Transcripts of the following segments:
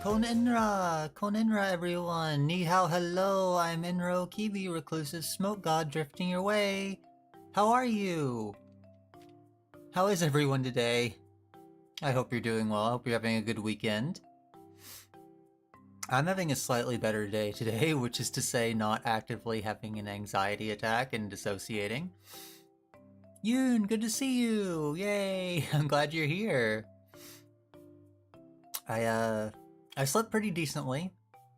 Kon'Enra everyone! Ni hao hello, I'm Enra Okibi, reclusive smoke god drifting your way. How are you? How is everyone today? I hope you're doing well, I hope you're having a good weekend. I'm having a slightly better day today, which is to say not actively having an anxiety attack and dissociating. Yoon, good to see you! Yay! I'm glad you're here. I slept pretty decently,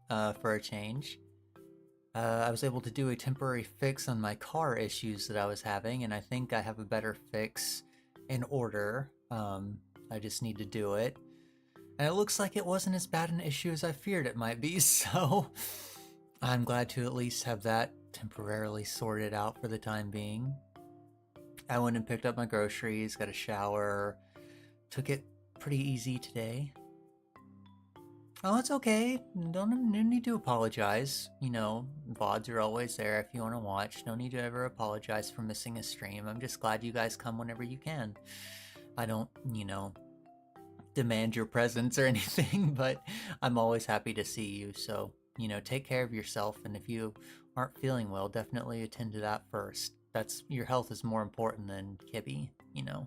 for a change. I was able to do a temporary fix on my car issues that I was having, and I think I have a better fix in order. I just need to do it. And it looks like it wasn't as bad an issue as I feared it might be, so I'm glad to at least have that temporarily sorted out for the time being. I went and picked up my groceries, got a shower, took it pretty easy today. Oh, it's okay. No need to apologize. You know, VODs are always there if you want to watch. No need to ever apologize for missing a stream. I'm just glad you guys come whenever you can. I don't, you know, demand your presence or anything, but I'm always happy to see you. So, you know, take care of yourself. And if you aren't feeling well, definitely attend to that first. Your health is more important than Kibby, you know.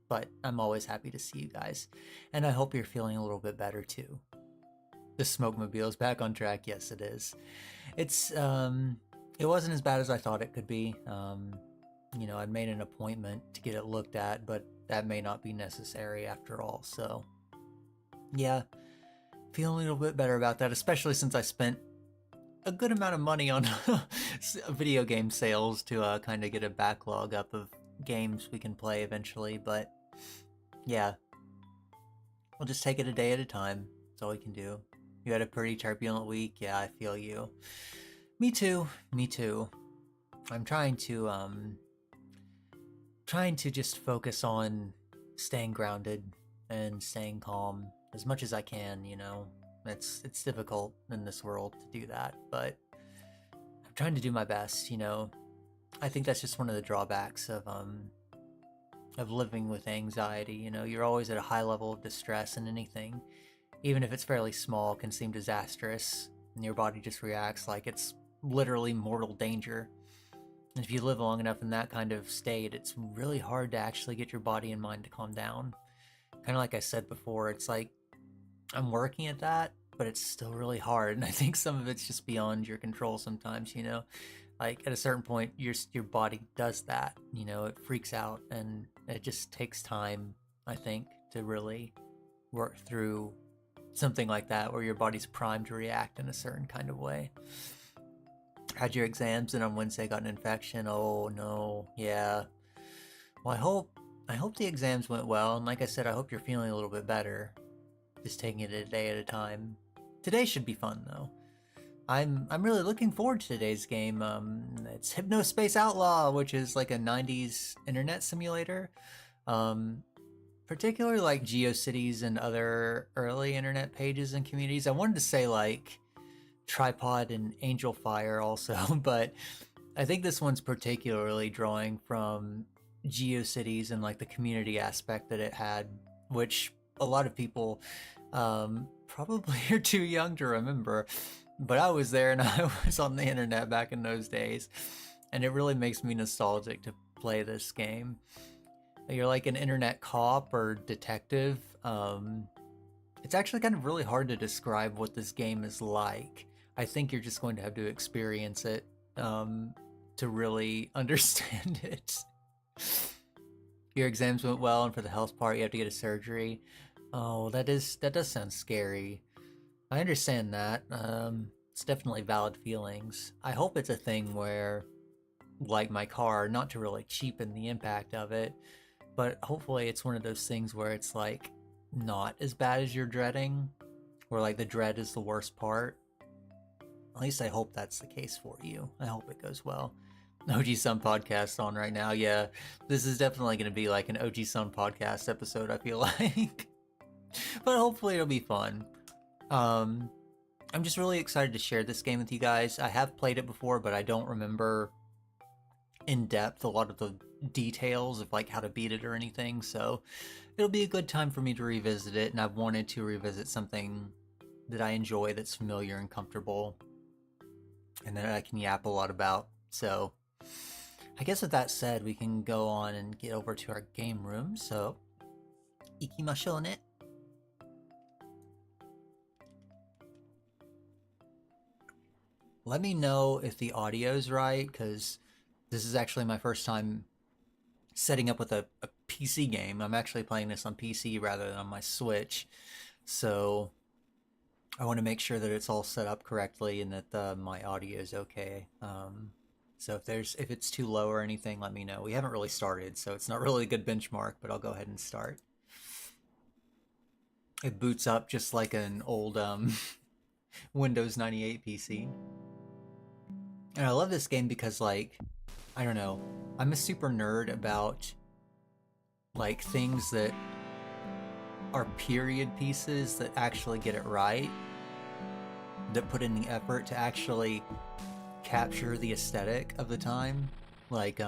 But I'm always happy to see you guys. And I hope you're feeling a little bit better too. The Smokemobile is back on track. Yes, it is. It wasn't as bad as I thought it could be. You know, I'd made an appointment to get it looked at, but that may not be necessary after all. So, yeah, feeling a little bit better about that, especially since I spent a good amount of money on video game sales to kind of get a backlog up of games we can play eventually. But yeah, we'll just take it a day at a time. That's all we can do. You had a pretty turbulent week. Yeah, I feel you. Me too. Me too. I'm trying to just focus on staying grounded and staying calm as much as I can, you know. It's difficult in this world to do that, but I'm trying to do my best, you know. I think that's just one of the drawbacks of living with anxiety, you know. You're always at a high level of distress, and anything, even if it's fairly small, can seem disastrous, and your body just reacts like it's literally mortal danger. And if you live long enough in that kind of state, it's really hard to actually get your body and mind to calm down. Kind of like I said before, it's like I'm working at that, but it's still really hard, and I think some of it's just beyond your control sometimes, you know? Like, at a certain point, your body does that, you know? It freaks out, and it just takes time, I think, to really work through something like that, where your body's primed to react in a certain kind of way. Had your exams and on Wednesday got an infection. Oh no, yeah. Well, I hope the exams went well, and like I said, I hope you're feeling a little bit better. Just taking it a day at a time. Today should be fun though. I'm really looking forward to today's game. It's HYPNOSPACE Outlaw, which is like a 90s internet simulator. Particularly like GeoCities and other early internet pages and communities. I wanted to say like Tripod and Angel Fire also, but I think this one's particularly drawing from GeoCities and like the community aspect that it had, which a lot of people probably are too young to remember, but I was there and I was on the internet back in those days, and it really makes me nostalgic to play this game. You're like an internet cop or detective. It's actually kind of really hard to describe what this game is like. I think you're just going to have to experience it to really understand it. Your exams went well, and for the health part, you have to get a surgery. Oh, that does sound scary. I understand that. It's definitely valid feelings. I hope it's a thing where, like my car, not to really cheapen the impact of it, but hopefully it's one of those things where it's like not as bad as you're dreading, where like the dread is the worst part. At least I hope that's the case for you. I hope it goes well. OG Sun podcast on right now. Yeah, this is definitely going to be like an OG Sun podcast episode, I feel like. But hopefully it'll be fun. I'm just really excited to share this game with you guys. I have played it before, but I don't remember in depth a lot of the details of like how to beat it or anything, so it'll be a good time for me to revisit it, and I've wanted to revisit something that I enjoy, that's familiar and comfortable, and that I can yap a lot about. So I guess with that said, we can go on and get over to our game room. So ikimashou ne. Let me know if the audio's right, because this is actually my first time setting up with a PC game. I'm actually playing this on PC rather than on my Switch, so I want to make sure that it's all set up correctly and that my audio is okay. So if it's too low or anything, let me know. We haven't really started, so it's not really a good benchmark, but I'll go ahead and start. It boots up just like an old Windows 98 PC. And I love this game because, like, I don't know, I'm a super nerd about, like, things that are period pieces that actually get it right, that put in the effort to actually capture the aesthetic of the time. Like,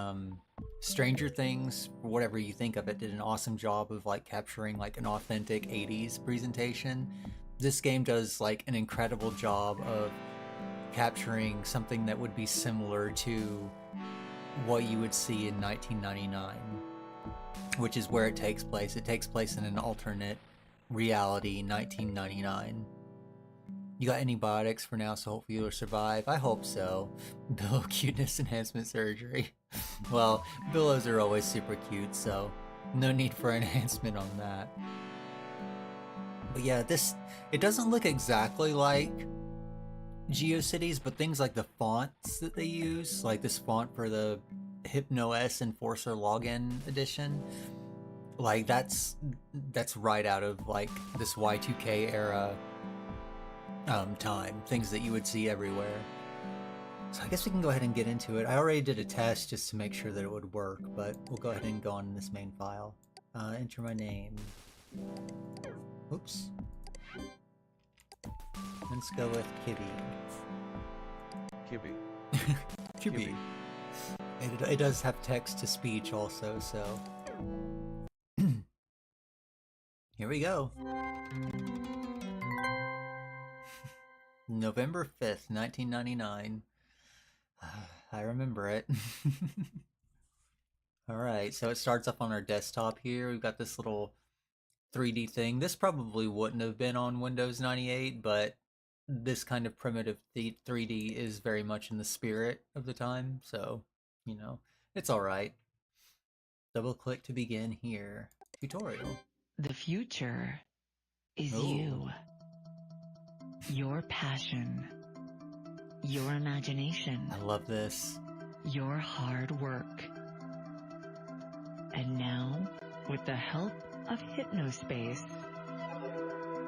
Stranger Things, whatever you think of it, did an awesome job of, like, capturing, like, an authentic 80s presentation. This game does, like, an incredible job of capturing something that would be similar to what you would see in 1999, which is where it takes place. It takes place in an alternate reality, 1999. You got antibiotics for now, so hopefully you'll survive. I hope so. Billow cuteness enhancement surgery. Well, Billows are always super cute, so no need for enhancement on that. But yeah, it doesn't look exactly like GeoCities, but things like the fonts that they use, like this font for the HYPNOS Enforcer Login Edition, like that's right out of like this Y2k era time, things that you would see everywhere. So I guess we can go ahead and get into it. I already did a test just to make sure that it would work, but we'll go ahead and go on in this main file. Enter my name. Oops. Let's go with Kibby. Kibby. It does have text to speech also, so here we go. November 5th, 1999. I remember it. Alright, so it starts up on our desktop here. We've got this little 3D thing. This probably wouldn't have been on Windows 98, but this kind of primitive 3D is very much in the spirit of the time, so, you know, it's alright. Double click to begin here. Tutorial. The future is you. Your passion. Your imagination. I love this. Your hard work. And now, with the help of HYPNOSPACE,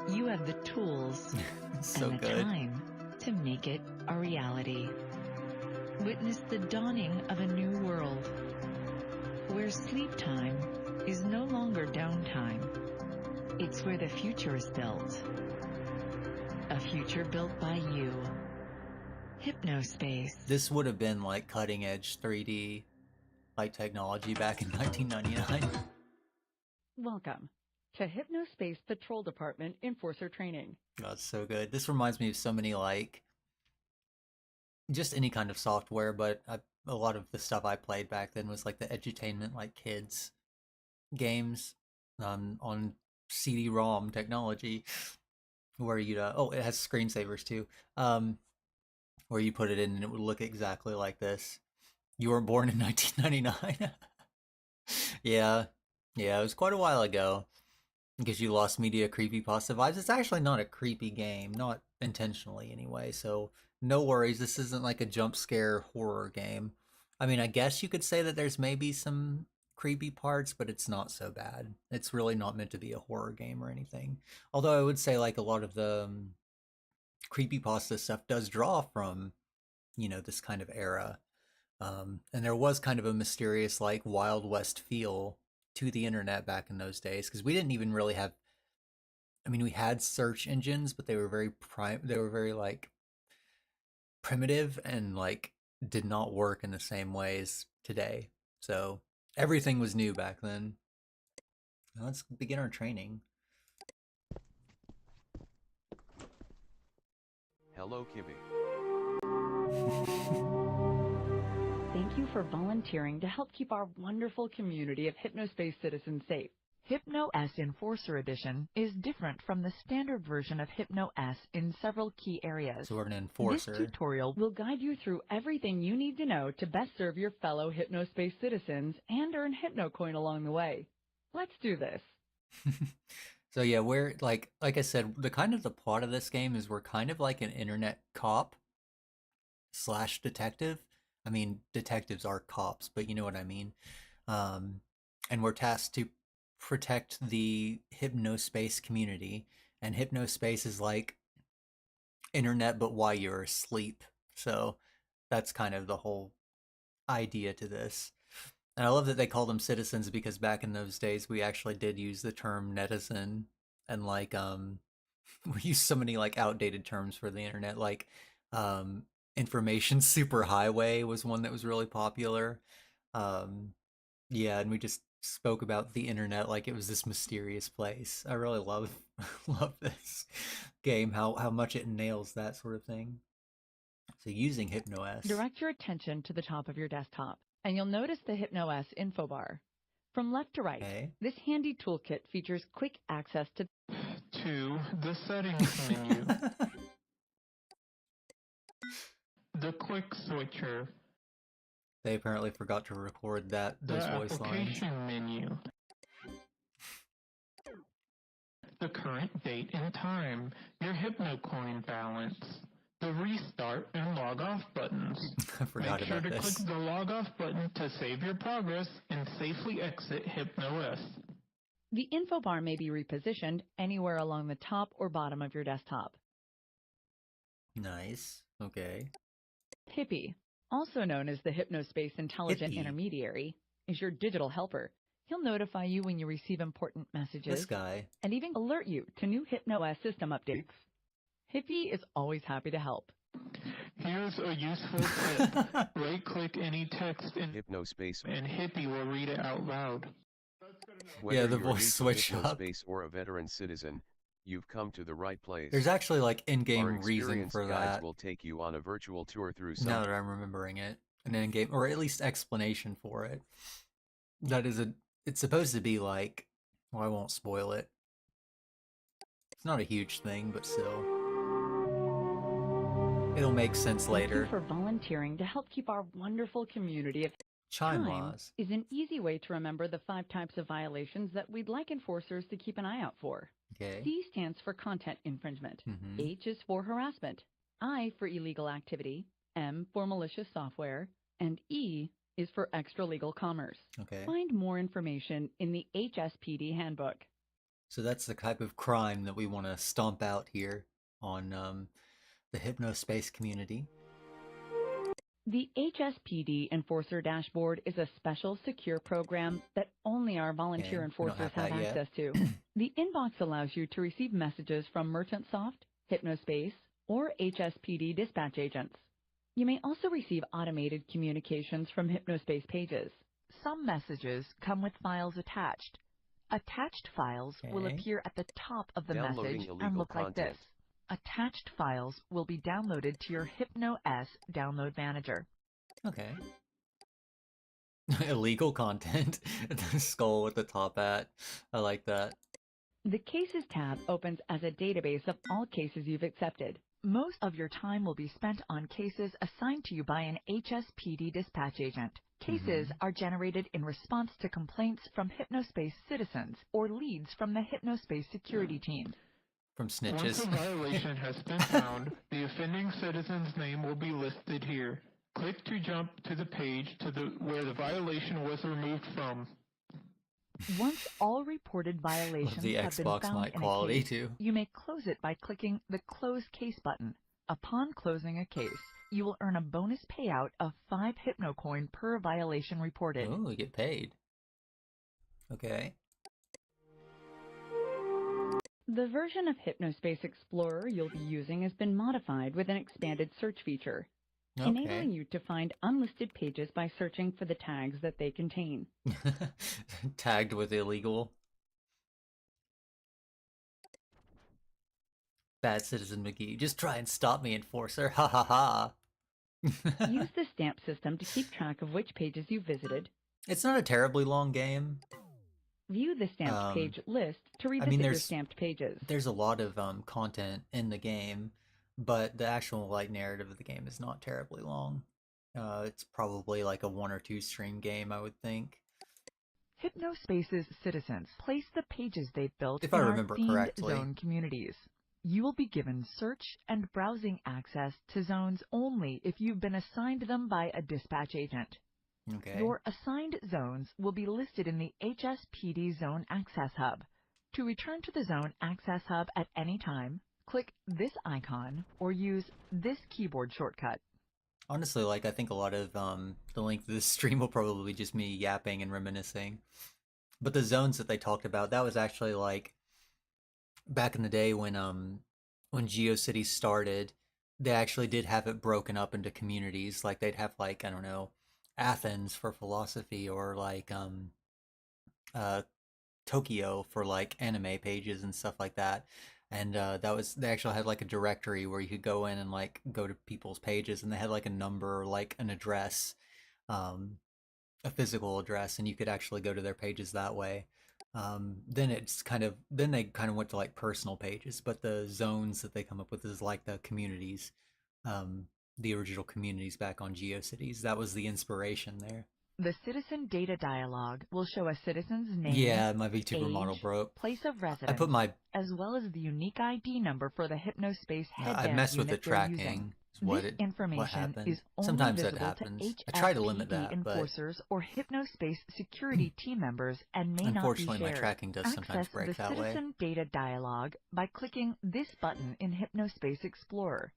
you have the tools so and the good. time to make it a reality. Witness the dawning of a new world, where sleep time is no longer downtime. It's where the future is built. A future built by you. HYPNOSPACE. This would have been like cutting edge 3D like technology back in 1999. Welcome to HYPNOSPACE Patrol Department Enforcer Training. Oh, it's so good. This reminds me of so many, like, just any kind of software, but a lot of the stuff I played back then was like the edutainment, like kids games on CD-ROM technology, where you'd it has screensavers too, where you put it in and it would look exactly like this. You were born in 1999. Yeah, it was quite a while ago. Because you lost media creepypasta vibes. It's actually not a creepy game, not intentionally anyway, so no worries. This isn't like a jump scare horror game. I mean, I guess you could say that there's maybe some creepy parts, but it's not so bad. It's really not meant to be a horror game or anything. Although I would say like a lot of the creepypasta stuff does draw from, you know, this kind of era. And there was kind of a mysterious, like, Wild West feel to the internet back in those days, because we didn't even really have, I mean, we had search engines, but they were very like primitive and like did not work in the same ways today. So everything was new back then. Now let's begin our training. Hello Kibi. Thank you for volunteering to help keep our wonderful community of HypnoSpace citizens safe. HypnoS Enforcer Edition is different from the standard version of HypnoS in several key areas. So we're an enforcer. This tutorial will guide you through everything you need to know to best serve your fellow HypnoSpace citizens and earn HypnoCoin along the way. Let's do this. So yeah, we're like I said, the plot of this game is we're kind of like an internet cop / detective. I mean, detectives are cops, but you know what I mean. And we're tasked to protect the HypnoSpace community, and HypnoSpace is like internet but while you're asleep. So that's kind of the whole idea to this. And I love that they call them citizens, because back in those days we actually did use the term netizen, and like we used so many like outdated terms for the internet, like information superhighway was one that was really popular. Yeah, and we just spoke about the internet like it was this mysterious place. I really love this game, how much it nails that sort of thing. So using HypnoS. Direct your attention to the top of your desktop, and you'll notice the HypnoS info bar. From left to right, Okay. this handy toolkit features quick access to the settings menu. The quick switcher. They apparently forgot to record those voice lines. The application menu. The current date and time. Your HypnoCoin balance. The restart and log off buttons. I forgot Make sure about to this. click the log off button to save your progress and safely exit HypnoS. The info bar may be repositioned anywhere along the top or bottom of your desktop. Nice. Okay. Hippie, also known as the HypnoSpace Intelligent Hippie. Intermediary, is your digital helper. He'll notify you when you receive important messages This guy. and even alert you to new HypnoS system updates. Hippie is always happy to help. Here's a useful tip. Right-click any text in HypnoSpace. and Hippie will read it out loud. Whether Yeah, the you're voice new to switch up. HypnoSpace or a veteran citizen, you've come to the right place. There's actually like Our in-game reason experienced for guides that. will take you on a virtual tour through some Now that I'm remembering it, an in-game, or at least explanation for it. That is it's supposed to be like, well, I won't spoil it. It's not a huge thing, but still. It'll make sense later. Thank you for volunteering to help keep our wonderful community of Chime Time laws. is an easy way to remember the 5 types of violations that we'd like enforcers to keep an eye out for. Okay. C stands for content infringement. Mhm. H is for harassment. I for illegal activity. M for malicious software. And E is for extra-legal commerce. Okay. Find more information in the HSPD handbook. So that's the type of crime that we want to stomp out here on the HypnoSpace community. The HSPD Enforcer Dashboard is a special secure program that only our volunteer Okay, we don't enforcers have have that yet. access to. The inbox allows you to receive messages from MerchantSoft, HypnoSpace, or HSPD dispatch agents. You may also receive automated communications from HypnoSpace pages. Some messages come with files attached. Attached files will Okay. appear at the top of the Downloading message and illegal look like this. content. Attached files will be downloaded to your HypnoS download manager. Okay. Illegal content. The skull at the top hat. I like that. The Cases tab opens as a database of all cases you've accepted. Most of your time will be spent on cases assigned to you by an HSPD dispatch agent. Cases are generated in response to complaints from HypnoSpace citizens or leads from the HypnoSpace security team. From Once snitches. a violation has been found, the offending citizen's name will be listed here. Click to jump to the page where the violation was removed from. Once all reported violations the have been Xbox found mic in a quality, case, too. you may close it by clicking the Close Case button. Upon closing a case, you will earn a bonus payout of 5 HypnoCoin per violation reported. Oh, we get paid. Okay. The version of HypnoSpace Explorer you'll be using has been modified with an expanded search feature, enabling you to find unlisted pages by searching for the tags that they contain. Tagged with illegal. Bad Citizen McGee. Just try and stop me, Enforcer. Ha ha ha. Use the stamp system to keep track of which pages you visited. It's not a terribly long game. View the stamped page list to revisit your stamped pages. There's a lot of content in the game, but the actual like narrative of the game is not terribly long. It's probably like a 1 or 2 stream game, I would think. HypnoSpace's citizens place the pages they've built If in I our remember themed correctly. zone communities. You will be given search and browsing access to zones only if you've been assigned them by a dispatch agent. Okay. Your assigned zones will be listed in the HSPD Zone Access Hub. To return to the Zone Access Hub at any time, click this icon or use this keyboard shortcut. Honestly, like, I think a lot of the length of this stream will probably just me yapping and reminiscing. But the zones that they talked about, that was actually like back in the day when GeoCities started, they actually did have it broken up into communities. Like they'd have like, I don't know, Athens for philosophy, or like Tokyo for like anime pages and stuff like that. And they actually had like a directory where you could go in and like go to people's pages, and they had like a number or like an address, a physical address, and you could actually go to their pages that way. Then they kind of went to like personal pages, but the zones that they come up with is like the communities, the original communities back on GeoCities. That was the inspiration there. The citizen data dialog will show a citizen's name, Yeah, my VTuber age, model broke. place of residence, I put my as well as the unique ID number for the HypnoSpace headband I messed with the unit they're tracking. Using. What This information happened. is only Sometimes that visible happens. to I try to limit HSPD that, but enforcers or HypnoSpace security team members and may not be unfortunately my shared. tracking does sometimes Access break the that way. citizen data dialog by clicking this button in HypnoSpace Explorer.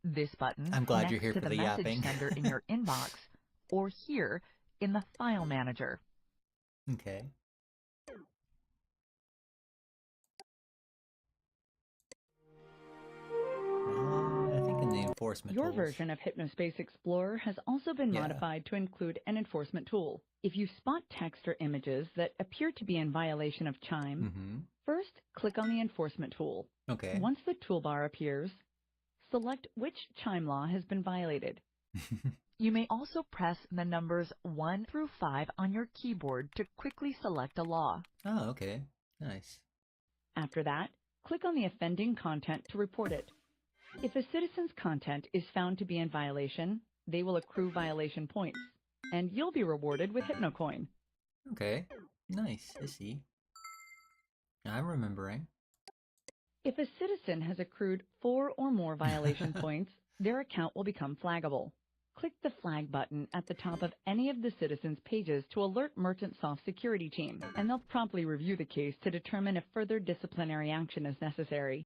This button I'm glad connects you're here to for the the message yapping. sender in your inbox, or here in the File Manager. Okay. I think in the enforcement Your tools. version of HypnoSpace Explorer has also been modified to include an enforcement tool. If you spot text or images that appear to be in violation of Chime, first click on the enforcement tool. Okay. Once the toolbar appears, select which Chime law has been violated. You may also press the numbers 1 through 5 on your keyboard to quickly select a law. Oh, okay. Nice. After that, click on the offending content to report it. If a citizen's content is found to be in violation, they will accrue violation points, and you'll be rewarded with HypnoCoin. Okay. Nice. I see. I'm remembering. If a citizen has accrued 4 or more violation points, their account will become flaggable. Click the flag button at the top of any of the citizens' pages to alert MerchantSoft security team, and they'll promptly review the case to determine if further disciplinary action is necessary.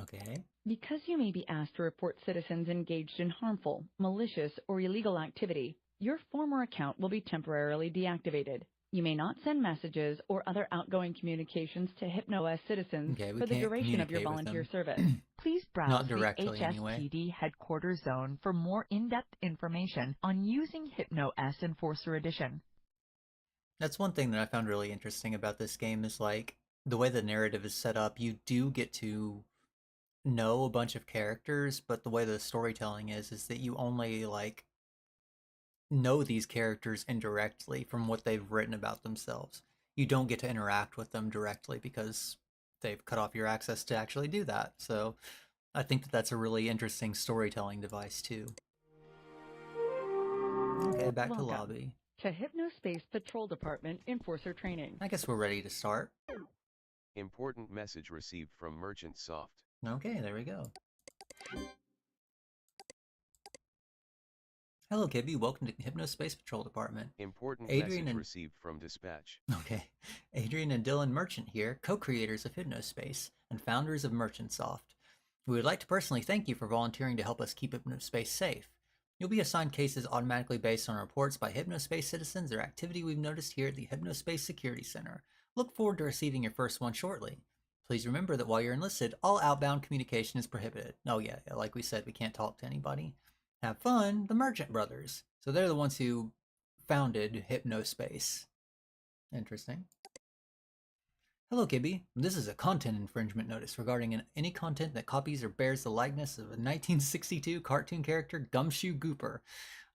Okay. Because you may be asked to report citizens engaged in harmful, malicious, or illegal activity, your former account will be temporarily deactivated. You may not send messages or other outgoing communications to HypnoS citizens for the duration of your volunteer service. Please browse Not the directly, HSPD anyway. headquarters zone for more in-depth information on using HypnoS Enforcer Edition. That's one thing that I found really interesting about this game is like the way the narrative is set up. You do get to know a bunch of characters, but the way the storytelling is that you only like know these characters indirectly from what they've written about themselves. You don't get to interact with them directly because they've cut off your access to actually do that. So I think that that's a really interesting storytelling device too. Okay, back to lobby. To HypnoSpace Patrol Department Enforcer Training. I guess we're ready to start. Important message received from MerchantSoft. Okay, there we go. Hello, Kibby. Welcome to HypnoSpace Patrol Department. Important Adrian message received from dispatch. Okay. Adrian and Dylan Merchant here, co-creators of HypnoSpace and founders of MerchantSoft. We would like to personally thank you for volunteering to help us keep HypnoSpace safe. You'll be assigned cases automatically based on reports by HypnoSpace citizens or activity we've noticed here at the HypnoSpace Security Center. Look forward to receiving your first one shortly. Please remember that while you're enlisted, all outbound communication is prohibited. Oh yeah, like we said, we can't talk to anybody. Have fun, the Merchant Brothers. So they're the ones who founded HypnoSpace. Interesting. Hello, Kibby. This is a content infringement notice regarding any content that copies or bears the likeness of a 1962 cartoon character Gumshoe Gooper.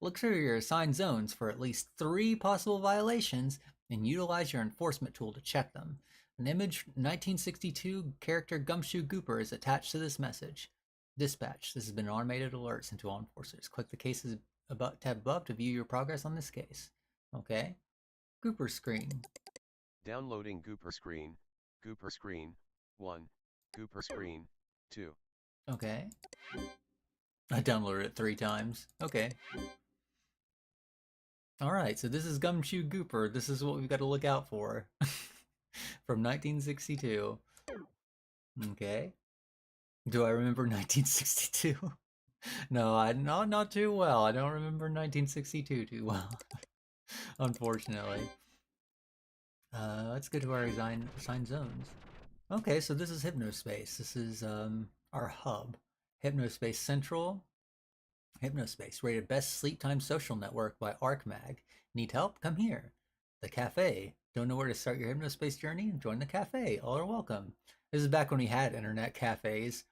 Look through your assigned zones for at least 3 possible violations and utilize your enforcement tool to check them. An image 1962 character Gumshoe Gooper is attached to this message. Dispatch. This has been an automated alert sent to all enforcers. Click the cases tab above to view your progress on this case. Okay. Gooper screen. Downloading Gooper screen. Gooper screen 1. Gooper screen 2. Okay. I downloaded it 3 times. Okay. Alright, so this is Gumshoe Gooper. This is what we've got to look out for. From 1962. Okay. Do I remember 1962? No, not too well. I don't remember 1962 too well. Unfortunately. Let's go to our assigned zones. Okay, so this is HypnoSpace. This is our hub. HypnoSpace Central. HypnoSpace, rated Best Sleep Time Social Network by ArcMag. Need help? Come here. The cafe. Don't know where to start your HypnoSpace journey? Join the cafe. All are welcome. This is back when we had internet cafes.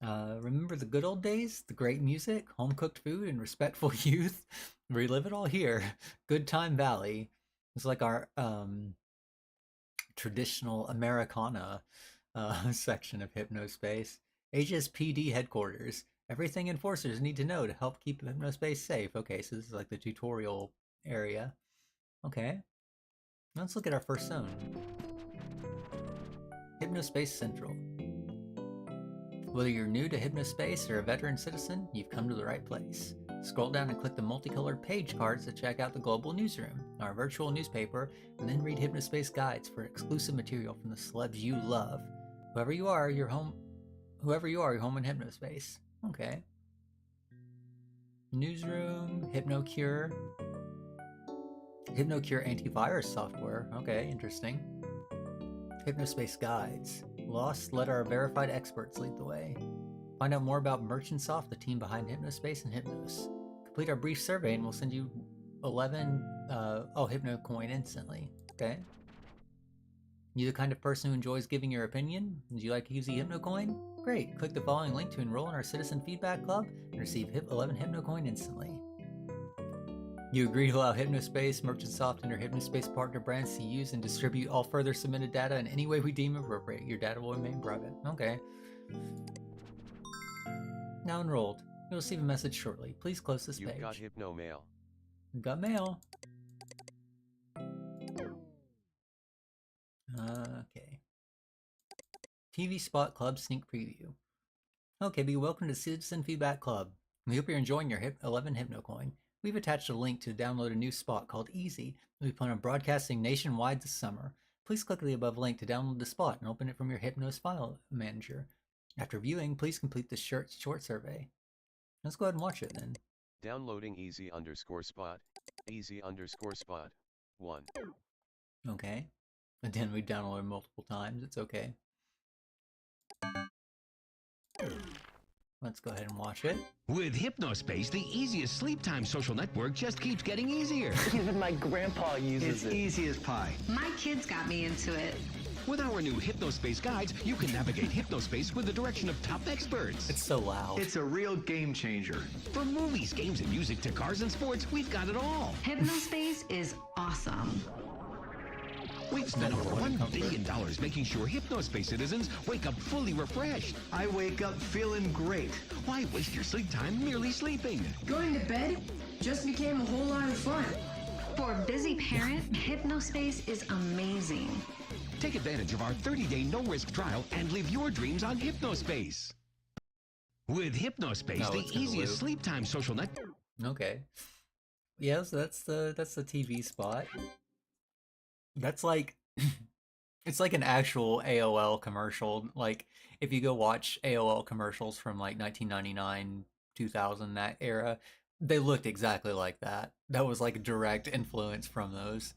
Remember the good old days? The great music, home-cooked food, and respectful youth? Relive it all here. Good Time Valley. It's like our traditional Americana section of HypnoSpace. HSPD headquarters. Everything enforcers need to know to help keep HypnoSpace safe. Okay, so this is like the tutorial area. Okay. Let's look at our first zone. HypnoSpace Central. Whether you're new to HypnoSpace or a veteran citizen, you've come to the right place. Scroll down and click the multicolored page cards to check out the Global Newsroom, our virtual newspaper, and then read HypnoSpace guides for exclusive material from the celebs you love. Whoever you are, you're home in HypnoSpace. Okay. Newsroom, HypnoCure. HypnoCure antivirus software. Okay, interesting. HypnoSpace guides. Lost, let our verified experts lead the way. Find out more about Merchantsoft, the team behind HypnoSpace and Hypnos. Complete our brief survey and we'll send you 11 Hypno coin instantly. Okay. You the kind of person who enjoys giving your opinion? Would you like to use the Hypno coin? Great. Click the following link to enroll in our Citizen Feedback Club and receive 11 Hypno coin instantly. You agree to allow HypnoSpace, Merchantsoft, and your HypnoSpace partner brands to use and distribute all further submitted data in any way we deem appropriate. Your data will remain private. Okay. Now enrolled. You'll receive a message shortly. Please close this page. You've got Hypno mail. Got mail. Okay. TV Spot Club Sneak Preview. Okay, welcome to Citizen Feedback Club. We hope you're enjoying your 11 HypnoCoin. We've attached a link to download a new spot called Easy that we plan on broadcasting nationwide this summer. Please click the above link to download the spot and open it from your Hypnos file manager. After viewing, please complete the short survey. Let's go ahead and watch it then. Downloading easy_spot. Easy_spot. 1. Okay. And then we downloaded multiple times. It's okay. Let's go ahead and watch it. With HypnoSpace, the easiest sleep time social network just keeps getting easier. Even my grandpa uses it. It's easy as pie. My kids got me into it. With our new HypnoSpace guides, you can navigate HypnoSpace with the direction of top experts. It's so loud. It's a real game changer. From movies, games, and music to cars and sports, we've got it all. HypnoSpace is awesome. We've spent over $1 billion making sure HypnoSpace citizens wake up fully refreshed. I wake up feeling great. Why waste your sleep time merely sleeping? Going to bed just became a whole lot of fun. For a busy parent, HypnoSpace is amazing. Take advantage of our 30-day no-risk trial and live your dreams on HypnoSpace. With HypnoSpace, the easiest sleep time social network. Okay. Yeah, so that's the TV spot. That's like it's like an actual AOL commercial. Like if you go watch AOL commercials from like 1999, 2000, that era, they looked exactly like that. That was like a direct influence from those.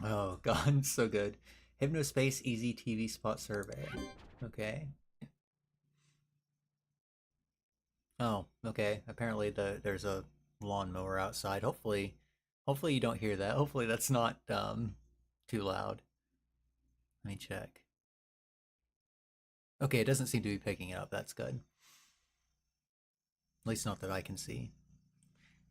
Oh god, so good. HypnoSpace Easy TV Spot Survey. Okay. Oh, okay. Apparently there's a lawnmower outside. Hopefully you don't hear that. Hopefully that's not too loud. Let me check. Okay, it doesn't seem to be picking it up. That's good. At least not that I can see.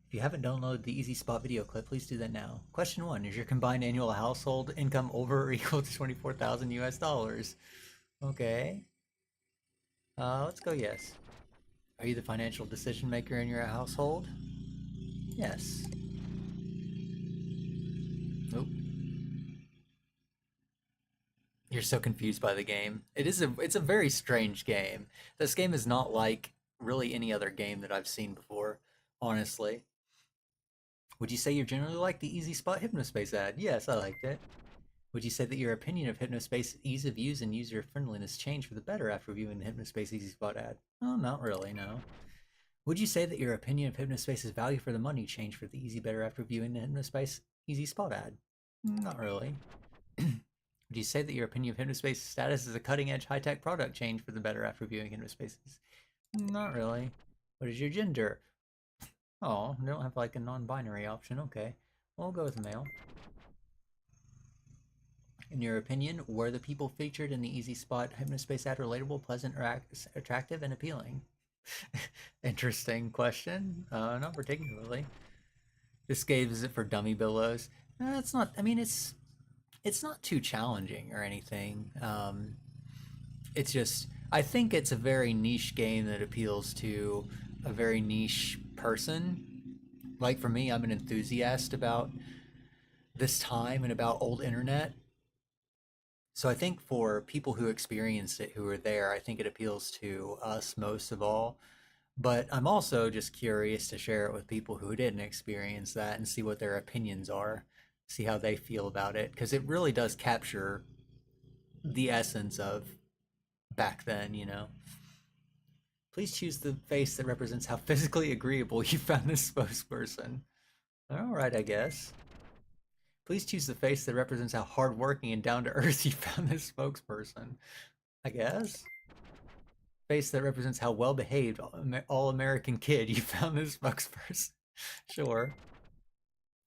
If you haven't downloaded the Easy Spot video clip, please do that now. Question 1. Is your combined annual household income over or equal to 24,000 US dollars? Okay. Let's go yes. Are you the financial decision maker in your household? Yes. Nope. You're so confused by the game. It's a very strange game. This game is not like really any other game that I've seen before, honestly. Would you say you generally like the Easy Spot Hypnospace ad? Yes, I liked it. Would you say that your opinion of Hypnospace's ease of use and user friendliness changed for the better after viewing the Hypnospace Easy Spot ad? Oh, not really, no. Would you say that your opinion of Hypnospace's value for the money changed for the Easy better after viewing the Hypnospace Easy Spot ad? Not really. Would you say that your opinion of Hypnospace's status as a cutting-edge high-tech product changed for the better after viewing Hypnospace's? Not really. What is your gender? Oh, they don't have like a non-binary option. Okay, we'll go with male. In your opinion, were the people featured in the Easy Spot Hypnospace ad relatable, pleasant, or attractive, and appealing? Interesting question. Not particularly. This game is it for dummy Billows? It's not. I mean, it's not too challenging or anything. It's just, I think it's a very niche game that appeals to a very niche person. Like for me, I'm an enthusiast about this time and about old internet. So I think for people who experienced it, who were there, I think it appeals to us most of all. But I'm also just curious to share it with people who didn't experience that and see what their opinions are, see how they feel about it, because it really does capture the essence of back then, you know. Please choose the face that represents how physically agreeable you found this spokesperson. Alright, I guess. Please choose the face that represents how hardworking and down-to-earth you found this spokesperson. I guess. Face that represents how well-behaved all-American kid you found this spokesperson. Sure.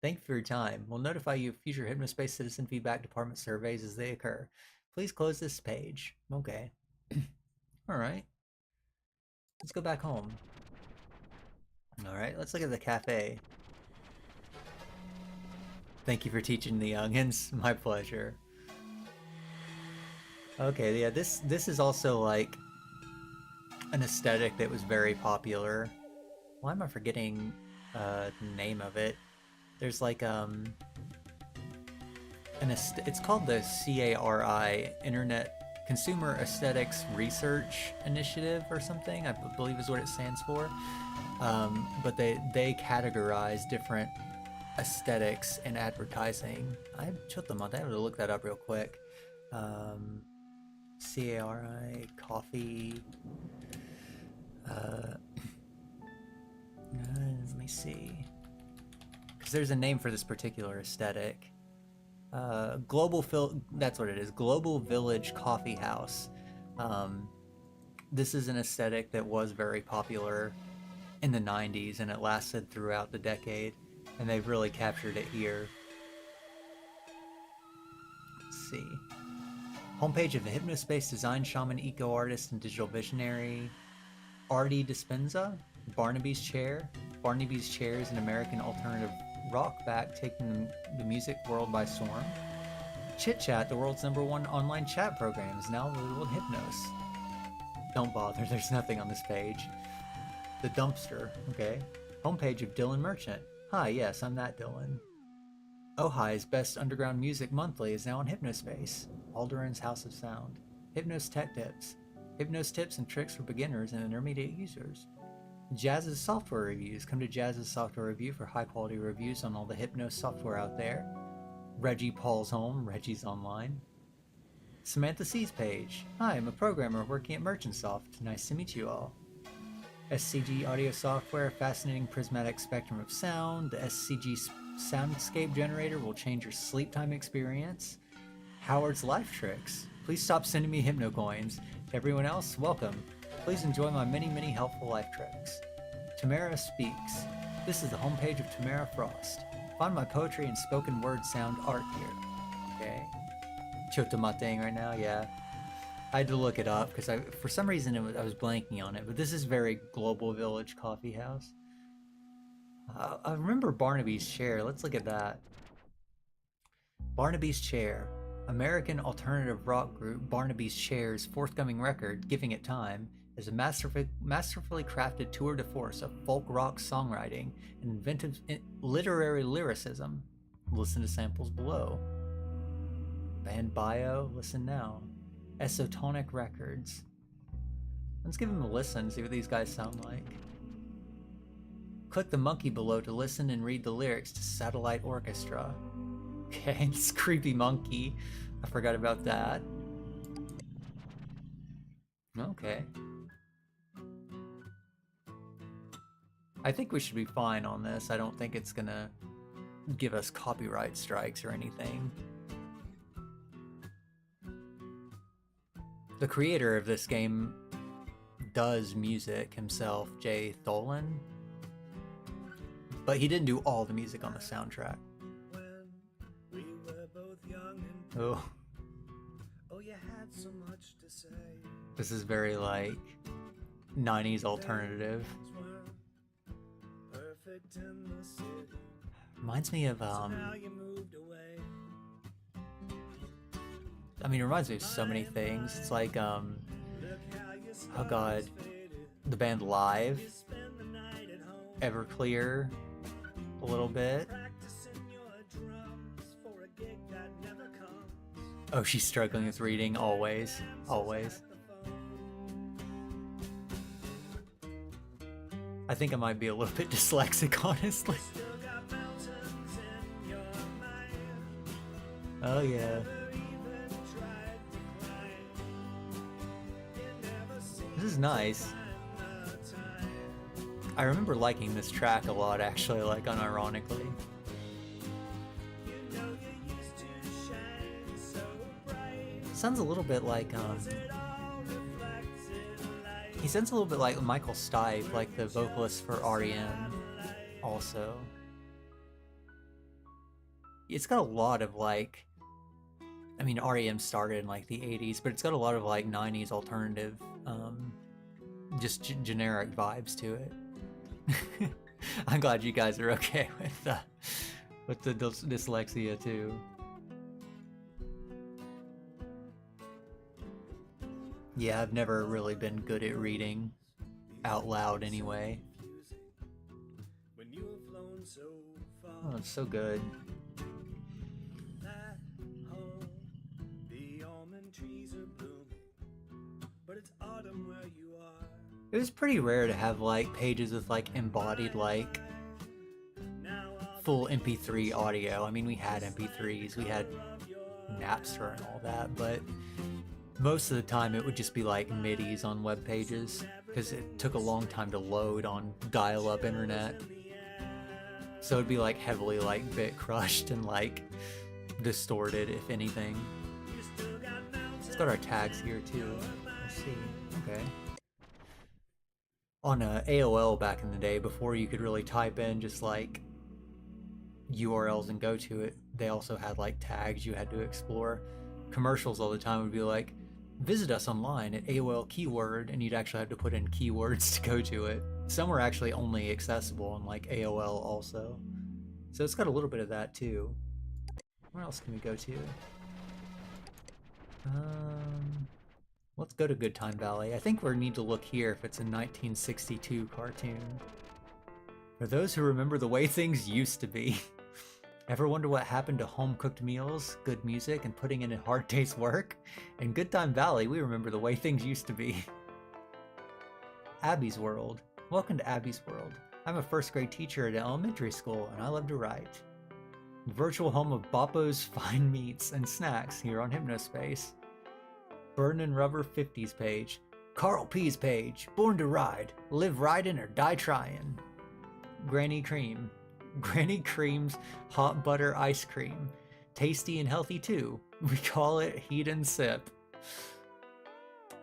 Thank you for your time. We'll notify you of future Hypnospace Citizen Feedback Department surveys as they occur. Please close this page. Okay. Alright. Let's go back home. Alright, let's look at the cafe. Thank you for teaching the youngins. My pleasure. Okay, yeah, this is also like an aesthetic that was very popular. Why am I forgetting the name of it? There's like it's called the CARI, Internet Consumer Aesthetics Research Initiative or something, I believe is what it stands for. But they categorize different aesthetics in advertising. I have to look that up real quick. CARI, coffee. Let me see. Because there's a name for this particular aesthetic. That's what it is. Global Village Coffee House. This is an aesthetic that was very popular in the 90s and it lasted throughout the decade, and they've really captured it here. Let's see. Homepage of the Hypnospace Design Shaman, Eco Artist, and Digital Visionary. Artie Dispenza, Barnaby's Chair. Barnaby's Chair is an American alternative rock band taking the music world by storm. Chit Chat, the world's #1 online chat program, is now available in Hypnos. Don't bother, there's nothing on this page. The Dumpster, okay. Homepage of Dylan Merchant. Hi, yes, I'm that Dylan. Ojai's Best Underground Music Monthly is now on Hypnospace. Alderon's House of Sound. Hypnos Tech Tips. Hypnos tips and tricks for beginners and intermediate users. Jazz's Software Reviews. Come to Jazz's Software Review for high-quality reviews on all the Hypnos software out there. Reggie Paul's Home. Reggie's Online. Samantha C's page. Hi, I'm a programmer working at Merchantsoft. Nice to meet you all. SCG Audio Software. Fascinating prismatic spectrum of sound. The SCG Soundscape Generator will change your sleep time experience. Howard's Life Tricks. Please stop sending me Hypnocoins. To everyone else, welcome. Please enjoy my many, many helpful life tricks. Tamara Speaks. This is the homepage of Tamara Frost. Find my poetry and spoken word sound art here. Okay. Chotomateng right now, yeah. I had to look it up because for some reason I was blanking on it, but this is very Global Village Coffee House. I remember Barnaby's Chair. Let's look at that. Barnaby's Chair, American alternative rock group Barnaby's Chair's forthcoming record, Giving It Time, is a masterfully crafted tour de force of folk rock songwriting and inventive literary lyricism. Listen to samples below. Band bio, listen now. Esotonic Records. Let's give them a listen, see what these guys sound like. Click the monkey below to listen and read the lyrics to Satellite Orchestra. Okay, it's creepy monkey. I forgot about that. Okay. I think we should be fine on this. I don't think it's gonna give us copyright strikes or anything. The creator of this game does music himself, Jay Tholen, but he didn't do all the music on the soundtrack. Oh. This is very like 90s alternative. Reminds me of I mean, it reminds me of so many things. It's like, oh god, the band Live, Everclear, a little bit. Oh, she's struggling with reading, always, always. I think I might be a little bit dyslexic, honestly. Oh yeah. This is nice. I remember liking this track a lot, actually, like unironically. Sounds a little bit like, he sounds a little bit like Michael Stipe, like the vocalist for REM, also. It's got a lot of like, I mean, REM started in like the 80s, but it's got a lot of like 90s alternative, just generic vibes to it. I'm glad you guys are okay with the dyslexia too. Yeah, I've never really been good at reading out loud anyway. Oh, it's so good. It was pretty rare to have like pages with like embodied like full MP3 audio. I mean, we had MP3s, we had Napster and all that, but most of the time it would just be like MIDIs on web pages because it took a long time to load on dial-up internet. So it'd be like heavily like bit crushed and like distorted, if anything. It's got our tags here too. Let's see. Okay. On AOL back in the day, before you could really type in just like URLs and go to it, they also had like tags you had to explore. Commercials all the time would be like, visit us online at AOL keyword, and you'd actually have to put in keywords to go to it. Some were actually only accessible on like AOL also. So it's got a little bit of that too. Where else can we go to? Let's go to Good Time Valley. I think we need to look here if it's a 1962 cartoon. For those who remember the way things used to be. Ever wonder what happened to home-cooked meals, good music, and putting in a hard day's work? In Good Time Valley, we remember the way things used to be. Abby's World. Welcome to Abby's World. I'm a first grade teacher at an elementary school, and I love to write. Virtual home of Boppo's fine meats and snacks here on HYPNOSPACE. Burn and Rubber 50s page. Carl P's page. Born to ride. Live riding or die trying. Granny Cream. Granny Cream's hot butter ice cream. Tasty and healthy too. We call it Heat and Sip.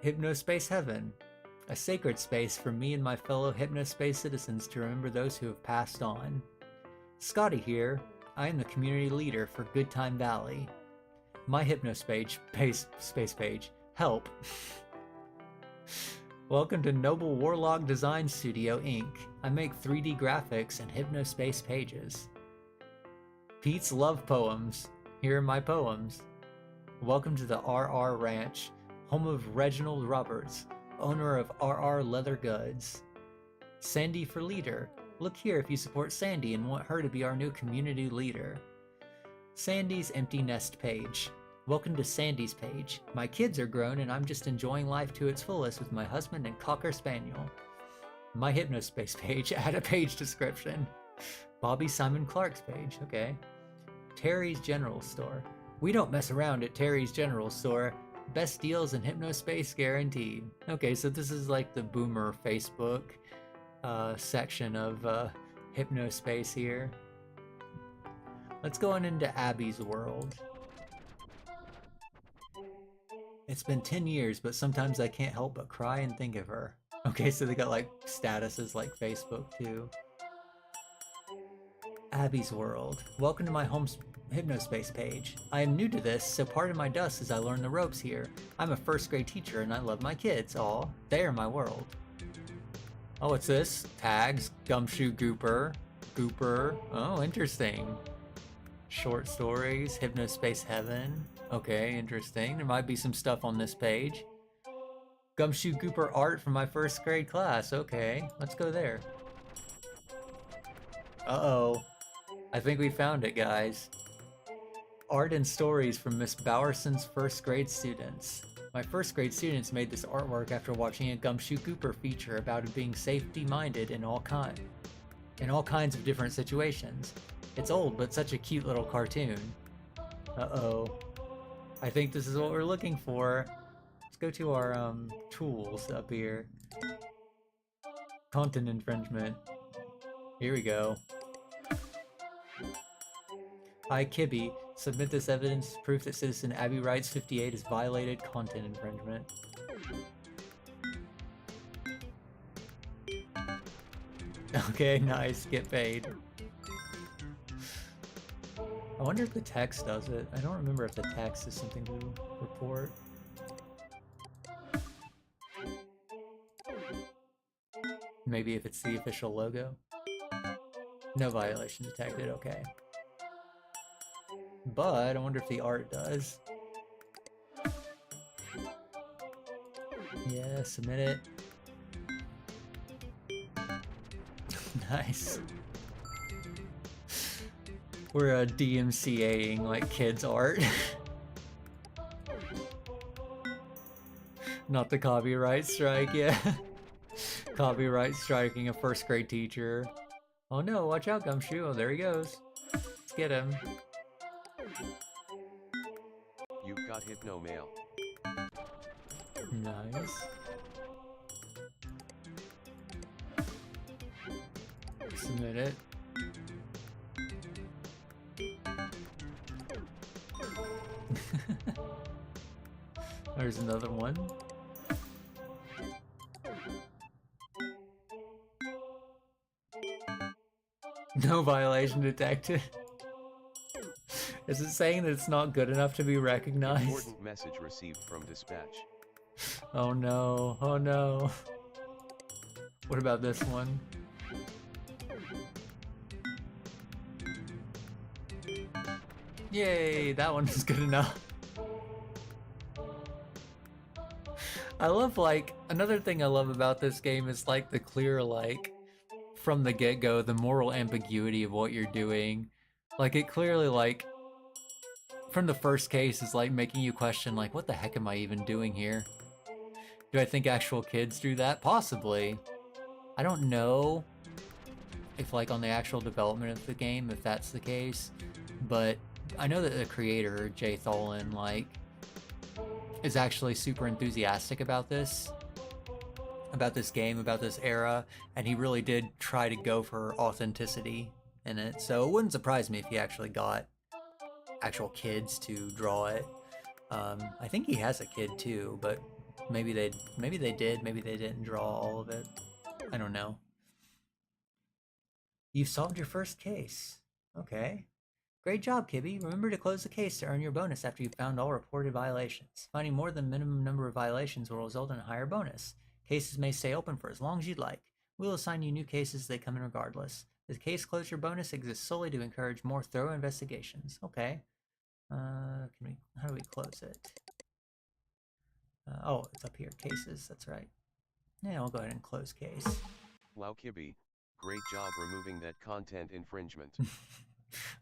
HYPNOSPACE Heaven. A sacred space for me and my fellow HYPNOSPACE citizens to remember those who have passed on. Scotty here. I am the community leader for Good Time Valley. My space page. Help. Welcome to Noble Warlock Design Studio, Inc. I make 3D graphics and hypnospace pages. Pete's Love Poems. Here are my poems. Welcome to the RR Ranch, home of Reginald Roberts, owner of RR Leather Goods. Sandy for leader. Look here if you support Sandy and want her to be our new community leader. Sandy's empty nest page. Welcome to Sandy's page. My kids are grown and I'm just enjoying life to its fullest with my husband and Cocker Spaniel. My hypnospace page. Add a page description. Bobby Simon Clark's page. Okay. Terry's General Store. We don't mess around at Terry's General Store. Best deals in hypnospace guaranteed. Okay, so this is like the boomer Facebook section of hypnospace here. Let's go on into Abby's world. It's been 10 years, but sometimes I can't help but cry and think of her. Okay, so they got like statuses like Facebook too. Abby's world. Welcome to my home hypnospace page. I am new to this, so part of my dust as I learn the ropes here. I'm a first grade teacher and I love my kids. Aw, they are my world. Oh, what's this? Tags, Gumshoe Gooper. Oh, interesting. Short stories, Hypnospace Heaven. Okay, interesting. There might be some stuff on this page. Gumshoe Gooper art from my first grade class. Okay, let's go there. Uh-oh. I think we found it, guys. Art and stories from Miss Bowerson's first grade students. My first grade students made this artwork after watching a Gumshoe Gooper feature about it being safety-minded in all kinds of different situations. It's old, but such a cute little cartoon. Uh-oh. I think this is what we're looking for. Let's go to our tools up here. Content infringement. Here we go. HYPNOSPACE, submit this evidence as proof that citizen Abby Rights 58 has violated content infringement. Okay, nice. Get paid. I wonder if the text does it. I don't remember if the text is something to report. Maybe if it's the official logo. No violation detected, okay. But I wonder if the art does. Yeah, submit it. Nice. We're DMCAing like kids art. Not the copyright strike, yeah. Copyright striking a first grade teacher. Oh no, watch out, Gumshoe. Oh, there he goes. Let's get him. You've got hypno mail. Nice. Submit it. There's another one. No violation detected. Is it saying that it's not good enough to be recognized? Important message received from dispatch. Oh no, oh no. What about this one? Yay, that one is good enough. I love, like, another thing I love about this game is, like, the clear, like, from the get-go, the moral ambiguity of what you're doing. Like, it clearly, like, from the first case is, like, making you question, like, what the heck am I even doing here? Do I think actual kids do that? Possibly. I don't know if, like, on the actual development of the game, if that's the case, but I know that the creator, Jay Tholen, like, is actually super enthusiastic about this game, about this era, and he really did try to go for authenticity in it. So it wouldn't surprise me if he actually got actual kids to draw it. I think he has a kid too, but maybe they did, maybe they didn't draw all of it. I don't know. You solved your first case. Okay. Great job, Kibby. Remember to close the case to earn your bonus after you've found all reported violations. Finding more than minimum number of violations will result in a higher bonus. Cases may stay open for as long as you'd like. We'll assign you new cases as they come in regardless. The case closure bonus exists solely to encourage more thorough investigations. Okay. How do we close it? Oh, it's up here. Cases, that's right. Yeah, we'll go ahead and close case. Wow, Kibby, great job removing that content infringement.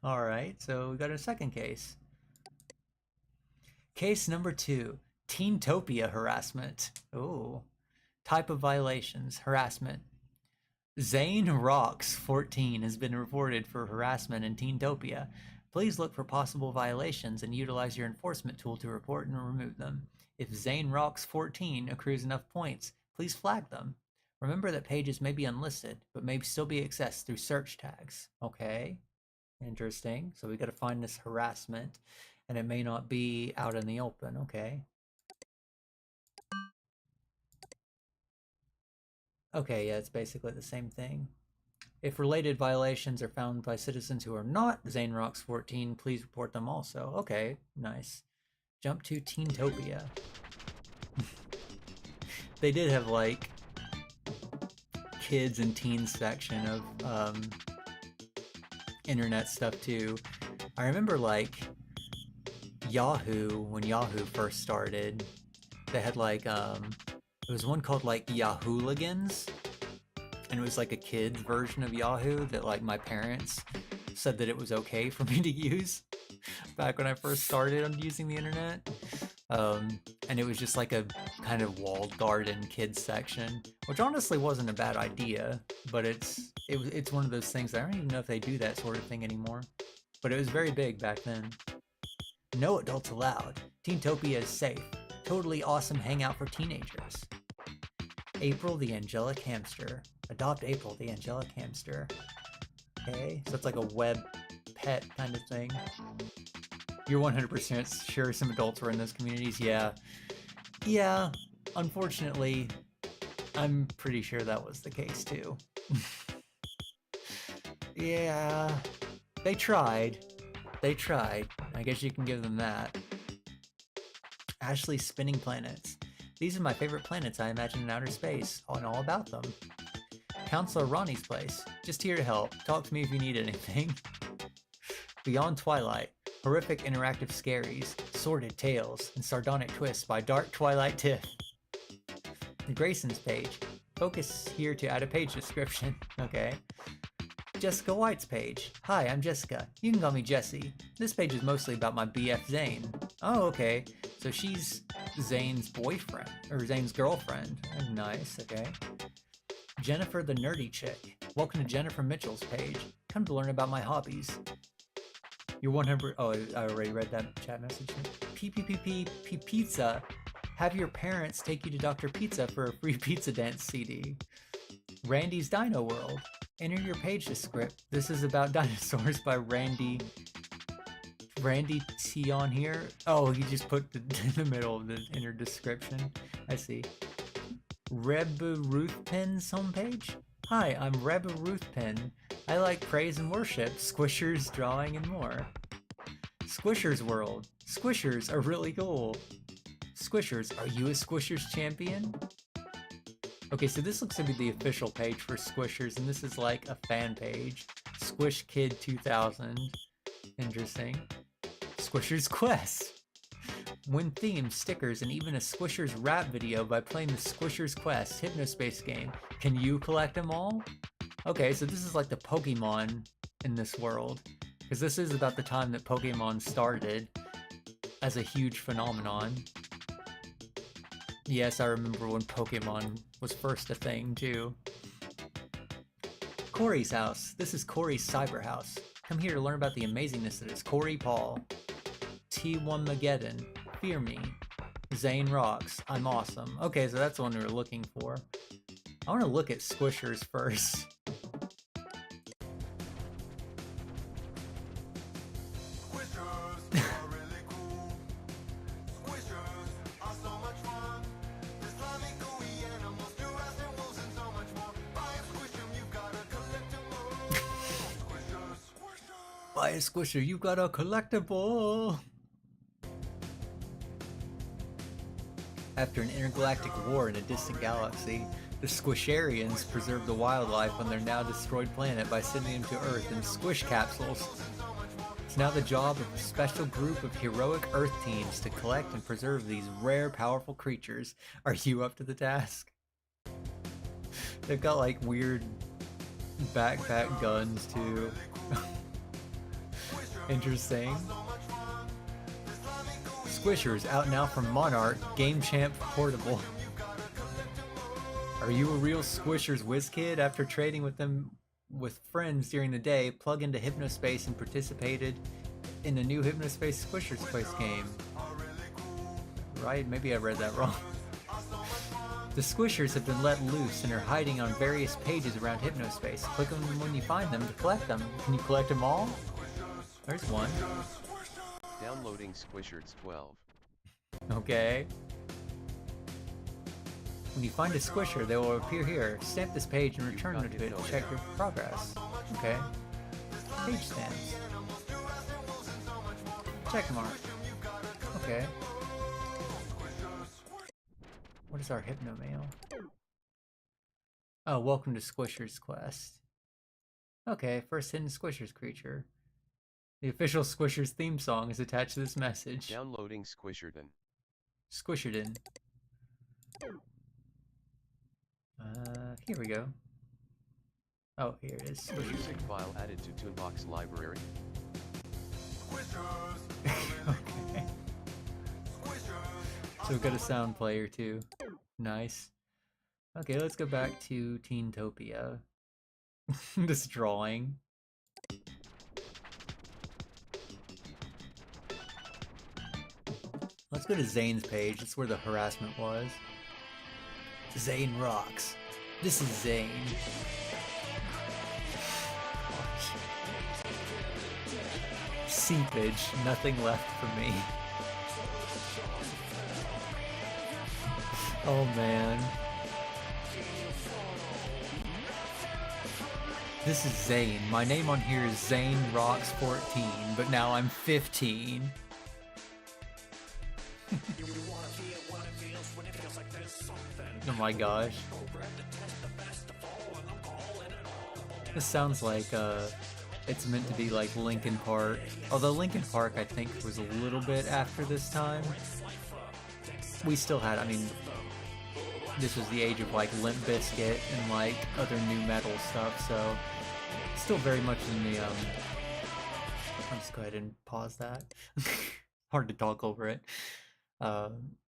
Alright, so we got a second case. Case number 2, Teentopia harassment. Oh. Type of violations, harassment. Zane Rocks 14 has been reported for harassment in Teentopia. Please look for possible violations and utilize your enforcement tool to report and remove them. If Zane Rocks 14 accrues enough points, please flag them. Remember that pages may be unlisted, but may still be accessed through search tags. Okay, interesting. So we got to find this harassment, and it may not be out in the open. Okay. Okay, yeah, it's basically the same thing. If related violations are found by citizens who are not Zane Rocks 14, please report them also. Okay, nice. Jump to Teentopia. They did have like kids and teens section of internet stuff too. I remember like Yahoo, when Yahoo first started, they had like there was one called like Yahooligans, and it was like a kid's version of Yahoo that like my parents said that it was okay for me to use back when I first started on using the internet. And it was just like a kind of walled garden kids section, which honestly wasn't a bad idea, but it's one of those things that I don't even know if they do that sort of thing anymore. But it was very big back then. No adults allowed. Teentopia is safe. Totally awesome hangout for teenagers. April the Angelic Hamster. Adopt April the Angelic Hamster. Okay, so it's like a web pet kind of thing. You're 100% sure some adults were in those communities? Yeah. Yeah, unfortunately, I'm pretty sure that was the case too. Yeah, they tried. They tried. I guess you can give them that. Ashley's Spinning Planets. These are my favorite planets I imagine in outer space, and all about them. Counselor Ronnie's Place. Just here to help. Talk to me if you need anything. Beyond Twilight. Horrific interactive scaries, sordid tales, and sardonic twists by Dark Twilight Tiff. The Grayson's page. Focus here to add a page description. Okay. Jessica White's page. Hi, I'm Jessica. You can call me Jessie. This page is mostly about my BF Zane. Oh, okay. So she's Zane's boyfriend, or Zane's girlfriend. Oh, nice, okay. Jennifer the Nerdy Chick. Welcome to Jennifer Mitchell's page. Come to learn about my hobbies. You're 100. Oh, I already read that chat message. PPPP Pizza. Have your parents take you to Dr. Pizza for a free pizza dance CD. Randy's Dino World. Enter your page to script. This is about dinosaurs by Randy T on here. Oh, you just put in the middle of the inner description. I see. Reba Ruthpen's homepage. Hi, I'm Reba Ruthpen. I like praise and worship, squishers, drawing, and more. Squishers World. Squishers are really cool. Squishers, are you a Squishers champion? Okay, so this looks to be the official page for Squishers, and this is like a fan page. Squish Kid 2000. Interesting. Squishers Quest. Win themes, stickers, and even a Squishers rap video by playing the Squishers Quest Hypnospace game. Can you collect them all? Okay, so this is like the Pokemon in this world, because this is about the time that Pokemon started as a huge phenomenon. Yes, I remember when Pokemon was first a thing, too. Corey's house. This is Corey's cyber house. Come here to learn about the amazingness that is Corey Paul. T1 Mageddon. Fear me. Zane Rocks. I'm awesome. Okay, so that's the one we were looking for. I want to look at Squishers first. Buy a squisher, you got a collectible! After an intergalactic war in a distant galaxy, the Squisharians preserve the wildlife on their now destroyed planet by sending them to Earth in squish capsules. It's now the job of a special group of heroic Earth teams to collect and preserve these rare, powerful creatures. Are you up to the task? They've got like weird backpack guns too. Interesting. Squishers out now from Monarch, Game Champ Portable. Are you a real Squishers whiz kid? After trading with them with friends during the day, plug into HypnoSpace and participated in the new HypnoSpace Squishers Place game. Right? Maybe I read that wrong. The Squishers have been let loose and are hiding on various pages around HypnoSpace. Click on them when you find them to collect them. Can you collect them all? There's one. Downloading Squishers 12. Okay. When you find a squisher, they will appear here. Stamp this page and return to it to check your progress. Okay. Page stamps. Check mark. Okay. What is our hypno mail? Oh, welcome to Squishers Quest. Okay, first hidden Squishers creature. The official Squishers theme song is attached to this message. Downloading Squisherden. Squisherden. Here we go. Oh, here it is. Music file added to Toonbox library. Okay. So we've got a sound player too. Nice. Okay, let's go back to Teentopia. This drawing. Let's go to Zane's page. That's where the harassment was. Zane rocks. This is Zane. Seepage. Nothing left for me. Oh man. This is Zane. My name on here is Zane Rocks 14, but now I'm 15. Oh my gosh. This sounds like it's meant to be like Linkin Park. Although Linkin Park I think was a little bit after this time. We still had, I mean, this was the age of like Limp Bizkit and like other new metal stuff, so still very much in the I'll just go ahead and pause that. Hard to talk over it.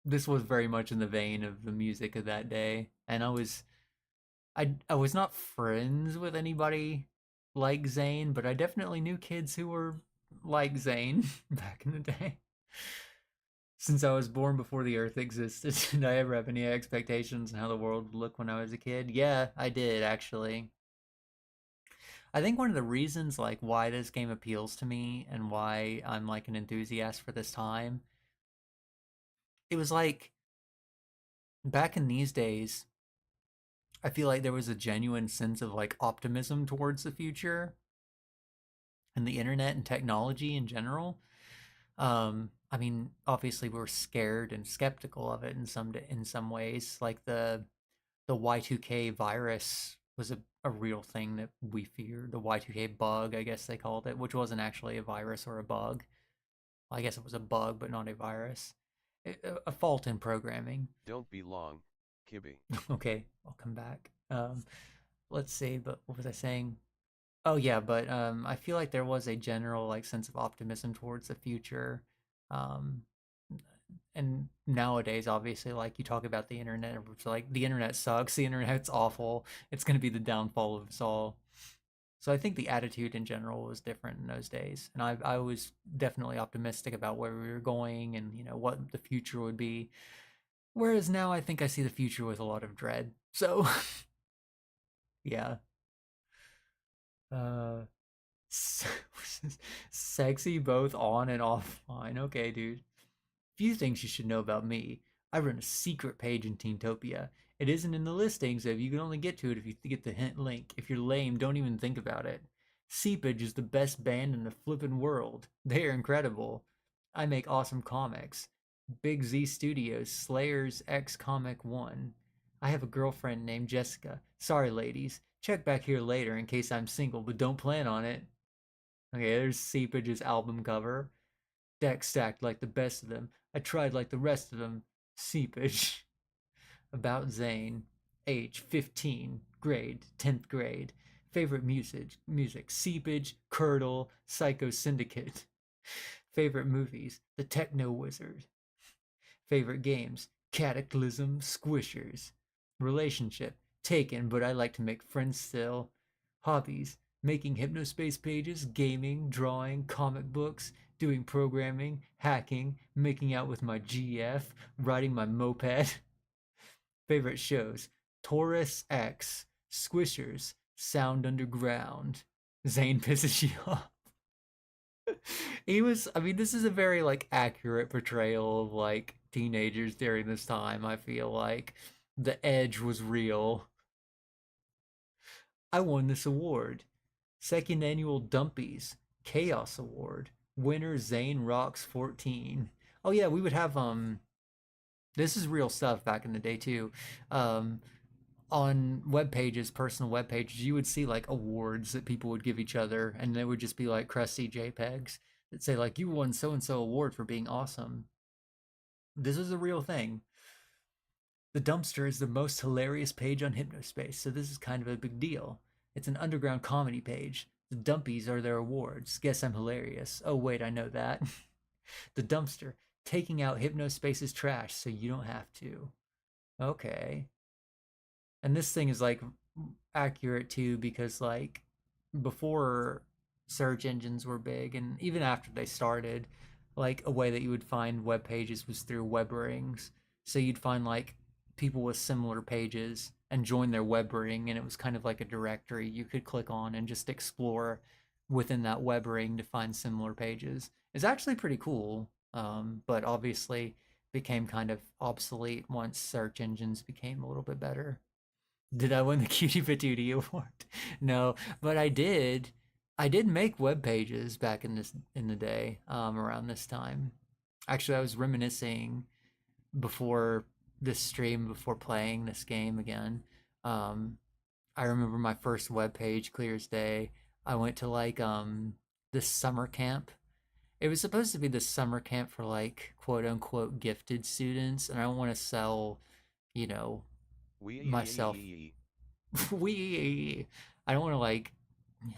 This was very much in the vein of the music of that day, and I was not friends with anybody like Zayn, but I definitely knew kids who were like Zayn back in the day. Since I was born before the Earth existed, did I ever have any expectations on how the world would look when I was a kid? Yeah, I did actually. I think one of the reasons like why this game appeals to me and why I'm like an enthusiast for this time, it was like back in these days, I feel like there was a genuine sense of like optimism towards the future and the internet and technology in general. I mean, obviously we were scared and skeptical of it in some ways. Like the y2k virus was a real thing that we feared. The y2k bug, I guess they called it, which wasn't actually a virus or a bug. Well, I guess it was a bug, but not a virus. A fault in programming. Don't be long, Kibby. Okay, I'll come back. Let's see, but what was I saying? Oh yeah, but I feel like there was a general like sense of optimism towards the future. And nowadays, obviously, like you talk about the internet, it's like the internet sucks, the internet's awful, it's going to be the downfall of us all. So I think the attitude in general was different in those days, and I was definitely optimistic about where we were going and, you know, what the future would be. Whereas now I think I see the future with a lot of dread. So yeah. Sexy both on and offline. Okay, dude. Few things you should know about me. I run a secret page in Teentopia. It isn't in the listing, so you can only get to it if you get the hint link. If you're lame, don't even think about it. Seepage is the best band in the flippin' world. They are incredible. I make awesome comics. Big Z Studios, Slayers X Comic 1. I have a girlfriend named Jessica. Sorry, ladies. Check back here later in case I'm single, but don't plan on it. Okay, there's Seepage's album cover. Deck stacked like the best of them. I tried like the rest of them. Seepage. About Zane. Age 15. Grade 10th grade. Favorite music. Seepage, Curdle, Psycho Syndicate. Favorite movies. The Techno Wizard. Favorite games. Cataclysm, Squishers. Relationship. Taken, but I like to make friends still. Hobbies. Making Hypnospace pages, gaming, drawing, comic books, doing programming, hacking, making out with my GF, riding my moped. Favorite shows. Taurus X, Squishers, Sound Underground. Zane pisses you off. This is a very, like, accurate portrayal of, like, teenagers during this time. I feel like the edge was real. I won this award. Second annual Dumpies Chaos Award. Winner Zane Rocks 14. Oh yeah, we would have this is real stuff back in the day too. On web pages, personal web pages, you would see like awards that people would give each other, and they would just be like crusty JPEGs that say like, you won so and so award for being awesome. This is a real thing. The Dumpster is the most hilarious page on Hypnospace, so this is kind of a big deal. It's an underground comedy page. The Dumpies are their awards. Guess I'm hilarious. Oh wait, I know that. The Dumpster, taking out Hypnospace's trash so you don't have to. Okay. And this thing is like accurate too, because like before search engines were big, and even after they started, like a way that you would find web pages was through web rings. So you'd find like people with similar pages and join their web ring, and it was kind of like a directory you could click on and just explore within that web ring to find similar pages. It's actually pretty cool, but obviously became kind of obsolete once search engines became a little bit better. Did I win the Cutie Patootie Award? No, but I did. I did make web pages back in the day, around this time. Actually, I was reminiscing before this stream, before playing this game again. I remember my first web page clear as day. I went to like this summer camp. It was supposed to be this summer camp for like quote unquote gifted students, and I don't want to sell, you know, myself. I don't want to like,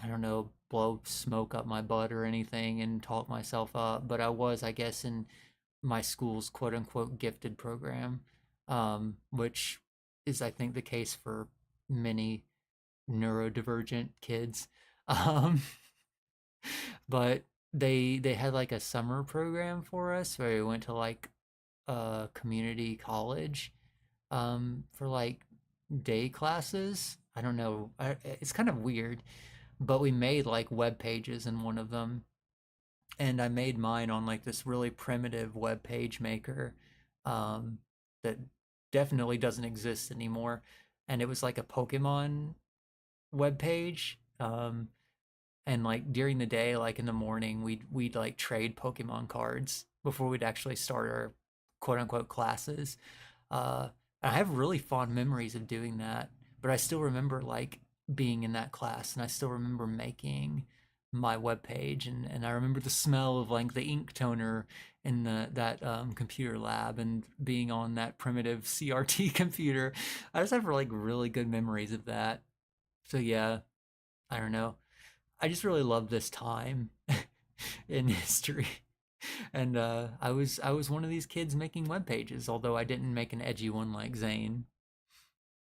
I don't know, blow smoke up my butt or anything and talk myself up, but I was, I guess, in my school's quote unquote gifted program, which is, I think, the case for many neurodivergent kids. But they had like a summer program for us where we went to like a community college for like day classes. I don't know, it's kind of weird, but we made like web pages in one of them, and I made mine on like this really primitive web page maker that definitely doesn't exist anymore, and it was like a Pokemon web page. And like during the day, like in the morning, we'd like trade Pokemon cards before we'd actually start our quote unquote classes. I have really fond memories of doing that, but I still remember like being in that class, and I still remember making my web page, and I remember the smell of like the ink toner in that computer lab, and being on that primitive CRT computer. I just have like really good memories of that. So yeah, I don't know. I just really love this time in history. And I was one of these kids making web pages, although I didn't make an edgy one like Zane.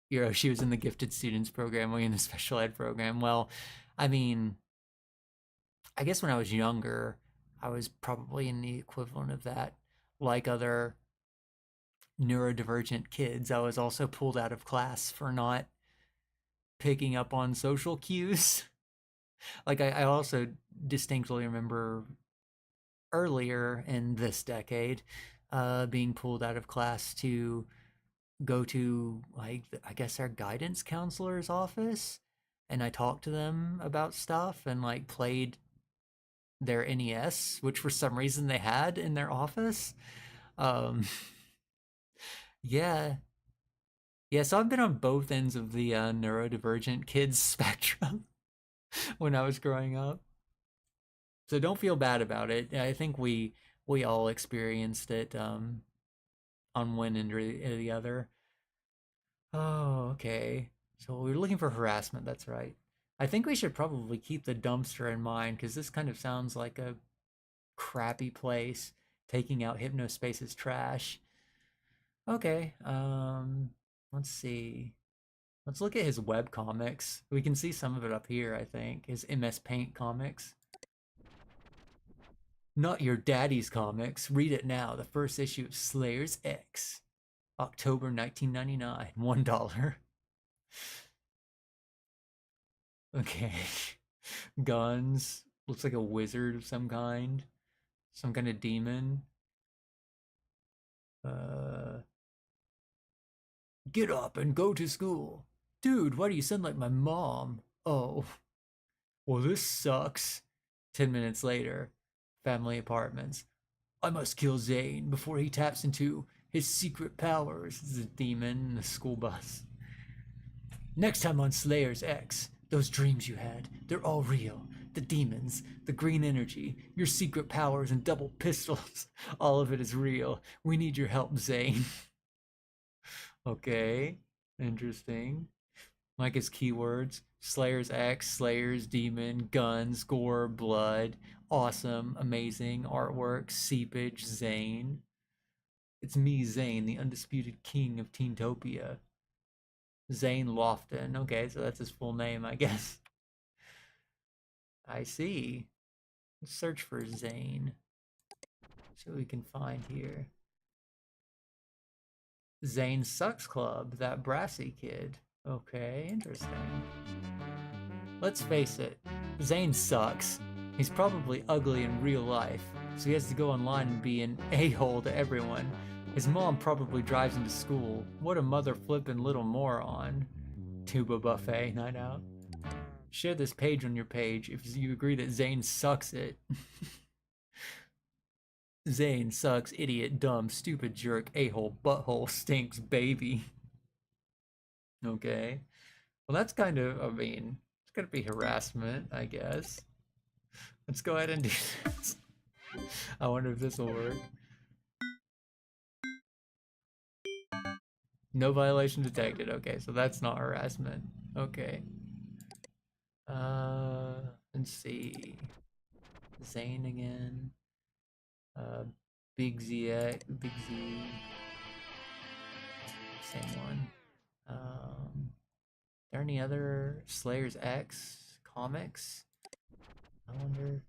You know, she was in the gifted students program, we in the special ed program. Well, I mean, I guess when I was younger, I was probably in the equivalent of that. Like other neurodivergent kids, I was also pulled out of class for not picking up on social cues. Like I also distinctly remember earlier in this decade being pulled out of class to go to like, I guess, our guidance counselor's office and I talked to them about stuff and like played their NES, which for some reason they had in their office. Yeah. Yeah, so I've been on both ends of the neurodivergent kids spectrum when I was growing up. So don't feel bad about it. I think we all experienced it on one end or the other. Oh, okay. So we're looking for harassment, that's right. I think we should probably keep the dumpster in mind because this kind of sounds like a crappy place taking out Hypnospace's trash. Okay, let's see. Let's look at his web comics. We can see some of it up here, I think. His MS Paint comics. Not your daddy's comics. Read it now. The first issue of Slayers X. October 1999. $1. Okay. Guns. Looks like a wizard of some kind. Some kind of demon. Get up and go to school. Dude, why do you sound like my mom? Oh. Well, this sucks. 10 minutes later. Family apartments. I must kill Zane before he taps into his secret powers. This is a demon in the school bus. Next time on Slayers X, those dreams you had, they're all real. The demons, the green energy, your secret powers and double pistols. All of it is real. We need your help, Zane. Okay, interesting. Like his keywords, Slayers X, Slayers, Demon, Guns, Gore, Blood, Awesome, Amazing, Artwork, Seepage, Zane. It's me, Zane, the undisputed king of Teentopia. Zane Lofton. Okay, so that's his full name, I guess. I see. Let's search for Zane. See what we can find here. Zane Sucks Club, that brassy kid. Okay, interesting. Let's face it, Zane sucks. He's probably ugly in real life, so he has to go online and be an a-hole to everyone. His mom probably drives him to school. What a mother flippin' little moron. Tuba buffet night out. Share this page on your page if you agree that Zane sucks it. Zane sucks, idiot, dumb, stupid jerk, a-hole, butthole, stinks, baby. Okay. Well, that's kind of, I mean, it's gonna be harassment, I guess. Let's go ahead and do this. I wonder if this will work. No violation detected. Okay, so that's not harassment. Okay. Let's see. Zane again. Big Z. Same one. There any other Slayers X comics? I wonder.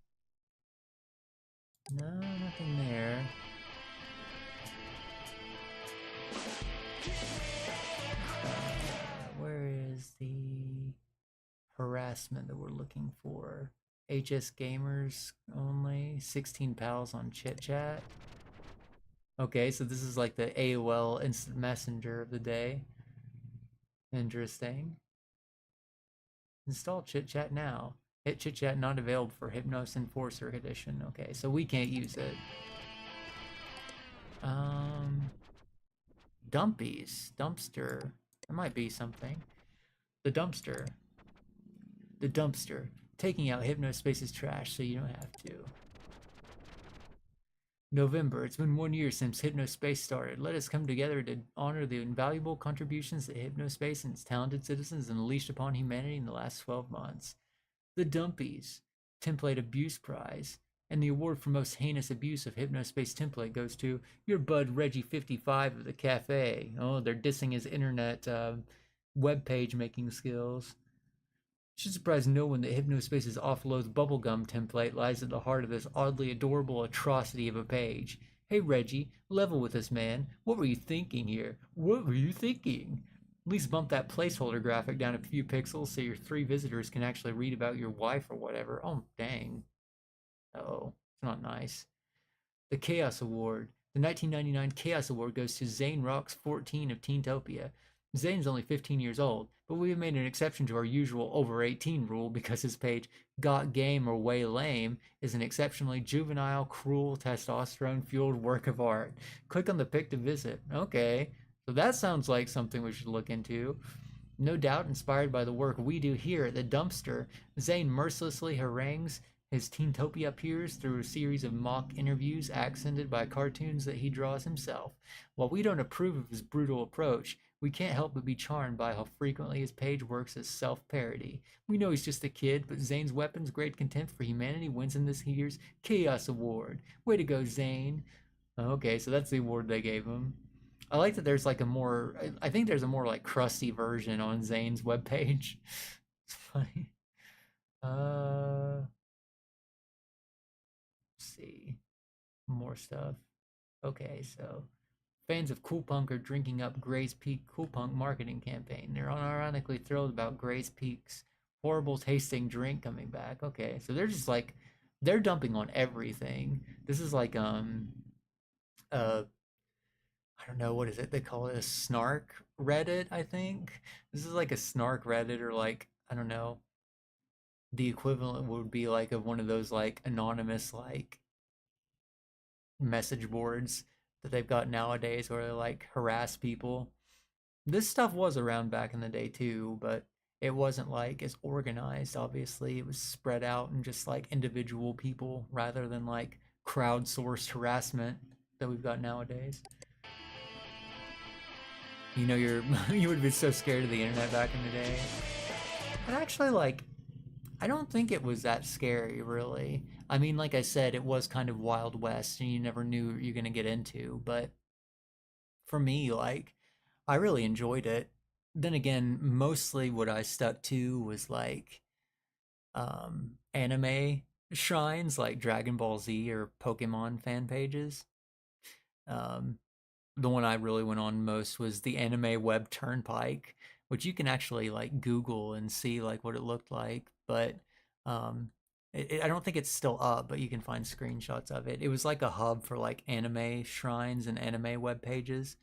No, nothing there. Where is the harassment that we're looking for? HS Gamers only. 16 pals on Chit Chat. Okay, so this is like the AOL Instant Messenger of the day. Interesting. Install Chit Chat now. Hit Chit Chat not available for Hypnos Enforcer Edition. Okay, so we can't use it. Dumpies. Dumpster. There might be something. The dumpster. The dumpster. Taking out Hypnospace's trash so you don't have to. November. It's been 1 year since Hypnospace started. Let us come together to honor the invaluable contributions that Hypnospace and its talented citizens unleashed upon humanity in the last 12 months. The Dumpies. Template Abuse Prize. And the award for most heinous abuse of Hypnospace template goes to your bud Reggie 55 of the cafe. Oh, they're dissing his internet web page making skills. Should surprise no one that Hypnospace's offload bubblegum template lies at the heart of this oddly adorable atrocity of a page. Hey Reggie, level with us, man. What were you thinking here? What were you thinking? At least bump that placeholder graphic down a few pixels so your 3 visitors can actually read about your wife or whatever. Oh, dang. Uh-oh, it's not nice. The Chaos Award. The 1999 Chaos Award goes to Zane Rocks 14 of Teentopia. Zane's only 15 years old, but we've made an exception to our usual over 18 rule because his page Got Game or Way Lame is an exceptionally juvenile, cruel, testosterone-fueled work of art. Click on the pic to visit. Okay, so that sounds like something we should look into. No doubt inspired by the work we do here at the Dumpster, Zane mercilessly harangues his Teentopia peers through a series of mock interviews accented by cartoons that he draws himself. While we don't approve of his brutal approach, we can't help but be charmed by how frequently his page works as self-parody. We know he's just a kid, but Zane's weapons grade contempt for humanity wins him this year's Chaos Award. Way to go, Zane. Okay, so that's the award they gave him. I like that there's like a more, I think there's a more like crusty version on Zane's webpage. It's funny. Let's see. More stuff. Okay, so fans of Cool Punk are drinking up Gray's Peak Cool Punk marketing campaign. They're unironically thrilled about Gray's Peak's horrible tasting drink coming back. Okay, so they're just like, they're dumping on everything. This is like, I don't know, what is it? They call it a snark Reddit, I think. This is like a snark Reddit, or like, I don't know. The equivalent would be like of one of those like anonymous like message boards that they've got nowadays where they like harass people. This stuff was around back in the day too, but it wasn't like as organized, obviously. It was spread out and just like individual people rather than like crowdsourced harassment that we've got nowadays. You know, you would have been so scared of the internet back in the day. But actually, like, I don't think it was that scary, really. I mean, like I said, it was kind of Wild West, and you never knew what you're going to get into. But for me, like, I really enjoyed it. Then again, mostly what I stuck to was, like, anime shrines, like Dragon Ball Z or Pokemon fan pages. The one I really went on most was the Anime Web Turnpike, which you can actually like Google and see like what it looked like. But I don't think it's still up, but you can find screenshots of it. It was like a hub for like anime shrines and anime web pages.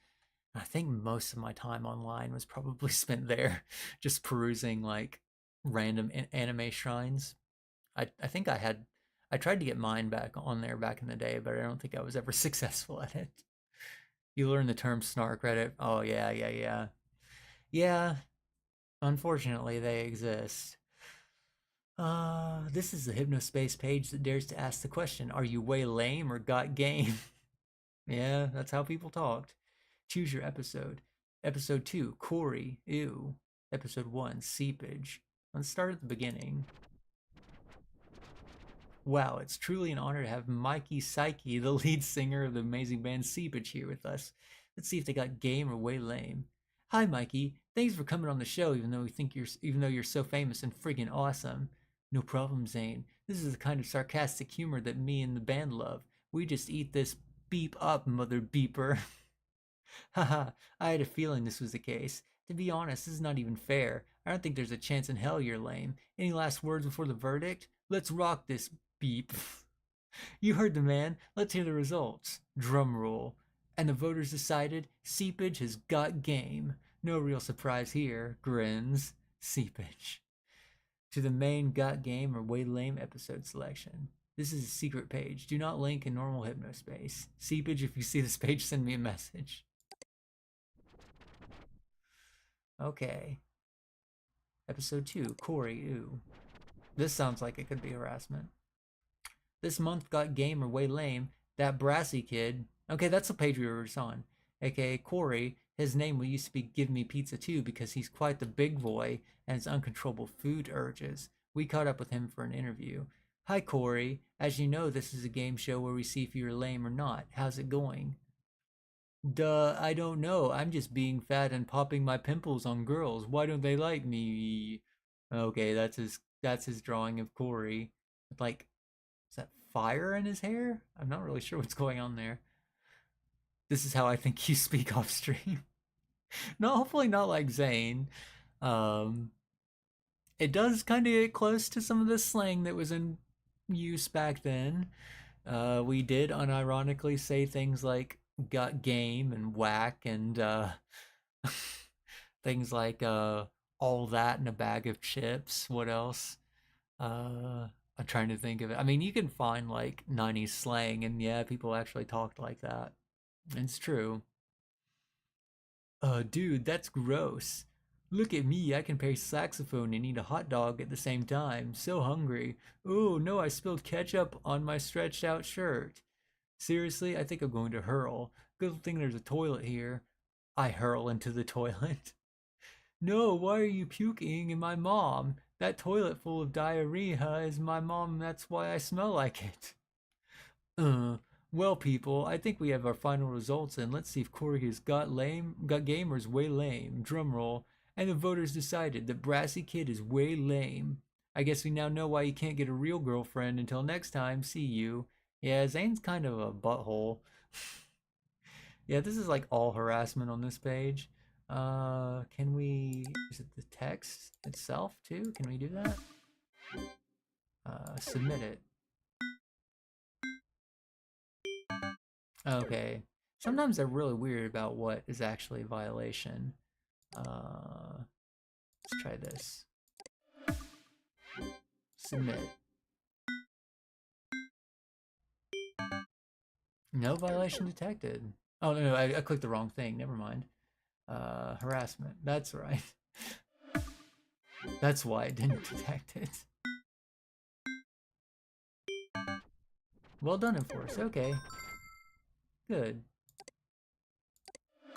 I think most of my time online was probably spent there, just perusing like random anime shrines. I think I tried to get mine back on there back in the day, but I don't think I was ever successful at it. You learn the term snark Reddit. Oh, yeah. Yeah, unfortunately, they exist. This is the HypnoSpace page that dares to ask the question, are you way lame or got game? Yeah, that's how people talked. Choose your episode. Episode 2, Corey, ew. Episode 1, seepage. Let's start at the beginning. Wow, it's truly an honor to have Mikey Psyche, the lead singer of the amazing band Seepage, here with us. Let's see if they got game or way lame. Hi, Mikey. Thanks for coming on the show, even though you're so famous and friggin' awesome. No problem, Zane. This is the kind of sarcastic humor that me and the band love. We just eat this beep up, mother beeper. Haha, I had a feeling this was the case. To be honest, this is not even fair. I don't think there's a chance in hell you're lame. Any last words before the verdict? Let's rock this beep. You heard the man. Let's hear the results. Drum roll. And the voters decided Seepage has got game. No real surprise here. Grins. Seepage. To the main got game or way lame episode selection. This is a secret page. Do not link in normal HypnoSpace. Seepage, if you see this page, send me a message. Okay. Episode 2, Corey, ooh. This sounds like it could be harassment. This month got game or way lame. That brassy kid. Okay, that's the page we were just on. AKA Corey. His name used to be Give Me Pizza too because he's quite the big boy and his uncontrollable food urges. We caught up with him for an interview. Hi, Corey. As you know, this is a game show where we see if you're lame or not. How's it going? Duh, I don't know. I'm just being fat and popping my pimples on girls. Why don't they like me? Okay, that's his drawing of Corey. Like, is that fire in his hair? I'm not really sure what's going on there. This is how I think you speak off stream. No, hopefully not like Zane. It does kind of get close to some of the slang that was in use back then. We did unironically say things like got game and whack and the things like all that in a bag of chips. What else? I'm trying to think of it. I mean, you can find like 90s slang, and yeah, people actually talked like that. It's true. Dude, that's gross. Look at me, I can play saxophone and eat a hot dog at the same time. So hungry. Oh no, I spilled ketchup on my stretched out shirt. Seriously, I think I'm going to hurl. Good thing there's a toilet here. I hurl into the toilet. No, why are you puking in my mom? That toilet full of diarrhea is my mom, that's why I smell like it. Well, people, I think we have our final results, and let's see if Corey has got gamers way lame. Drum roll. And the voters decided that Brassy Kid is way lame. I guess we now know why you can't get a real girlfriend. Until next time, see you. Yeah, Zane's kind of a butthole. Yeah, this is like all harassment on this page. Can we... Is it the text itself, too? Can we do that? Submit it. Okay. Sometimes they're really weird about what is actually a violation. Let's try this. Submit. No violation detected. Oh, no, I clicked the wrong thing. Never mind. Harassment. That's right. That's why I didn't detect it. Well done, Enforce. Okay. Good.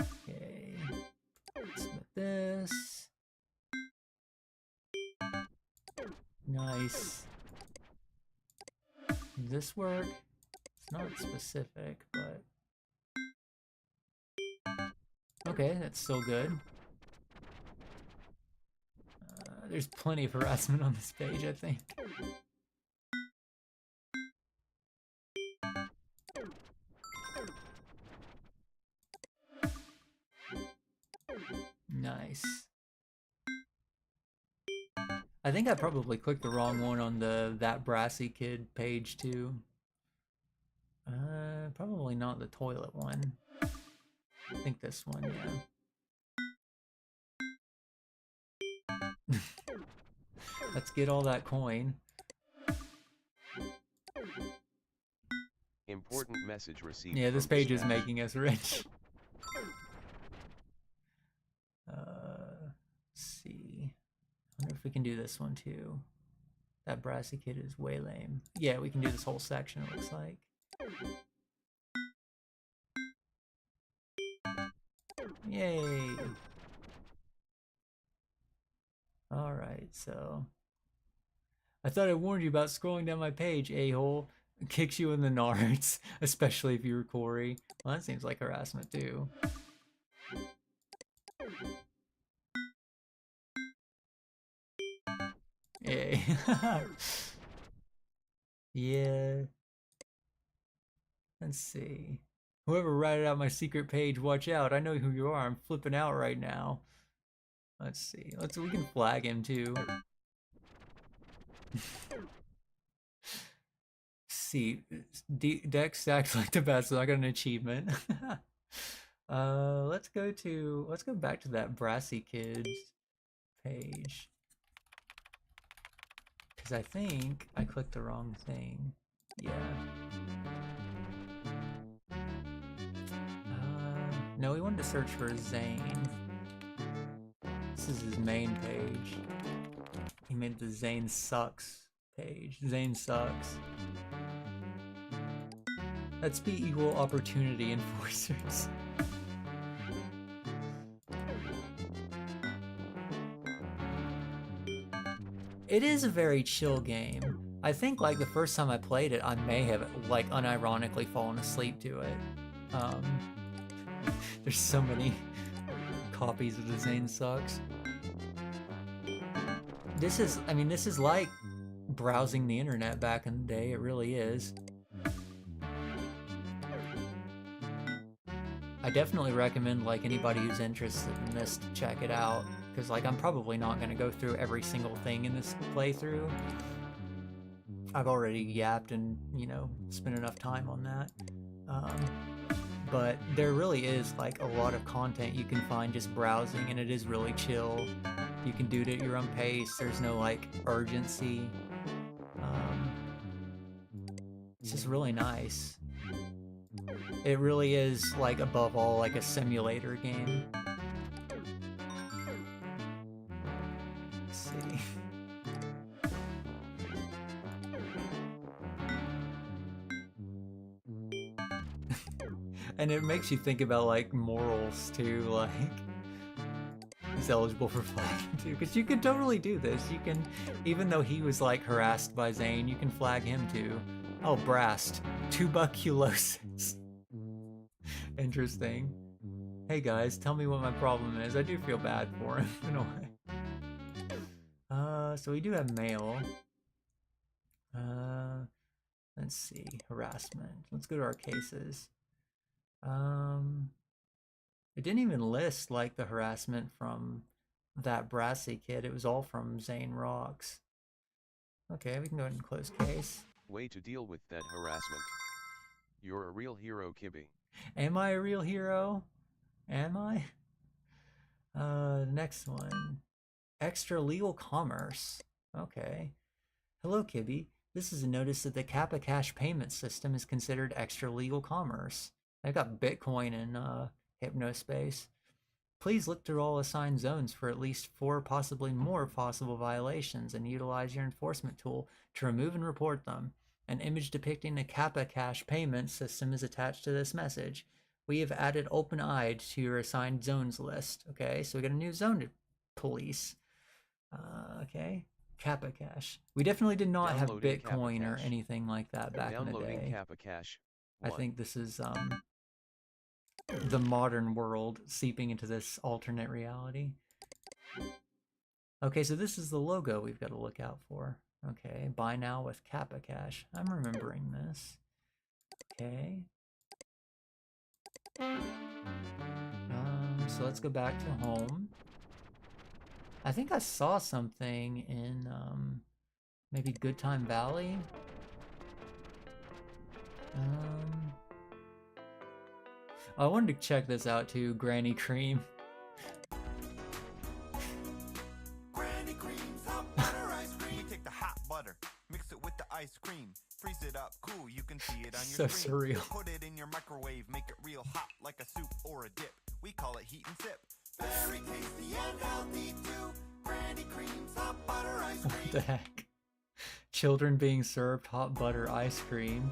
Okay. Submit this. Nice. Does this work? It's not specific, but... Okay, that's still good. There's plenty of harassment on this page, I think. Nice. I think I probably clicked the wrong one on the That Brassy Kid page too. Probably not the toilet one. I think this one, yeah. Let's get all that coin. Important message received. Yeah, this page is making us rich. Let's see. I wonder if we can do this one too. That Brassy Kid is way lame. Yeah, we can do this whole section, it looks like. Yay! Alright, so... I thought I warned you about scrolling down my page, a-hole. Kicks you in the nards, especially if you were Corey. Well, that seems like harassment too. Yay. Yeah. Let's see. Whoever ratted out my secret page, watch out. I know who you are. I'm flipping out right now. Let's see. We can flag him too. See, deck stacks like the best, so I got an achievement. Let's go back to that Brassy Kids page. Because I think I clicked the wrong thing. Yeah. No, we wanted to search for Zane. This is his main page. He made the Zane Sucks page. Zane Sucks. Let's be equal opportunity enforcers. It is a very chill game. I think like the first time I played it, I may have like unironically fallen asleep to it. There's so many copies of the Zane Sucks. This is like browsing the internet back in the day. It really is. I definitely recommend like anybody who's interested in this to check it out, because like I'm probably not going to go through every single thing in this playthrough. I've already yapped and, you know, spent enough time on that. but there really is like a lot of content you can find just browsing, and it is really chill. You can do it at your own pace. There's no like urgency. It's just really nice. It really is like above all like a simulator game. Let's see. And it makes you think about like morals too, like he's eligible for flagging too, because you can totally do this. You can, even though he was like harassed by Zane, you can flag him too. Oh, Brast, tuberculosis. Interesting. Hey guys, tell me what my problem is. I do feel bad for him in a way. So we do have mail. Let's see, harassment. Let's go to our cases. It didn't even list like the harassment from that Brassy kid. It was all from Zane Rocks. Okay, we can go ahead and close case. Way to deal with that harassment. You're a real hero, Kibby. Am I a real hero? Am I? Next one. Extra legal commerce. Okay. Hello, Kibby. This is a notice that the Kappa Cash payment system is considered extra legal commerce. I got Bitcoin in HYPNOSPACE. Please look through all assigned zones for at least 4, possibly more possible violations, and utilize your enforcement tool to remove and report them. An image depicting a Kappa Cash payment system is attached to this message. We have added open-eyed to your assigned zones list. Okay, so we got a new zone to police. Okay, Kappa Cash. We definitely did not have Bitcoin or anything like that back in the day. Kappa Cash. I think this is the modern world seeping into this alternate reality. Okay, so this is the logo we've got to look out for. Okay, buy now with Kappa Cash. I'm remembering this. Okay. So let's go back to home. I think I saw something in maybe Good Time Valley. I wanted to check this out too, Granny Cream. Granny Cream's hot butter ice cream. You take the hot butter, mix it with the ice cream, freeze it up, cool, you can see it on your so screen. Surreal. Put it in your microwave, make it real hot like a soup or a dip. We call it heat and sip. Very tasty and healthy too. Granny Cream's hot butter ice cream. What the heck? Children being served hot butter ice cream.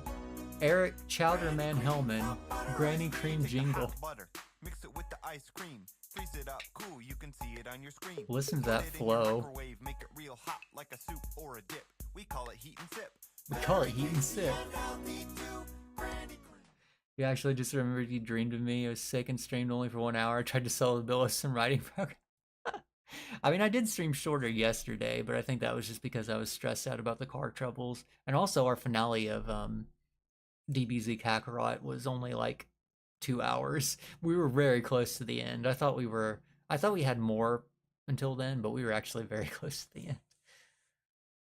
Eric Chowderman Hellman, Granny Cream jingle. Butter, mix it with the ice cream, freeze it up, cool, you can see it on your screen. Listen to that flow. Make it real hot like a soup or a dip. We call it heat and sip. We call it heat and sip. You actually just remembered you dreamed of me. I was sick and streamed only for 1 hour. I tried to sell the Billows some writing program. I mean, I did stream shorter yesterday, but I think that was just because I was stressed out about the car troubles. And also our finale of DBZ Kakarot was only like 2 hours. We were very close to the end. I thought we had more until then, but we were actually very close to the end.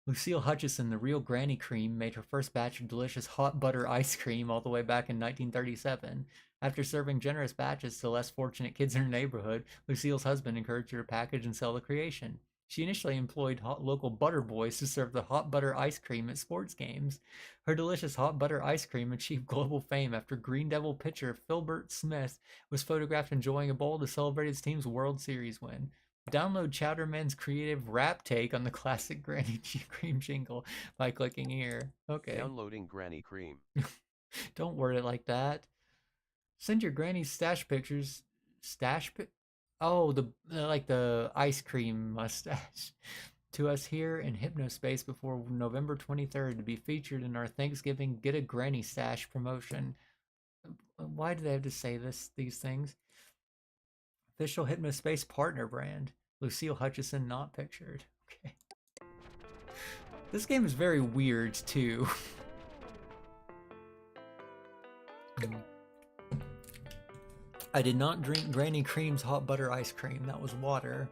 Lucille Hutchison, the real Granny Cream, made her first batch of delicious hot butter ice cream all the way back in 1937. After serving generous batches to less fortunate kids in her neighborhood, Lucille's husband encouraged her to package and sell the creation. She initially employed local butter boys to serve the hot butter ice cream at sports games. Her delicious hot butter ice cream achieved global fame after Green Devil pitcher Philbert Smith was photographed enjoying a bowl to celebrate his team's World Series win. Download Chowderman's creative rap take on the classic Granny Cream jingle by clicking here. Okay. Downloading Granny Cream. Don't word it like that. Send your granny's stash pictures. Oh, like the ice cream mustache to us here in HYPNOSPACE before November 23rd to be featured in our Thanksgiving Get a Granny Stash promotion. Why do they have to say these things? Official HYPNOSPACE partner brand. Lucille Hutchison not pictured. Okay. This game is very weird too. I did not drink Granny Cream's hot butter ice cream. That was water.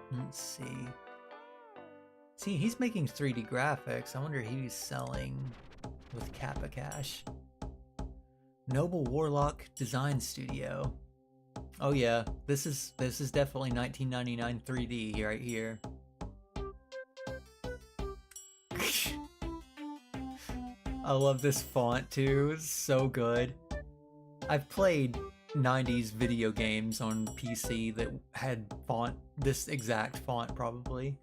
Let's see. See, he's making 3D graphics. I wonder if he's selling with Kappa Cash. Noble Warlock Design Studio. Oh yeah, this is definitely 1999 3D right here. I love this font too, it's so good. I've played 90s video games on PC that had font, this exact font probably.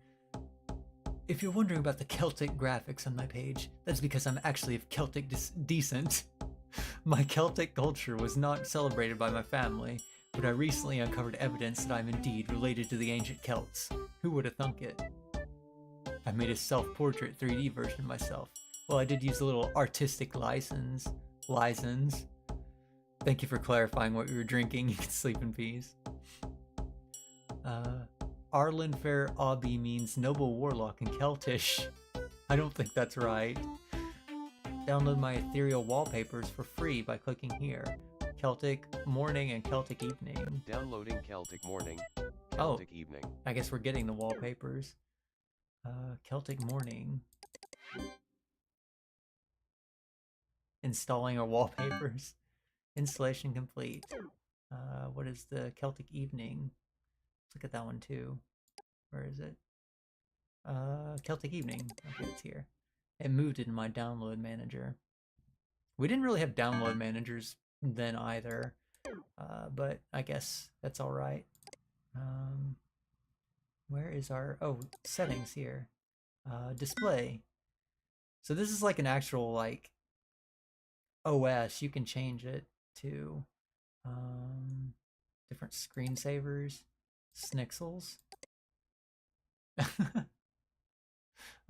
If you're wondering about the Celtic graphics on my page, that's because I'm actually of Celtic descent. My Celtic culture was not celebrated by my family, but I recently uncovered evidence that I'm indeed related to the ancient Celts. Who would have thunk it? I made a self-portrait 3D version of myself. Well, I did use a little artistic license. Thank you for clarifying what you were drinking. You can sleep in peace. Arlenfair Obi means noble warlock in Celtish. I don't think that's right. Download my ethereal wallpapers for free by clicking here. Celtic morning and Celtic evening. Downloading Celtic morning, Celtic evening. I guess we're getting the wallpapers. Celtic morning. Installing our wallpapers. Installation complete. What is the Celtic evening? Let's look at that one too. Where is it? Celtic evening. Okay, it's here. It moved it in my download manager. We didn't really have download managers then either, but I guess that's all right. Where is our settings here? Display. So this is like an actual like OS. You can change it to different screensavers, Snixels.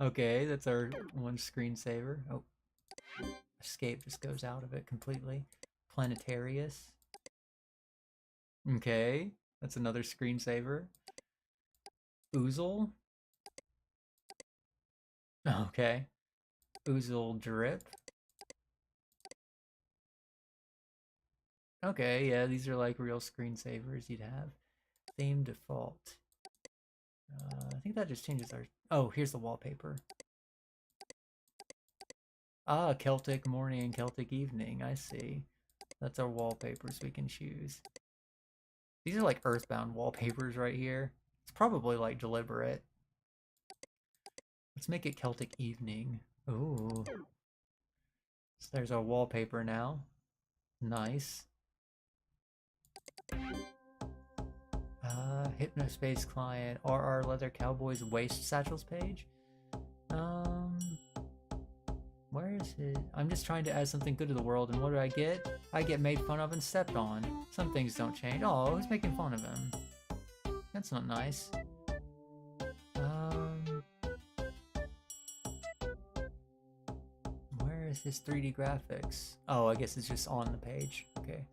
Okay, that's our one screensaver. Oh, escape just goes out of it completely. Planetarius. Okay, that's another screensaver. Oozle. Okay. Oozle drip. Okay, yeah, these are like real screensavers you'd have. Theme default. I think that just changes our... Oh, here's the wallpaper. Ah, Celtic morning and Celtic evening, I see. That's our wallpapers we can choose. These are like Earthbound wallpapers right here. It's probably like deliberate. Let's make it Celtic evening. Ooh. So there's our wallpaper now. Nice. Hypnospace client, RR Leather Cowboys Waist Satchels page. Where is it? I'm just trying to add something good to the world, and what do I get? I get made fun of and stepped on. Some things don't change. Oh, who's making fun of him? That's not nice. Where is his 3D graphics? Oh, I guess it's just on the page. Okay.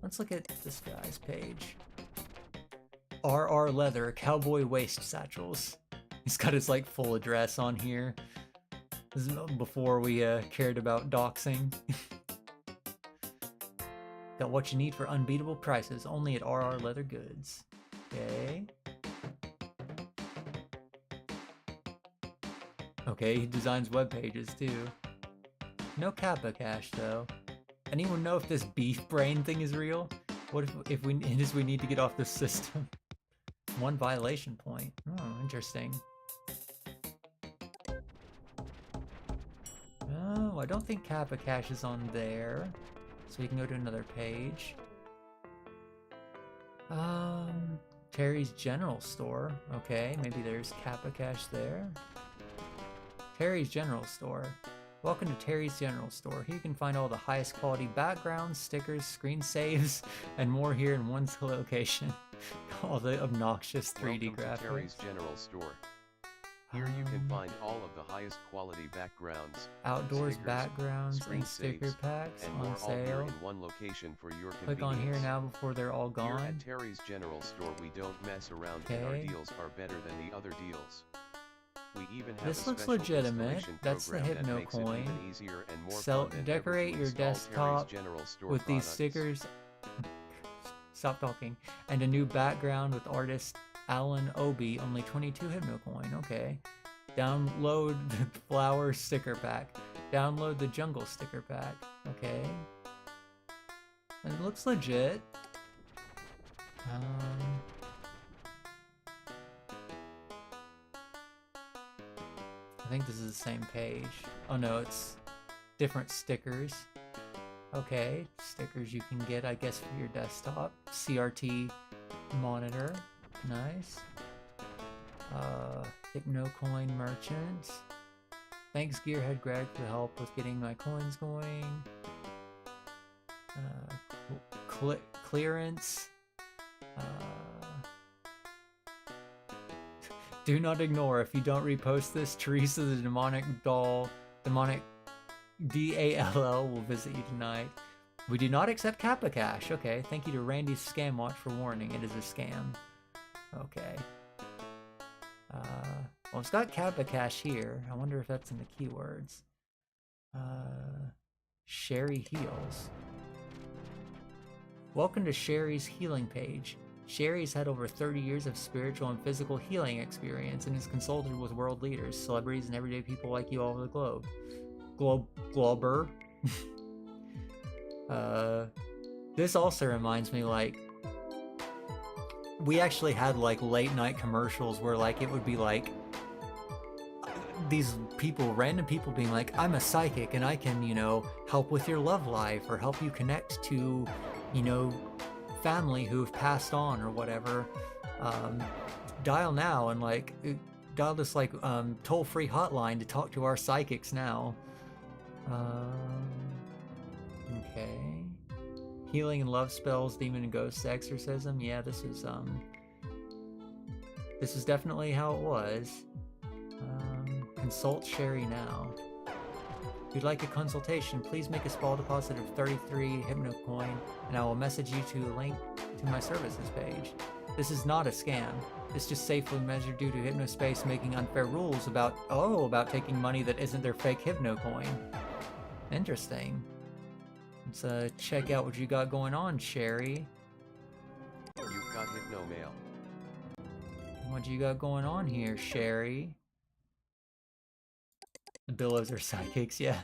Let's look at this guy's page. RR Leather Cowboy Waist Satchels. He's got his like full address on here. This is before we cared about doxing. Got what you need for unbeatable prices only at RR Leather Goods. Okay. Okay, he designs web pages too. No Kappa Cash though. Anyone know if this beef brain thing is real? What if we need to get off this system? 1 violation point. Oh, interesting. Oh, I don't think Kappa Cash is on there. So we can go to another page. Terry's General Store. Okay, maybe there's Kappa Cash there. Terry's General Store. Welcome to Terry's General Store. Here you can find all the highest quality backgrounds, stickers, screen saves, and more here in one location. All the obnoxious 3D graphics. To Terry's General Store. Here you can find all of the highest quality backgrounds, outdoors stickers, backgrounds, and sticker packs and on more sale. All here in one location for your Click on here now before they're all gone. Here at Terry's General Store we don't mess around and our deals are better than the other deals. We even have this a looks special legitimate. That's the Hypno coin. Decorate your desktop with these stickers. Stop talking. And a new background with artist Alan Obi. Only 22 Hypno coin. Okay. Download the flower sticker pack. Download the jungle sticker pack. Okay. It looks legit. I think this is the same page. Oh no, it's different stickers. Okay, stickers you can get, I guess, for your desktop. CRT monitor. Nice. HypnoCoin merchant. Thanks Gearhead Greg for the help with getting my coins going. Clearance. Do not ignore. If you don't repost this, Teresa the demonic doll, demonic DALL will visit you tonight. We do not accept Kappa Cash. Okay, thank you to Randy's Scam Watch for warning. It is a scam. Okay. Well, it's got Kappa Cash here. I wonder if that's in the keywords. Sherry Heals. Welcome to Sherry's healing page. Sherry's had over 30 years of spiritual and physical healing experience and has consulted with world leaders, celebrities, and everyday people like you all over the globe. Glober. This also reminds me, like, we actually had like late night commercials where like it would be like these people, random people being like, I'm a psychic and I can, you know, help with your love life or help you connect to, you know, family who have passed on or whatever. Dial now and like dial this like toll-free hotline to talk to our psychics now. Okay. Healing and love spells, demon and ghost exorcism. Yeah, this is definitely how it was. Consult Sherry now. If you'd like a consultation, please make a small deposit of 33 HypnoCoin and I will message you to a link to my services page. This is not a scam. It's just safely measured due to HypnoSpace making unfair rules about taking money that isn't their fake HypnoCoin. Interesting. Let's check out what you got going on, Sherry. You've got HypnoMail. What you got going on here, Sherry? The Billows are psychics, yeah.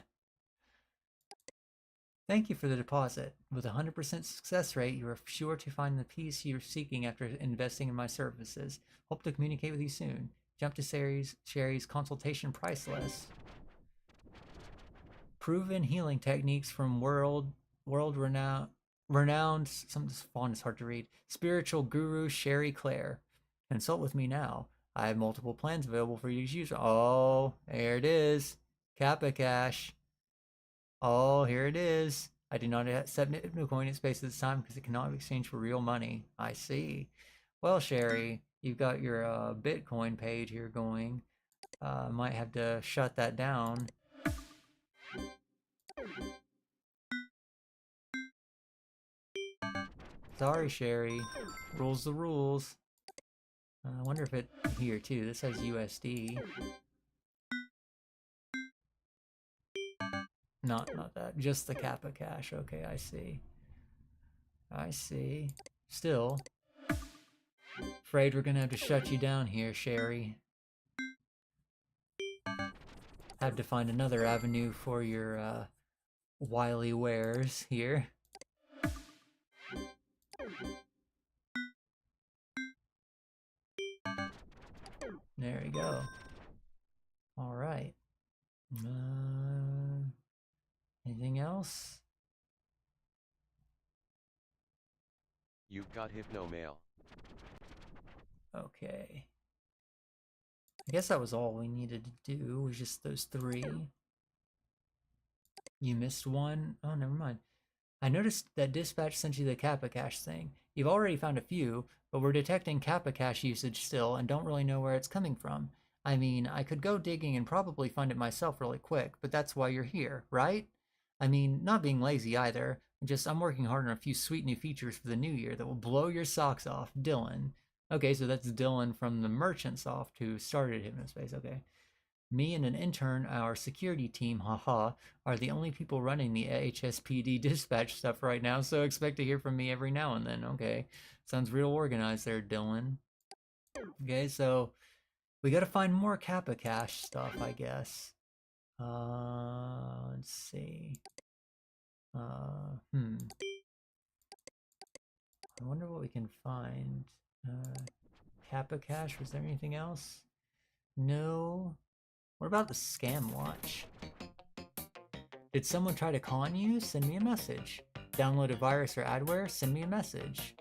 Thank you for the deposit. With a 100% success rate, you are sure to find the peace you're seeking after investing in my services. Hope to communicate with you soon. Jump to Sherry's consultation price list. Proven healing techniques from world-renowned, some of this font is hard to read, spiritual guru Sherry Claire. Consult with me now. I have multiple plans available for you to use. Oh, there it is. Kappa Cash. Oh, here it is. I do not accept HypnoCoin in space at this time because it cannot be exchanged for real money. I see. Well, Sherry, you've got your Bitcoin page here going. Might have to shut that down. Sorry, Sherry. Rules the rules. I wonder if it here too. This has USD. Not that. Just the Kappa Cash. Okay, I see. I see. Still, afraid we're gonna have to shut you down here, Sherry. Have to find another avenue for your wily wares here. There we go. All right. Anything else? You've got HypnoMail. Okay. I guess that was all we needed to do, was just those three. You missed one? Oh, never mind. I noticed that Dispatch sent you the Kappa Cash thing. You've already found a few, but we're detecting Kappa Cash usage still and don't really know where it's coming from. I mean, I could go digging and probably find it myself really quick, but that's why you're here, right? I mean, not being lazy either. Just, I'm working hard on a few sweet new features for the new year that will blow your socks off. Dylan. Okay, so that's Dylan from the Merchant Soft who started HypnoSpace, okay. Me and an intern, our security team, haha, are the only people running the HSPD dispatch stuff right now, so expect to hear from me every now and then, okay. Sounds real organized there, Dylan. Okay, so we gotta find more Kappa Cash stuff, I guess. Let's see. I wonder what we can find. Kappa Cache, was there anything else? No. What about the scam watch? Did someone try to con you? Send me a message. Download a virus or adware? Send me a message.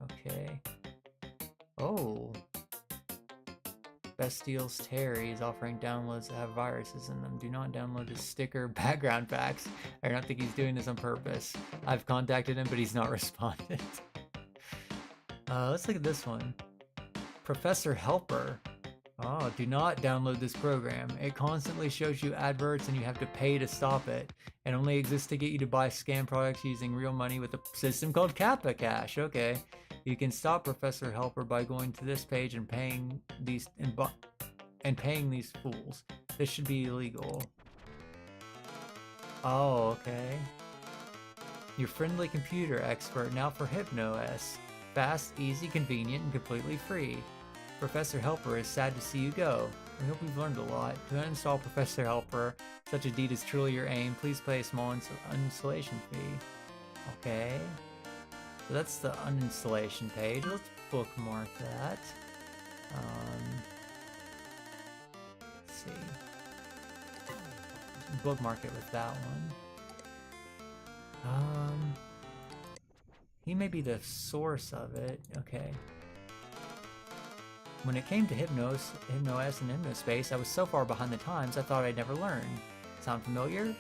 Okay. Oh. Best Deals Terry is offering downloads that have viruses in them. Do not download his sticker background packs. I don't think he's doing this on purpose. I've contacted him, but he's not responded. Let's look at this one. Professor Helper. Oh, do not download this program. It constantly shows you adverts and you have to pay to stop it. It only exists to get you to buy scam products using real money with a system called Kappa Cache. Okay. You can stop Professor Helper by going to this page and paying these fools. This should be illegal. Oh, okay. Your friendly computer expert now for HypnoS. Fast, easy, convenient, and completely free. Professor Helper is sad to see you go. I hope you've learned a lot. To uninstall Professor Helper, such a deed is truly your aim. Please pay a small installation fee. Okay. So that's the uninstallation page. Let's bookmark that. Let's see. Bookmark it with that one. He may be the source of it. Okay. When it came to HypnoS and HypnoSpace, I was so far behind the times I thought I'd never learn. Sound familiar? Do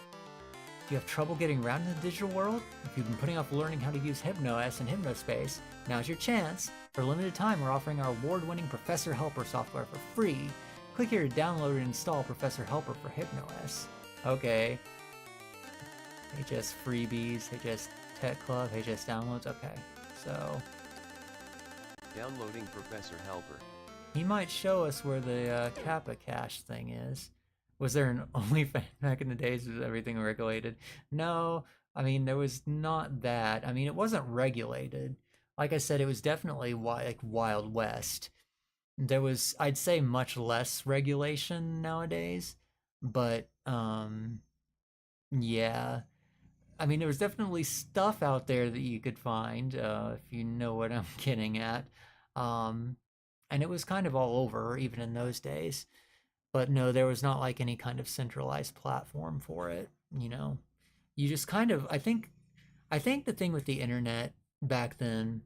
you have trouble getting around in the digital world? If you've been putting off learning how to use HypnoS and HypnoSpace, now's your chance. For a limited time, we're offering our award-winning Professor Helper software for free. Click here to download and install Professor Helper for HypnoS. Okay. HS freebies, HS Tech Club, HS downloads. Okay, so downloading Professor Helper. He might show us where the Kappa Cache thing is. Was there an OnlyFans back in the days? Was everything regulated? No, I mean, there was not that. I mean, it wasn't regulated. Like I said, it was definitely like Wild West. There was, I'd say, much less regulation nowadays. But, yeah. I mean, there was definitely stuff out there that you could find, if you know what I'm getting at. And it was kind of all over, even in those days. But no, there was not like any kind of centralized platform for it, you know. You just kind of, I think the thing with the internet back then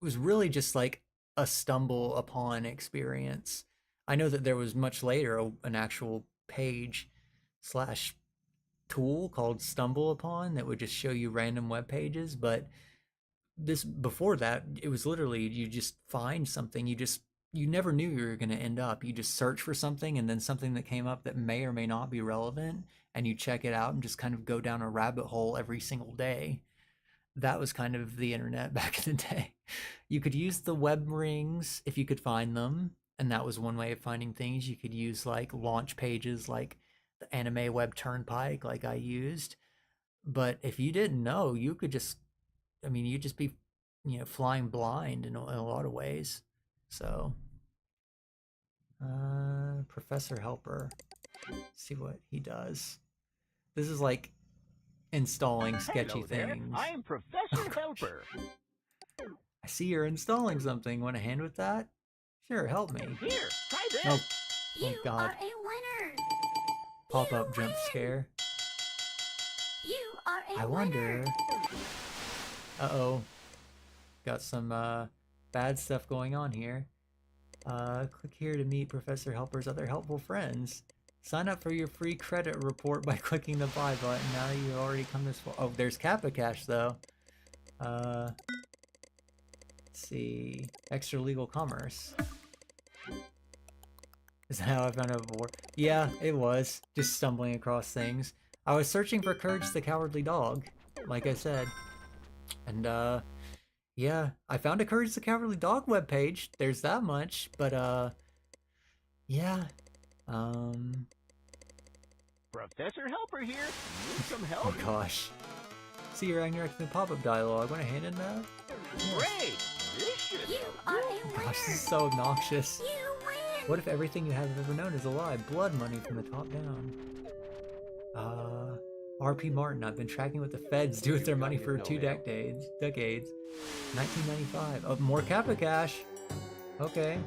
was really just like a stumble upon experience. I know that there was much later an actual page / tool called Stumble Upon that would just show you random web pages, but before that, it was literally you just find something, you never knew you were going to end up. You just search for something and then something that came up that may or may not be relevant, and you check it out and just kind of go down a rabbit hole every single day. That was kind of the internet back in the day. You could use the web rings if you could find them, and that was one way of finding things. You could use like launch pages like the Anime Web Turnpike like I used. But if you didn't know, you could just, I mean, you'd just be, you know, flying blind in a lot of ways. So, Professor Helper, let's see what he does. This is like installing sketchy things. I'm Professor Helper. I see you're installing something. Want a hand with that? Sure, help me. Here, try this. Oh, thank God. Are a winner. Pop-up jump scare. You are a I wonder. Uh-oh. Got some bad stuff going on here. Click here to meet Professor Helper's other helpful friends. Sign up for your free credit report by clicking the buy button. Now you've already come this far. Oh, there's Kappa Cache though. Let's see. Extra legal commerce. Is that how I found out before? Yeah, it was. Just stumbling across things. I was searching for Courage the Cowardly Dog, like I said. And yeah, I found a Courage the Cowardly Dog webpage. There's that much, but yeah. Professor Helper here. Need some help? Oh gosh. See your interactive pop-up dialogue. Want a hand in that? Great. This should You are a winner. Gosh, this is so obnoxious. You win. What if everything you have ever known is a lie? Blood money from the top down. R.P. Martin, I've been tracking what the feds do with their money for 2 decades. 1995. Oh, more Kappa Cash. Okay.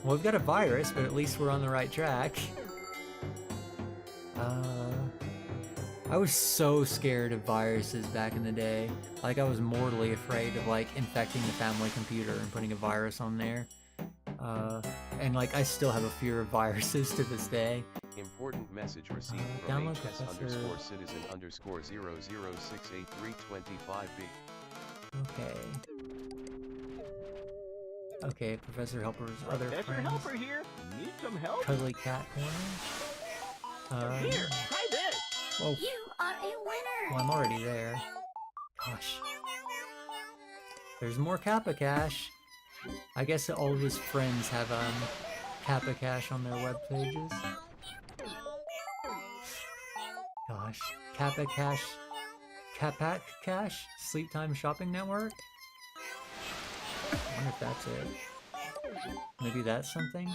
Well, we've got a virus, but at least we're on the right track. I was so scared of viruses back in the day. Like, I was mortally afraid of, like, infecting the family computer and putting a virus on there. And, like, I still have a fear of viruses to this day. Important message received from HS_citizen_00683225B. Okay. Okay, Professor Helper's other Professor friends. Helper here. Need some help? Cuddly Cat Corner. Here, try this. Whoa. You are a winner. Well, I'm already there. Gosh. There's more Kappa Cash. I guess all of his friends have Kappa Cash on their web pages. Gosh. Kappa Cash. Capac Cash? Sleep Time Shopping Network? I wonder if that's it. Maybe that's something?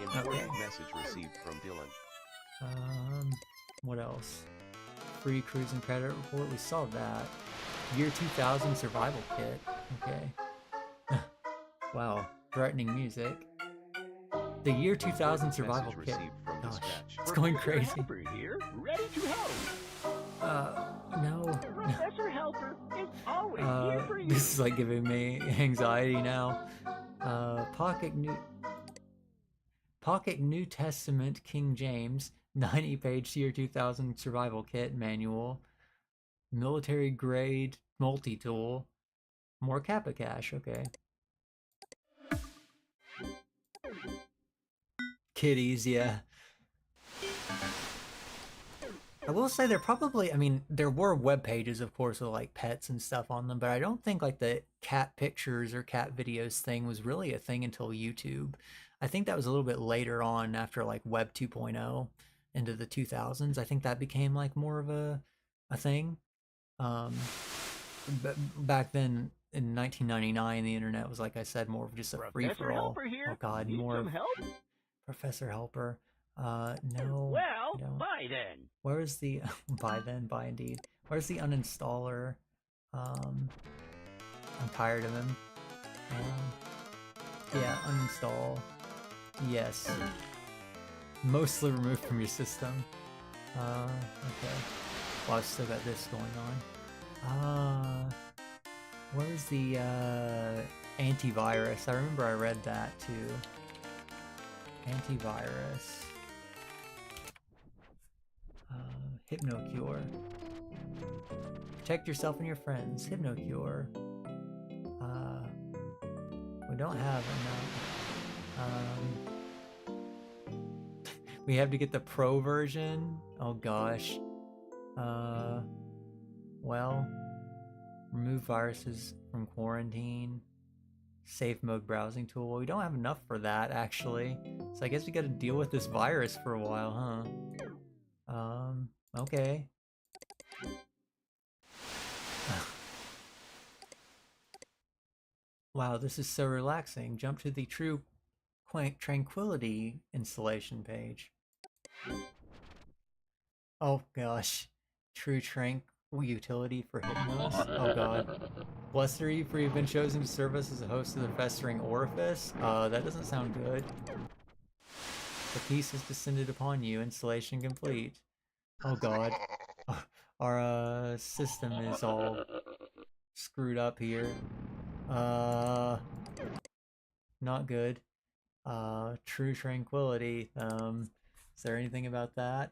Important message received from Dylan. What else? Free cruising credit report. We saw that. Year 2000 survival kit. Okay. Wow. Threatening music. The year 2000 survival kit. Gosh, it's going crazy. Here, ready to help. No. Professor Helper is always here for you. This is like giving me anxiety now. Pocket New Testament King James 90-page year 2000 survival kit manual. Military grade multi-tool. More Kappa Cash, okay. Kitties, yeah. I will say there probably, I mean, there were web pages, of course, with like pets and stuff on them, but I don't think like the cat pictures or cat videos thing was really a thing until YouTube. I think that was a little bit later on after like Web 2.0 into the 2000s. I think that became like more of a thing. But back then in 1999, the internet was, like I said, more of just a free-for-all. Oh God, more of help? Professor Helper. No. Well, no. bye then. Where's the bye then? Bye indeed. Where's the uninstaller? I'm tired of him. Yeah, uninstall. Yes. Mostly removed from your system. Okay. Well, I've still got this going on. Where's the antivirus? I remember I read that too. Antivirus. HypnoCure. Protect yourself and your friends. HypnoCure. We don't have enough. We have to get the pro version. Oh gosh. Well, remove viruses from quarantine. Safe mode browsing tool. Well, we don't have enough for that actually. So I guess we got to deal with this virus for a while, huh? Okay. Wow, this is so relaxing. Jump to the True Tranquility installation page. Oh gosh. True Tranq utility for Hypnos? Oh god. Blessed are you, for you've been chosen to serve us as a host of the festering orifice? That doesn't sound good. The peace has descended upon you. Installation complete. Oh god. Our system is all screwed up here. Not good. True Tranquility. Is there anything about that?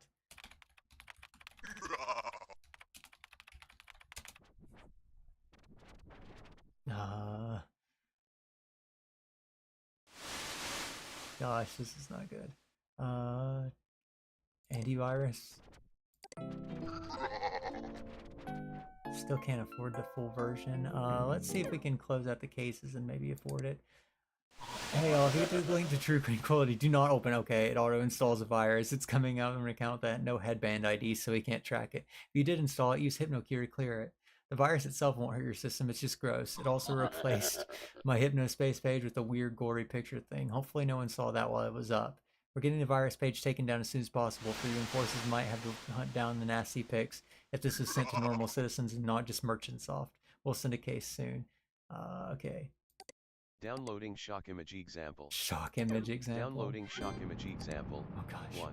Gosh, this is not good. Antivirus. Still can't afford the full version. Let's see if we can close out the cases and maybe afford it. Hey y'all, if you get the link to True Tranquility, do not open. Okay, it auto installs a virus. It's coming out of an account that no headband ID, so we can't track it. If you did install it, use HypnoCure to clear it. The virus itself won't hurt your system, it's just gross. It also replaced my HypnoSpace page with a weird gory picture thing. Hopefully no one saw that while it was up. We're getting the virus page taken down as soon as possible. Freedom forces might have to hunt down the nasty pics if this is sent to normal citizens and not just Merchantsoft. We'll send a case soon. Okay. Downloading shock image example. Shock image example. Downloading shock image example. Oh gosh. 1.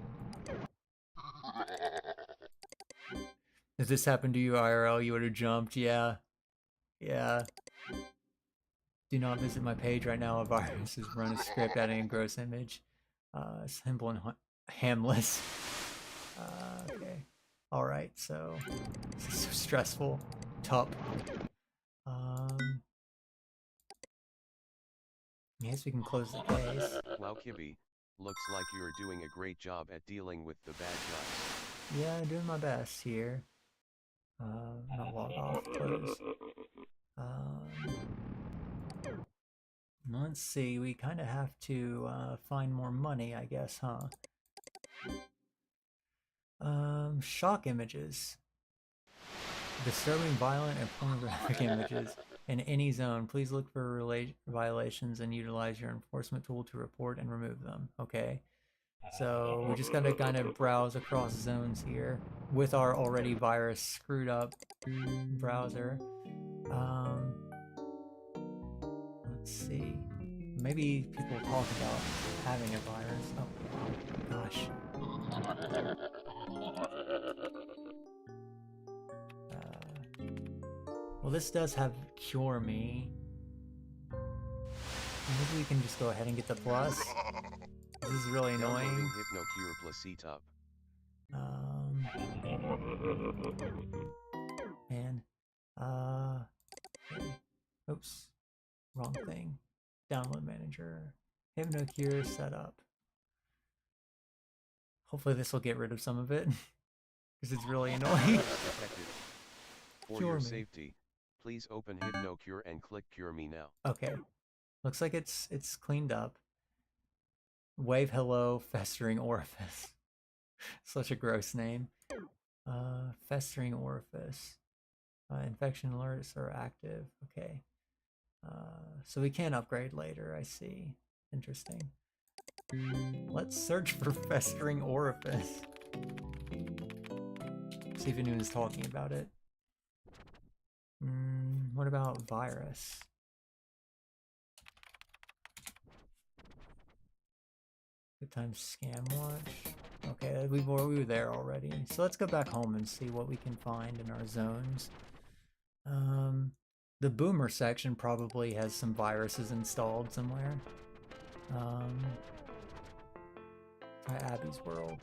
If this happened to you IRL, you would have jumped. Yeah. Yeah. Do not visit my page right now. A virus has run a script adding a gross image. Simple and hamless. Okay. Alright, so this is so stressful. Top. I guess we can close the case. Okibi, looks like you're doing a great job at dealing with the bad guys. Yeah, I'm doing my best here. Not log off, close. Let's see, we kind of have to find more money, I guess, huh? Shock images. Disturbing, violent, and pornographic images in any zone. Please look for violations and utilize your enforcement tool to report and remove them. Okay. So we just gotta kind of browse across zones here with our already virus screwed up browser. Let's see. Maybe people talk about having a virus. Oh gosh. Well, this does have cure me. Maybe we can just go ahead and get the plus. This is really annoying. HypnoCure plus ETUB. Man. Okay. Oops. Wrong thing. Download manager. HypnoCure setup. Hopefully this will get rid of some of it. Because it's really annoying. For your safety, please open HypnoCure and click Cure Me now. Okay. Looks like it's cleaned up. Wave hello, festering orifice. Such a gross name. Festering orifice. Infection alerts are active. Okay. So we can upgrade later, I see. Interesting. Let's search for festering orifice. See if anyone's talking about it. What about virus? Good time scam watch. Okay, we were there already. So let's go back home and see what we can find in our zones. The boomer section probably has some viruses installed somewhere. Try Abby's World.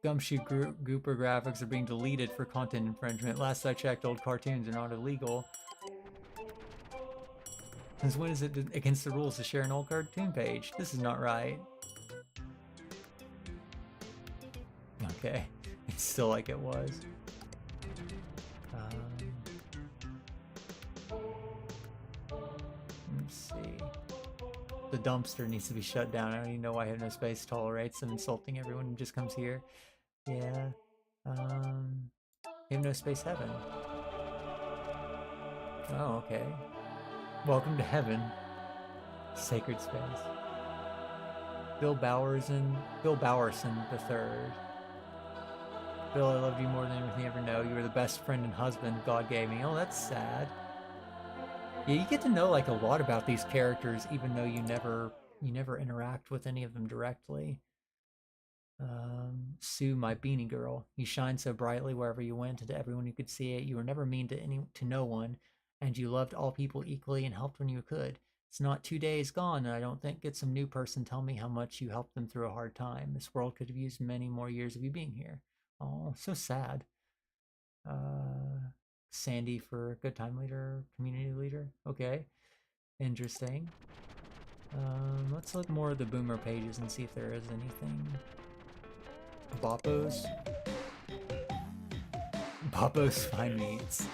Gumshoe Gooper graphics are being deleted for content infringement. Last I checked, old cartoons are not illegal. Since when is it against the rules to share an old cartoon page? This is not right. Okay, it's still like it was. Let's see. The dumpster needs to be shut down. I don't even know why HypnoSpace tolerates them insulting everyone who just comes here. Yeah. HypnoSpace Heaven. Oh, okay. Welcome to heaven. Sacred space. Bill Bowerson III. Bill, I loved you more than anything you ever know. You were the best friend and husband God gave me. Oh, that's sad. Yeah, you get to know like a lot about these characters, even though you never interact with any of them directly. Sue, my beanie girl. You shined so brightly wherever you went, and to everyone who could see it. You were never mean to no one, and you loved all people equally and helped when you could. It's not 2 days gone, and I don't think get some new person tell me how much you helped them through a hard time. This world could have used many more years of you being here. Oh, so sad. Sandy for good time leader, community leader. Okay, interesting. Let's look more at the boomer pages and see if there is anything. Boppos. Boppos fine meats.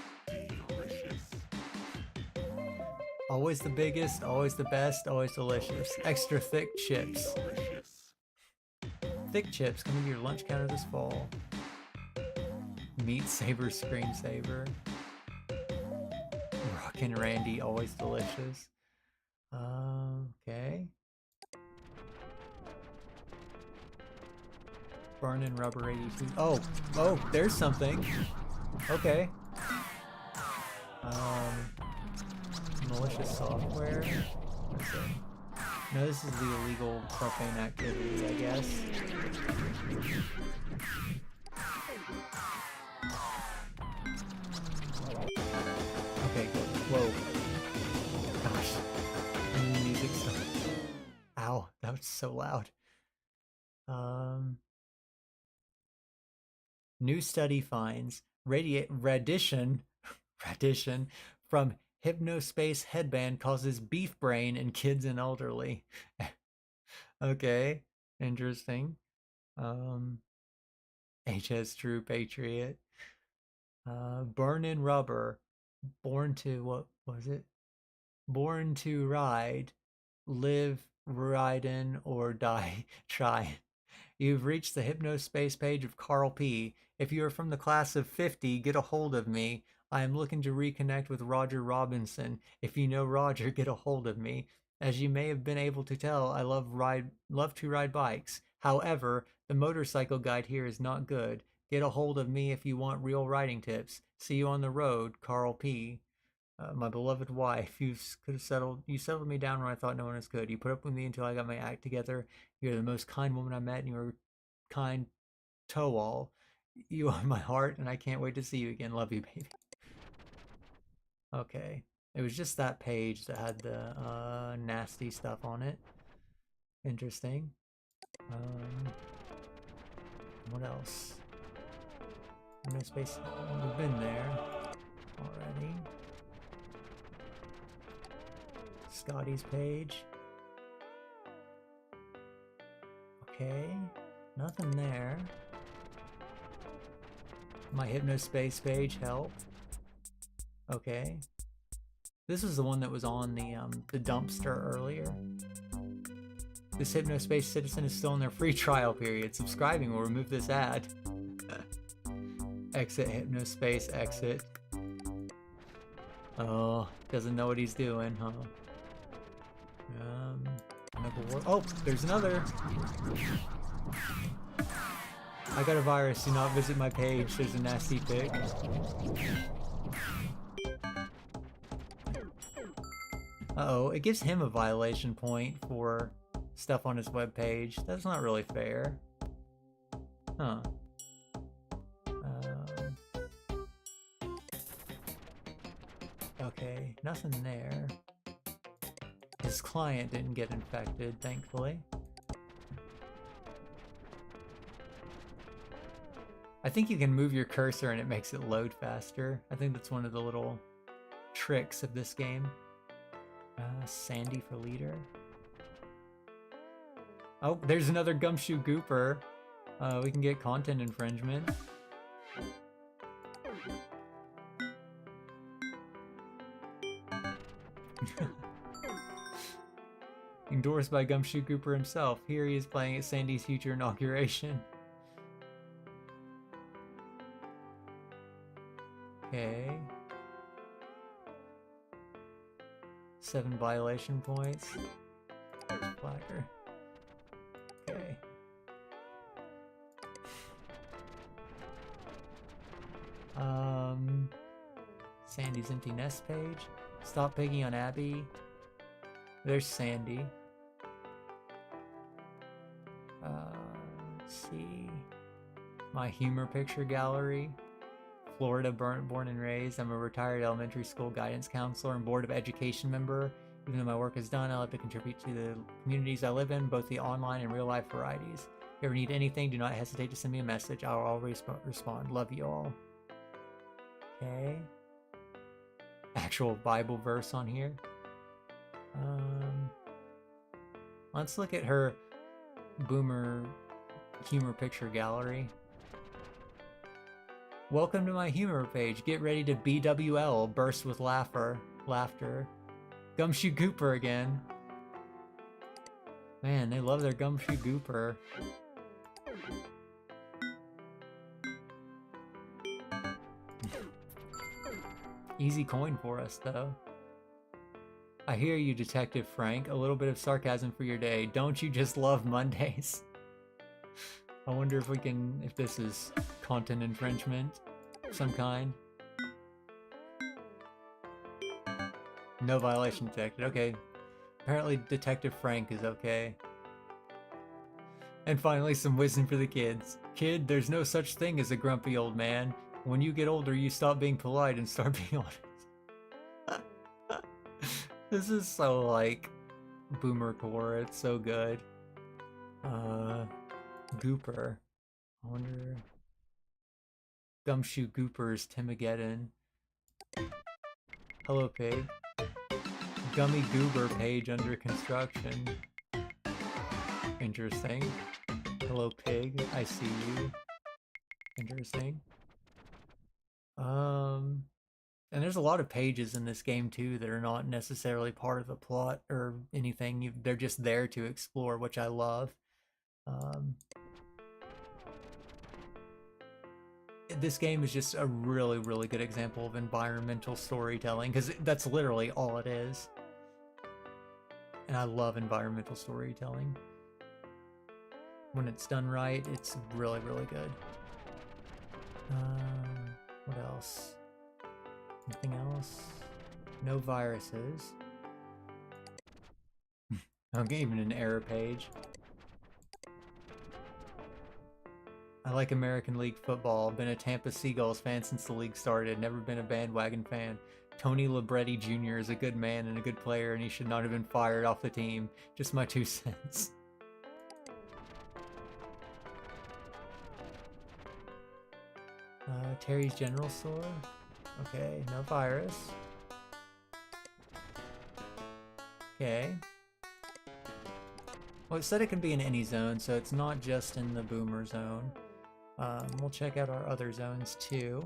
Always the biggest, always the best, always delicious. Extra thick chips. Thick chips coming to your lunch counter this fall. Meat Saber Scream Saber. Rockin' Randy, always delicious. Okay. Burnin' Rubber 82. Oh, there's something. Okay. Malicious software. What is it? No, this is the illegal profane activity, I guess. Okay, good. Whoa. Gosh. Music so... Ow, that was so loud. New study finds radiation from HYPNOSPACE headband causes beef brain in kids and elderly. Okay, interesting. HS True Patriot. Burn in Rubber. Born to, what was it? Born to ride. Live, ride in, or die trying. You've reached the HYPNOSPACE page of Carl P. If you are from the class of 50, get a hold of me. I am looking to reconnect with Roger Robinson. If you know Roger, get a hold of me. As you may have been able to tell, I love to ride bikes. However, the motorcycle guide here is not good. Get a hold of me if you want real riding tips. See you on the road, Carl P. My beloved wife, you settled me down when I thought no one else could. You put up with me until I got my act together. You're the most kind woman I met, and you're kind to all. You are my heart, and I can't wait to see you again. Love you, baby. Okay. It was just that page that had the nasty stuff on it. Interesting. What else? No space. We've been there already. Scotty's page. Okay, nothing there. My HYPNOSPACE page, help. Okay. This was the one that was on the dumpster earlier. This HYPNOSPACE citizen is still in their free trial period. Subscribing will remove this ad. Exit HYPNOSPACE, exit. Oh, doesn't know what he's doing, huh? Oh, there's another. I got a virus. Do not visit my page. There's a nasty pic. Uh-oh, it gives him a violation point for stuff on his webpage. That's not really fair. Huh. Okay, nothing there. His client didn't get infected, thankfully. I think you can move your cursor and it makes it load faster. I think that's one of the little tricks of this game. Sandy for leader. Oh, there's another Gumshoe Gooper. We can get content infringement. Endorsed by Gumshoe Gooper himself. Here he is playing at Sandy's future inauguration. Okay. 7 violation points. Blacker. Okay. Sandy's empty nest page. Stop picking on Abby. There's Sandy. Let's see. My humor picture gallery. Florida, born and raised. I'm a retired elementary school guidance counselor and board of education member. Even though my work is done, I love to contribute to the communities I live in, both the online and real life varieties. If you ever need anything, do not hesitate to send me a message. I'll always respond. Love you all. Okay. Actual Bible verse on here. Let's look at her boomer humor picture gallery. Welcome to my humor page. Get ready to BWL, burst with laughter. Gumshoe Gooper again. Man, they love their Gumshoe Gooper. Easy coin for us, though. I hear you, Detective Frank. A little bit of sarcasm for your day. Don't you just love Mondays? I wonder if if this is content infringement of some kind. No violation detected. Okay. Apparently Detective Frank is okay. And finally, some wisdom for the kids. Kid, there's no such thing as a grumpy old man. When you get older, you stop being polite and start being honest. This is so, like, boomer core. It's so good. Gooper. I wonder... Gumshoe Goopers, Timogeddon. Hello, Pig. Gummy Goober page under construction. Interesting. Hello, Pig. I see you. Interesting. And there's a lot of pages in this game too that are not necessarily part of the plot or anything. They're just there to explore, which I love. This game is just a really, really good example of environmental storytelling, because that's literally all it is. And I love environmental storytelling. When it's done right, it's really, really good. What else? Anything else? No viruses. Okay, even an error page. I like American League football. Been a Tampa Seagulls fan since the league started. Never been a bandwagon fan. Tony Libretti Jr. is a good man and a good player, and he should not have been fired off the team. Just my 2 cents. Terry's General Store. Okay, no virus. Okay. Well, it said it can be in any zone, so it's not just in the boomer zone. We'll check out our other zones too.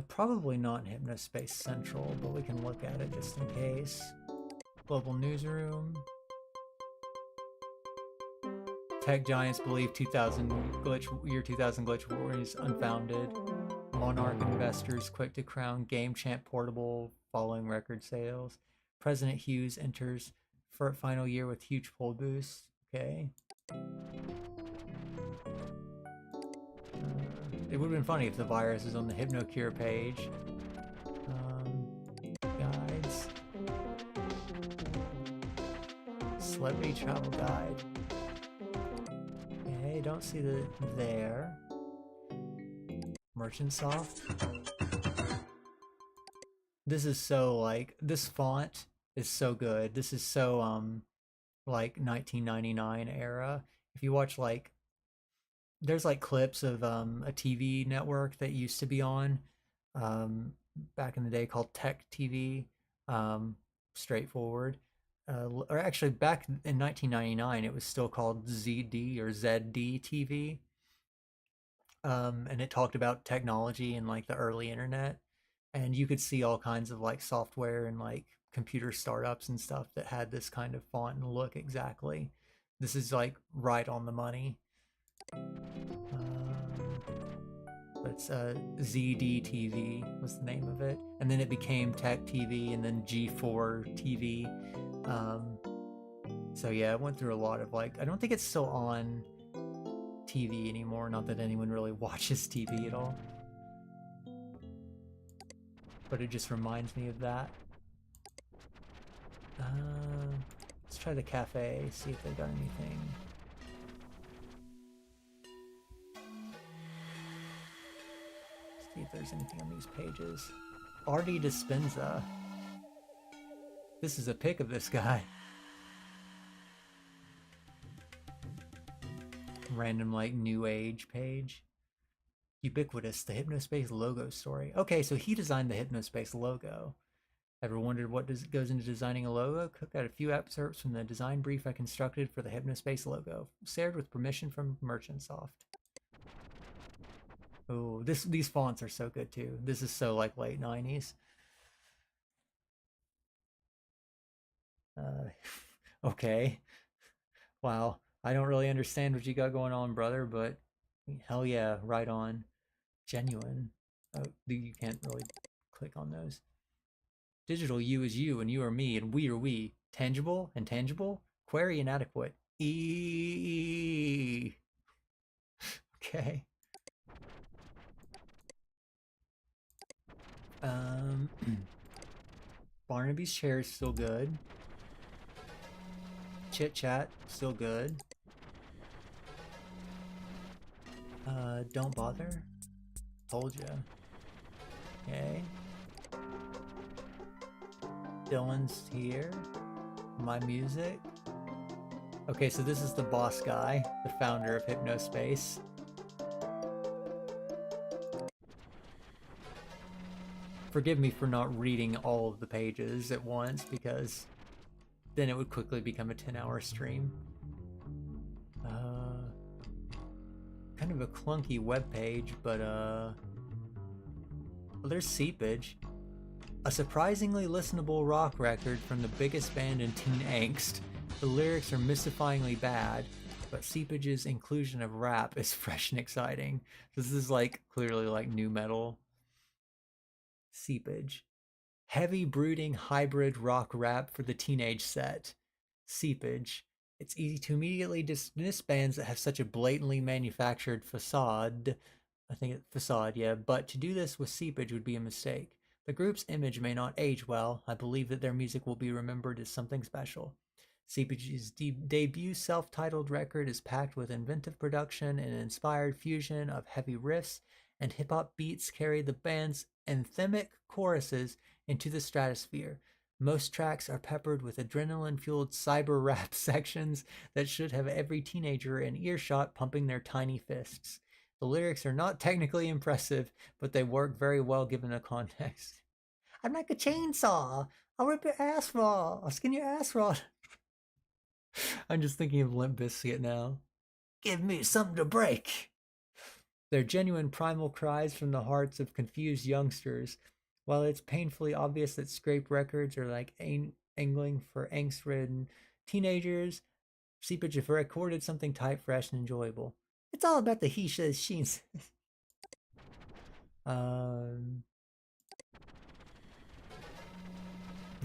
Probably not in Hypnospace Central, but we can look at it just in case. Global Newsroom. Tech giants believe year 2000 glitch war is unfounded. Monarch investors quick to crown Game Champ Portable following record sales. President Hughes enters for final year with huge poll boost. Okay. It would have been funny if the virus is on the HypnoCure page. Guides. Celebrity travel guide. Okay, don't see the there. Merchant Soft. This is so, like, this font is so good. This is so, like, 1999 era. If you watch, like, there's, like, clips of, a TV network that used to be on, back in the day called Tech TV, straightforward. Or actually, back in 1999, it was still called ZD or ZD TV. And it talked about technology and, like, the early internet. And you could see all kinds of, like, software and, like, computer startups and stuff that had this kind of font and look exactly. This is, like, right on the money. It's ZD TV was the name of it. And then it became Tech TV and then G4 TV. So yeah, it went through a lot of, like, I don't think it's still on TV anymore. Not that anyone really watches TV at all. But it just reminds me of that. Let's try the cafe, see if they've got anything. See if there's anything on these pages. Artie Dispenza. This is a pic of this guy. Random, like, new age page. Ubiquitous, the Hypnospace logo story. Okay, so he designed the Hypnospace logo. Ever wondered what goes into designing a logo? Cook out a few excerpts from the design brief I constructed for the Hypnospace logo. Shared with permission from Merchant Soft. Oh, these fonts are so good too. This is so, like, late 90s. Okay. Wow. I don't really understand what you got going on, brother, but hell yeah, right on. Genuine. Oh, you can't really click on those. Digital you is you, and you are me, and we are we. Tangible, intangible, query inadequate. Okay. Barnaby's chair is still good. Chit chat, still good. Don't bother. Told ya. Okay. Dylan's here. My music. Okay, so this is the boss guy, the founder of HYPNOSPACE. Forgive me for not reading all of the pages at once, because then it would quickly become a 10-hour stream. Kind of a clunky web page, but well, there's Seepage. A surprisingly listenable rock record from the biggest band in teen angst. The lyrics are mystifyingly bad, but Seepage's inclusion of rap is fresh and exciting. This is like clearly like new metal. Seepage. Heavy brooding hybrid rock rap for the teenage set. Seepage. It's easy to immediately dismiss bands that have such a blatantly manufactured facade. I think it's facade, yeah, but to do this with Seepage would be a mistake. The group's image may not age well. I believe that their music will be remembered as something special. Seepage's debut self-titled record is packed with inventive production and inspired fusion of heavy riffs and hip-hop beats carry the band's anthemic choruses into the stratosphere. Most tracks are peppered with adrenaline-fueled cyber rap sections that should have every teenager in earshot pumping their tiny fists. The lyrics are not technically impressive, but they work very well given the context. I'm like a chainsaw. I'll rip your ass raw. I'll skin your ass raw. I'm just thinking of Limp Bizkit now. Give me something to break. They're genuine primal cries from the hearts of confused youngsters. While it's painfully obvious that scraped records are like angling for angst-ridden teenagers, Seepage have recorded something tight, fresh, and enjoyable. It's all about the he says, she says.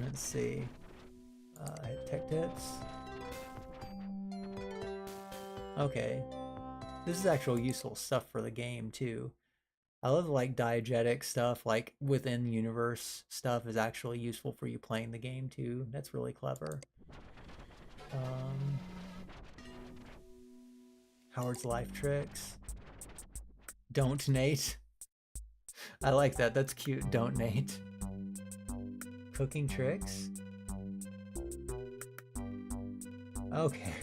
Let's see. Tech tips. Okay. This is actual useful stuff for the game, too. I love like diegetic stuff, like within universe stuff is actually useful for you playing the game too. That's really clever. Howard's life tricks. Don't Nate. I like that. That's cute. Don't Nate. Cooking tricks. Okay.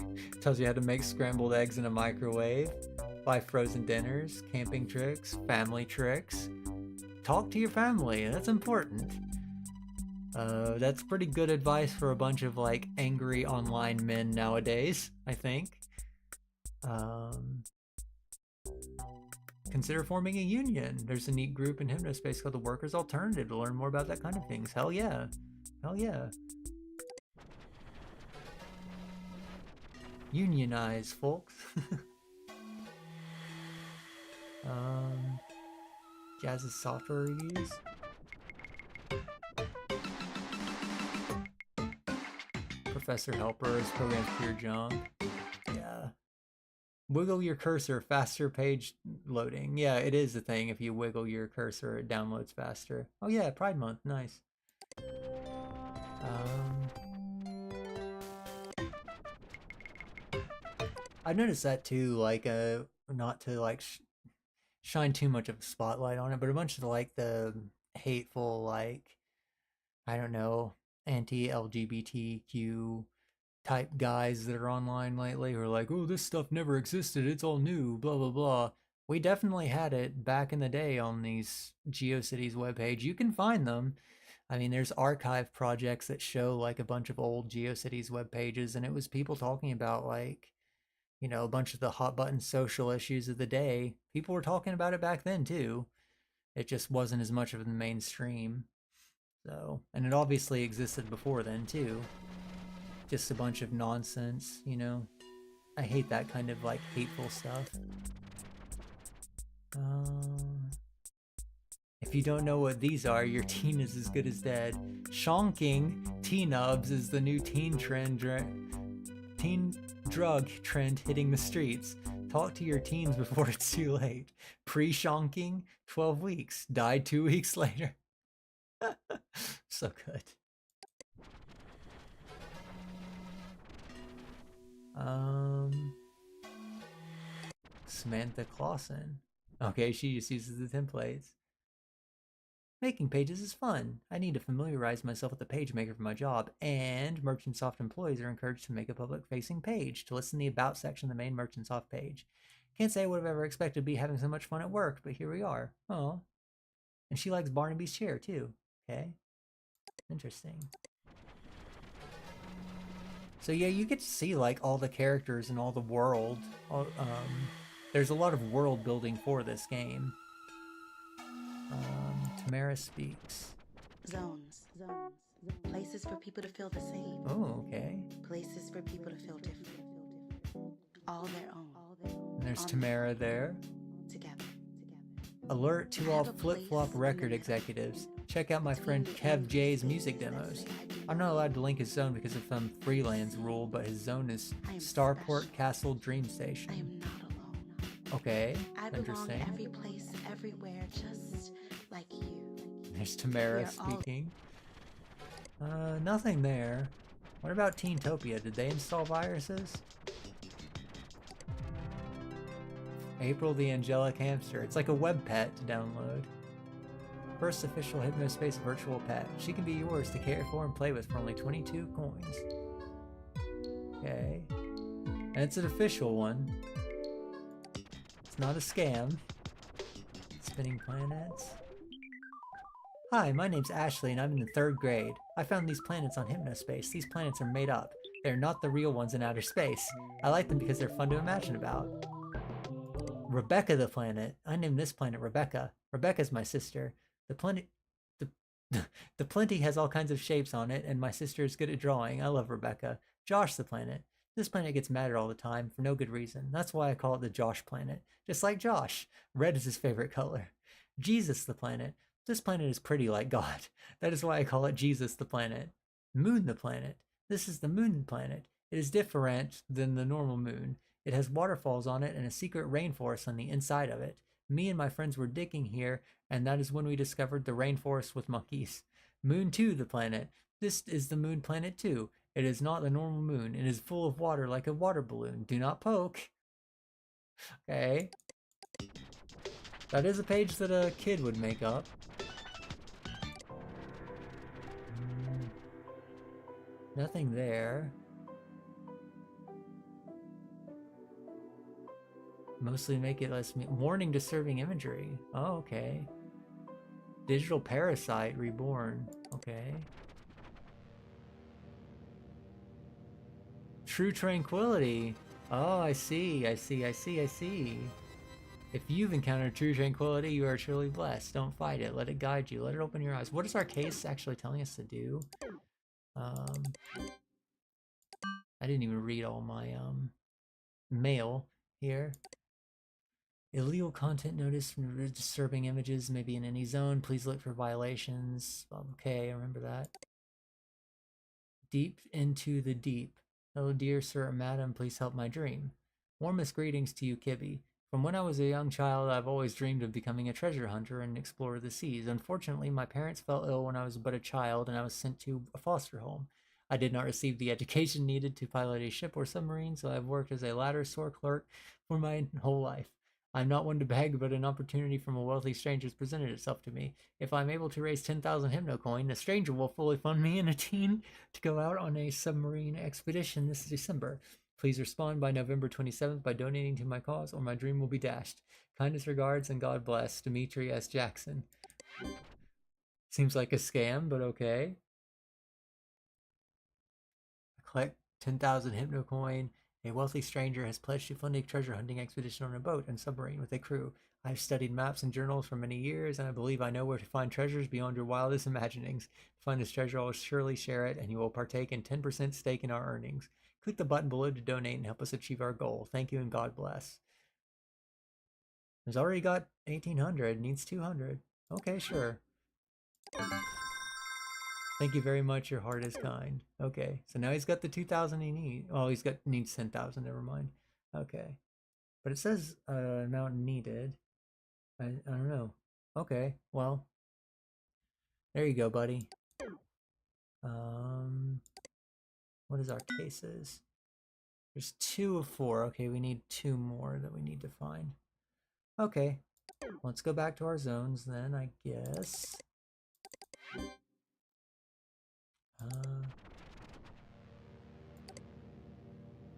Tells you how to make scrambled eggs in a microwave. Buy frozen dinners, camping tricks, family tricks. Talk to your family, that's important. That's pretty good advice for a bunch of like angry online men nowadays, I think. Consider forming a union. There's a neat group in HYPNOSPACE called the Workers' Alternative to learn more about that kind of things. Hell yeah. Hell yeah. Unionize, folks. Jazz's software reviews. Professor Helper's program's pure junk. Yeah. Wiggle your cursor, faster page loading. Yeah, it is a thing. If you wiggle your cursor, it downloads faster. Oh yeah, Pride Month, nice. I've noticed that too, like, not to like shine too much of a spotlight on it, but a bunch of like the hateful, like, I don't know, anti-LGBTQ type guys that are online lately who are like, oh, this stuff never existed, it's all new, blah blah blah. We definitely had it back in the day on these GeoCities webpage. You can find them. I mean, there's archive projects that show like a bunch of old GeoCities web pages, and it was people talking about like, you know, a bunch of the hot button social issues of the day. People were talking about it back then too. It just wasn't as much of the mainstream. So, and it obviously existed before then too. Just a bunch of nonsense, you know. I hate that kind of like hateful stuff. If you don't know what these are, your teen is as good as dead. Shonking T-nubs is the new teen drug trend hitting the streets. Talk to your teens before it's too late. Pre-shonking, 12 weeks. Died 2 weeks later. So good. Samantha Clausen. Okay, she just uses the templates. Making pages is fun. I need to familiarize myself with the page maker for my job, and Merchantsoft employees are encouraged to make a public-facing page to list in the About section of the main Merchantsoft page. Can't say I would have ever expected to be having so much fun at work, but here we are. Oh. And she likes Barnaby's chair, too. Okay. Interesting. So yeah, you get to see like all the characters and all the world. There's a lot of world building for this game. Tamara speaks. Zones. Places for people to feel the same. Oh, okay. Places for people to feel different. All their own. And there's Tamara there. Together. Alert to all flip-flop record executives. Check out my friend Kev J's music demos. I'm not allowed to link his zone because of some freelance rule, but his zone is Starport Castle Dream Station. I am not alone. Okay, I belong interesting. every place, everywhere, just like you. There's Tamara speaking. Nothing there. What about Teentopia? Did they install viruses? April the Angelic Hamster. It's like a web pet to download. First official HypnoSpace virtual pet. She can be yours to care for and play with for only 22 coins. Okay. And it's an official one. It's not a scam. Spinning planets. Hi, my name's Ashley and I'm in the 3rd grade. I found these planets on HypnoSpace. These planets are made up. They're not the real ones in outer space. I like them because they're fun to imagine about. Rebecca the planet. I named this planet Rebecca. Rebecca's my sister. The Plenty has all kinds of shapes on it, and my sister is good at drawing. I love Rebecca. Josh the planet. This planet gets madder all the time for no good reason. That's why I call it the Josh planet. Just like Josh. Red is his favorite color. Jesus the planet. This planet is pretty like God. That is why I call it Jesus the planet. Moon the planet. This is the Moon planet. It is different than the normal moon. It has waterfalls on it and a secret rainforest on the inside of it. Me and my friends were digging here, and that is when we discovered the rainforest with monkeys. Moon 2, the planet. This is the Moon planet too. It is not the normal moon. It is full of water like a water balloon. Do not poke. Okay. That is a page that a kid would make up. Nothing there. Mostly make it less warning disturbing imagery. Oh, okay. Digital parasite reborn. Okay. True tranquility. Oh, I see. If you've encountered true tranquility, you are truly blessed. Don't fight it. Let it guide you. Let it open your eyes. What is our case actually telling us to do? I didn't even read all my mail here. Illegal content notice from disturbing images may be in any zone. Please look for violations. Okay, I remember that. Deep into the deep. Hello, dear sir or madam, please help my dream. Warmest greetings to you, Kibby. From when I was a young child, I've always dreamed of becoming a treasure hunter and explorer of the seas. Unfortunately, my parents fell ill when I was but a child, and I was sent to a foster home. I did not receive the education needed to pilot a ship or submarine, so I've worked as a ladder store clerk for my whole life. I'm not one to beg, but an opportunity from a wealthy stranger has presented itself to me. If I'm able to raise 10,000 hypnocoin, the stranger will fully fund me and a teen to go out on a submarine expedition this December. Please respond by November 27th by donating to my cause, or my dream will be dashed. Kindest regards and God bless, Dimitri S. Jackson. Seems like a scam, but okay. Collect 10,000 hypnocoin. A wealthy stranger has pledged to fund a treasure hunting expedition on a boat and submarine with a crew. I've studied maps and journals for many years, and I believe I know where to find treasures beyond your wildest imaginings. To find this treasure, I will surely share it, and you will partake in 10% stake in our earnings. Click the button below to donate and help us achieve our goal. Thank you and God bless. There's already got 1,800, needs 200. Okay, sure. Thank you very much, your heart is kind. Okay, so now he's got the 2,000 he needs. Oh, needs 10,000, never mind. Okay. But it says amount needed. I don't know. Okay, well. There you go, buddy. What is our cases? There's 2 of 4. Okay, we need 2 more that we need to find. Okay, let's go back to our zones then, I guess.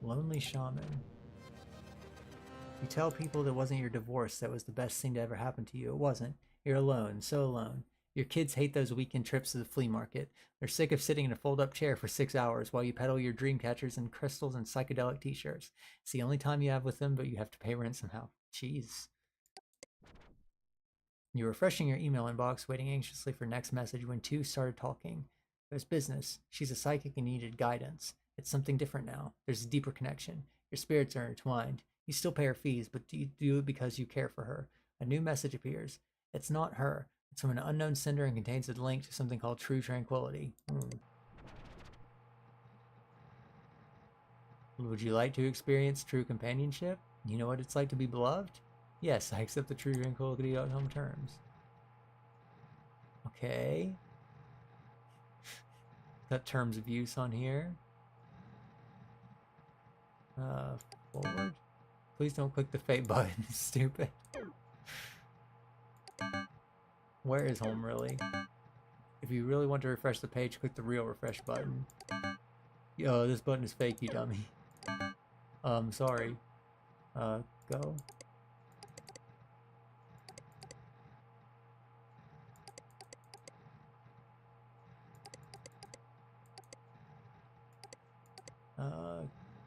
Lonely Shaman. You tell people that wasn't your divorce that was the best thing to ever happen to you. It wasn't. You're alone, so alone. Your kids hate those weekend trips to the flea market. They're sick of sitting in a fold-up chair for 6 hours while you peddle your dream catchers and crystals and psychedelic t-shirts. It's the only time you have with them, but you have to pay rent somehow. Jeez. You're refreshing your email inbox, waiting anxiously for next message when 2 started talking. It was business. She's a psychic and needed guidance. It's something different now. There's a deeper connection. Your spirits are intertwined. You still pay her fees, but you do it because you care for her. A new message appears. It's not her. It's from an unknown sender and contains a link to something called True Tranquility. Would you like to experience true companionship? You know what it's like to be beloved? Yes, I accept the True Tranquility outcome terms. Okay. Got terms of use on here. Forward. Please don't click the fate button, stupid. Where is home really? If you really want to refresh the page, click the real refresh button. Yo, this button is fake, you dummy. Sorry. Go.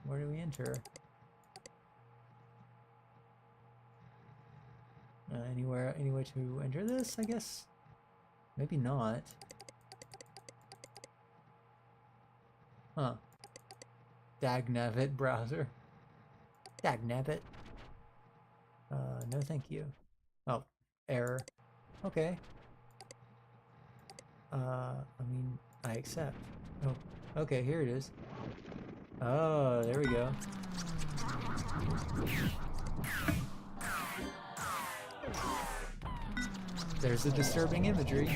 Where do we enter? Any way to enter this, I guess? Maybe not. Huh. Dagnabbit browser. Dagnabbit. No thank you. Oh, error. Okay. I mean, I accept. Oh, okay, here it is. Oh, there we go. There's the disturbing imagery.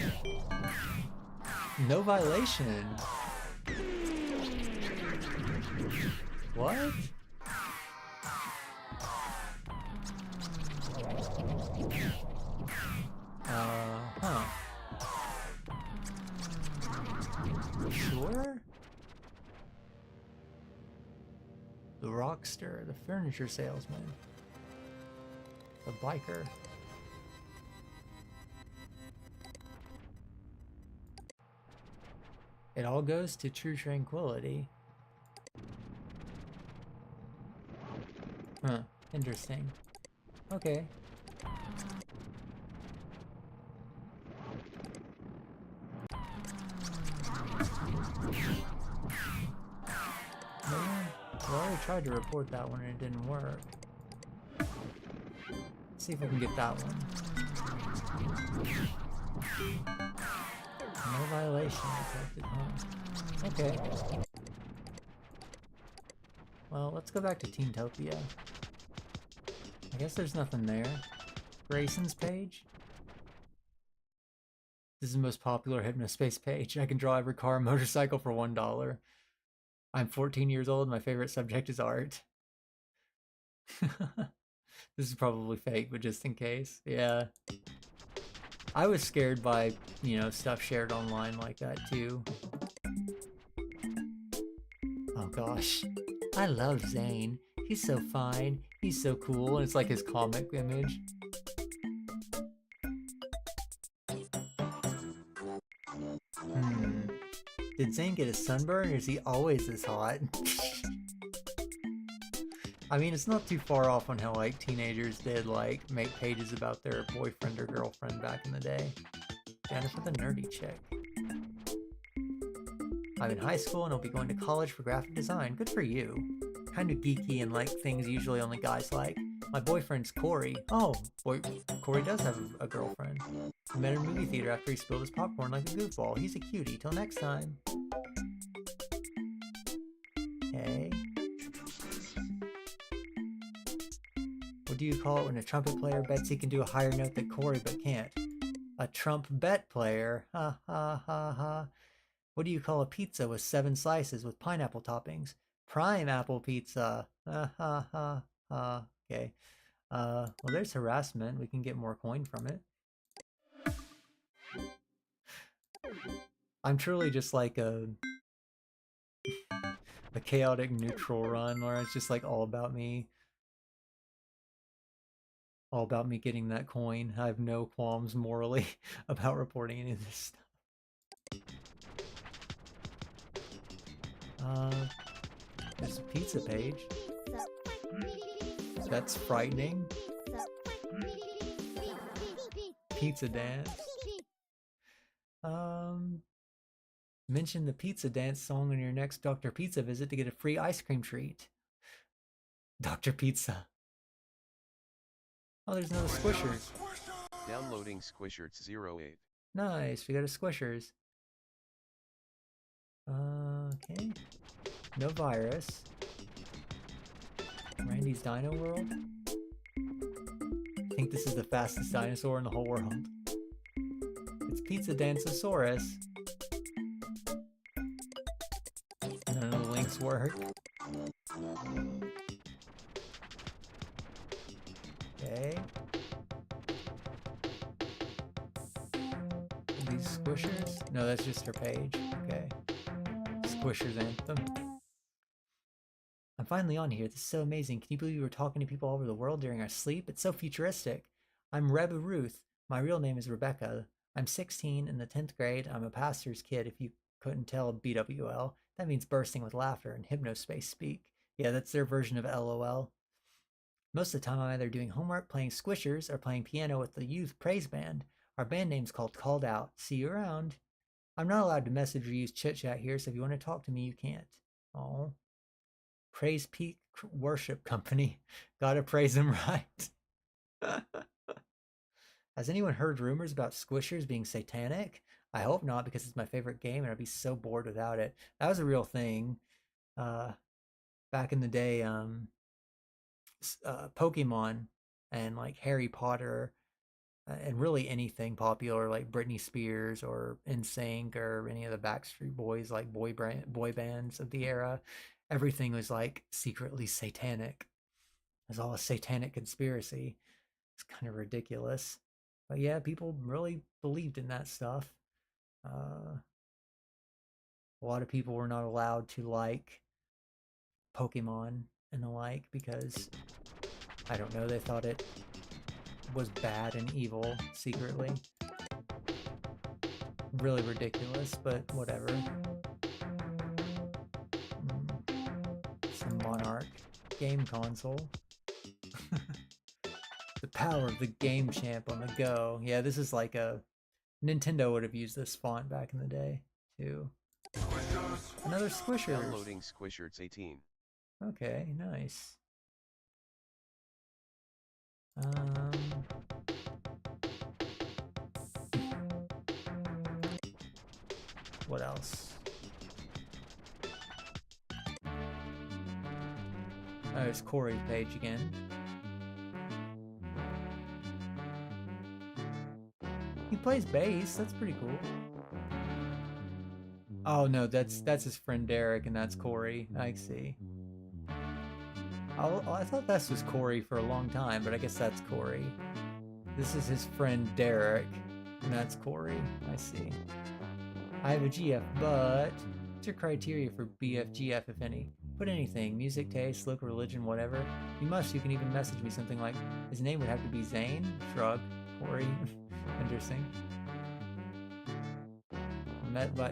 No violation. What? Huh. Sure? The rockster, the furniture salesman, the biker. It all goes to True Tranquility. Huh, interesting. Okay. Man, I already tried to report that one and it didn't work. Let's see if I can get that one. No violation detected, huh? Okay. Well, let's go back to Teentopia. I guess there's nothing there. Grayson's page? This is the most popular HYPNOSPACE page. I can draw every car and motorcycle for $1. I'm 14 years old. My favorite subject is art. This is probably fake, but just in case. Yeah. I was scared by, you know, stuff shared online like that too. Oh gosh. I love Zane. He's so fine. He's so cool. And it's like his comic image. Did Zane get a sunburn or is he always this hot? I mean, it's not too far off on how, like, teenagers did, like, make pages about their boyfriend or girlfriend back in the day. Jennifer the nerdy chick. I'm in high school and I'll be going to college for graphic design. Good for you. Kind of geeky and like things usually only guys like. My boyfriend's Corey. Oh, Corey does have a girlfriend. I met her in a movie theater after he spilled his popcorn like a goofball. He's a cutie. Till next time. Okay. What do you call it when a trumpet player bets he can do a higher note than Corey but can't? A trump bet player. Ha ha ha ha. What do you call a pizza with 7 slices with pineapple toppings? Prime apple pizza. Ha ha ha ha. Okay. Well, there's harassment. We can get more coin from it. I'm truly just like a chaotic neutral run where it's just like all about me. All about me getting that coin. I have no qualms morally about reporting any of this stuff. There's a pizza page. That's frightening. Pizza dance. Mention the pizza dance song on your next Dr. Pizza visit to get a free ice cream treat. Dr. Pizza. Oh, there's another Squishers. Downloading Squishers 08. Nice, we got a Squishers. Okay. No virus. Randy's Dino World. I think this is the fastest dinosaur in the whole world. It's Pizza Danceosaurus. None of the links work. Okay. Are these Squishers? No, that's just her page. Okay. Squishers Anthem. I'm finally on here. This is so amazing. Can you believe we were talking to people all over the world during our sleep? It's so futuristic. I'm Reba Ruth. My real name is Rebecca. I'm 16 in the 10th grade. I'm a pastor's kid. If you couldn't tell, BWL. That means bursting with laughter in hypnospace speak. Yeah, that's their version of LOL. Most of the time I'm either doing homework, playing Squishers, or playing piano with the youth praise band. Our band name's called Called Out. See you around. I'm not allowed to message or use chit chat here, so if you want to talk to me, you can't. Oh. Praise Peak Worship Company. Gotta praise him right. Has anyone heard rumors about Squishers being satanic? I hope not, because it's my favorite game and I'd be so bored without it. That was a real thing. Back in the day, Pokemon and like Harry Potter and really anything popular like Britney Spears or NSYNC or any of the Backstreet Boys, like boy bands of the era. Everything was like secretly satanic. It was all a satanic conspiracy. It's kind of ridiculous. But yeah, people really believed in that stuff. A lot of people were not allowed to like Pokemon and the like because, I don't know, they thought it was bad and evil secretly. Really ridiculous, but whatever. Some Monarch game console. The power of the Game Champ on the go. Yeah, this is like a... Nintendo would have used this font back in the day, too. Another Squishers. Downloading Squishers 18. Okay, nice. What else? Oh, there's Corey's page again. He plays bass. That's pretty cool. Oh no, that's his friend Derek, and that's Corey. I see. I thought this was Corey for a long time, but I guess that's Corey. This is his friend Derek, and that's Corey. I see. I have a GF, but what's your criteria for BFGF, if any? Put anything, music, taste, look, religion, whatever. You can even message me something like, his name would have to be Zane? Shrug. Corey. Interesting.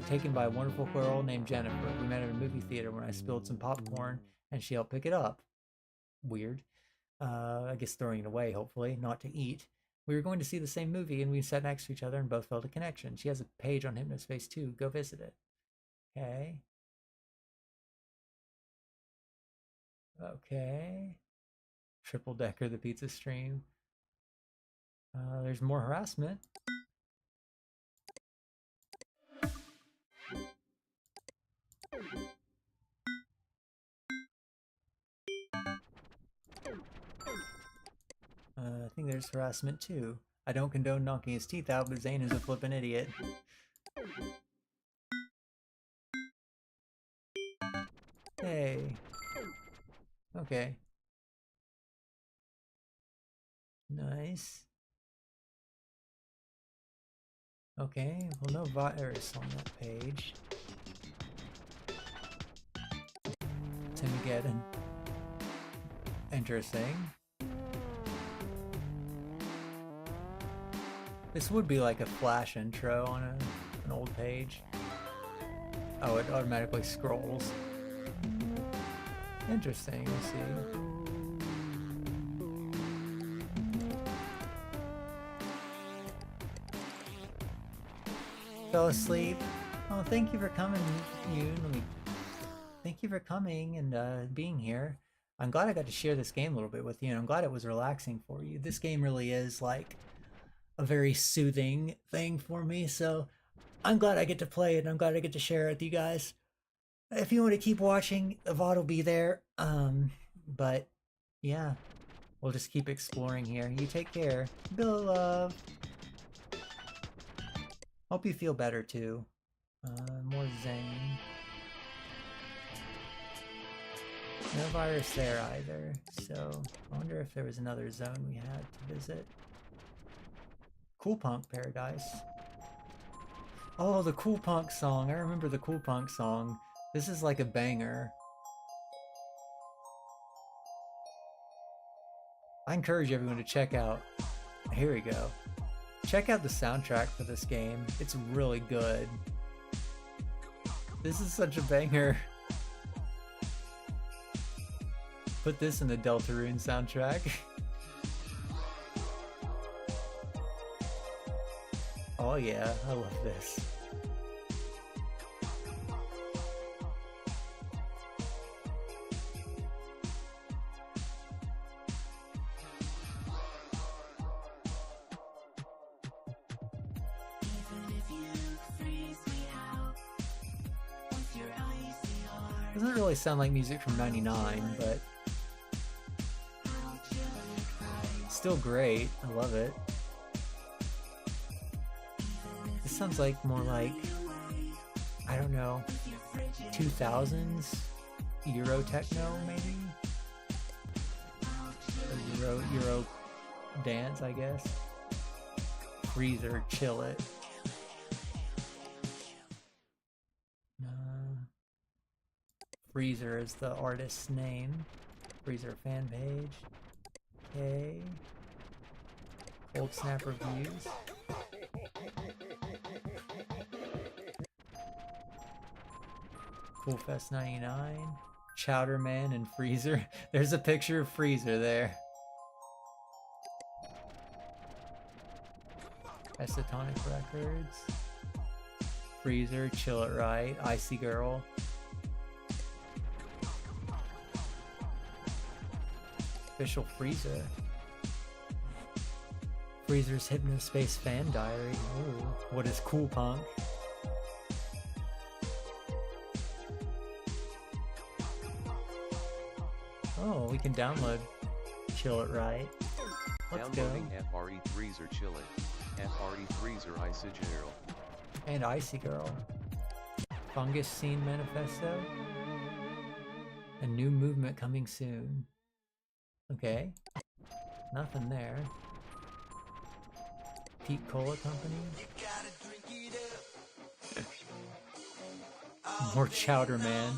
Taken by a wonderful girl named Jennifer. We met at a movie theater when I spilled some popcorn, and she helped pick it up. Weird. I guess throwing it away, hopefully, not to eat. We were going to see the same movie, and we sat next to each other and both felt a connection. She has a page on HypnoSpace too. Go visit it. Okay. Okay. Triple Decker, the pizza stream. There's more harassment. I think there's harassment too. I don't condone knocking his teeth out, but Zane is a flippin' idiot. Hey. Okay. Nice. Okay, well, no virus on that page. Timigeddon. Interesting. This would be like a flash intro on an old page. Oh, it automatically scrolls. Interesting, let's see. Fell asleep. Oh, thank you for coming, Yoon. Thank you for coming and being here. I'm glad I got to share this game a little bit with you, and I'm glad it was relaxing for you. This game really is like a very soothing thing for me, so I'm glad I get to play it. I'm glad I get to share it with you guys. If you want to keep watching, the VOD will be there. But yeah, we'll just keep exploring here. You take care. Bill love. Hope you feel better too. More Zane. No virus there either, so I wonder if there was another zone we had to visit. Cool Punk Paradise. Oh, the Cool Punk song. I remember the Cool Punk song. This is like a banger. I encourage everyone to check out. Here we go. Check out the soundtrack for this game. It's really good. This is such a banger. Put this in the Deltarune soundtrack. Oh yeah, I love this. Doesn't really sound like music from '99, but still great. I love it. This sounds like more like, I don't know, 2000s Euro techno maybe? Or Euro dance, I guess. Freezer, chill it. Freezer is the artist's name. Freezer fan page. Okay. Cold Snap reviews. Cool Fest 99. Chowderman and Freezer. There's a picture of Freezer there. Esotonic Records. Freezer, Chill It Right. Icy Girl. Official Freezer. Freezer's HYPNOSPACE fan diary. Ooh, what is Cool Punk? Oh, we can download Chill It Right. Let's Downloading go. FRE Freezer Chillin'. FRE Freezer Icy Girl. And Icy Girl. Fungus Scene Manifesto. A new movement coming soon. Okay. Nothing there. Pete Cola Company. More Chowder Man.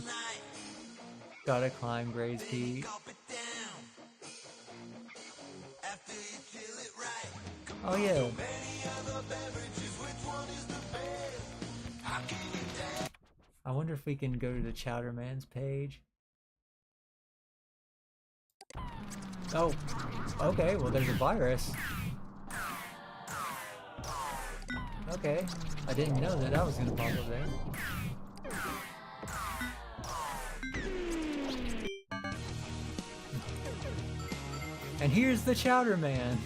Gotta climb Gray's Peak. Oh yeah. I wonder if we can go to the Chowder Man's page. Oh, okay, well there's a virus. Okay, I didn't know that was gonna pop up there. And here's the Chowder Man.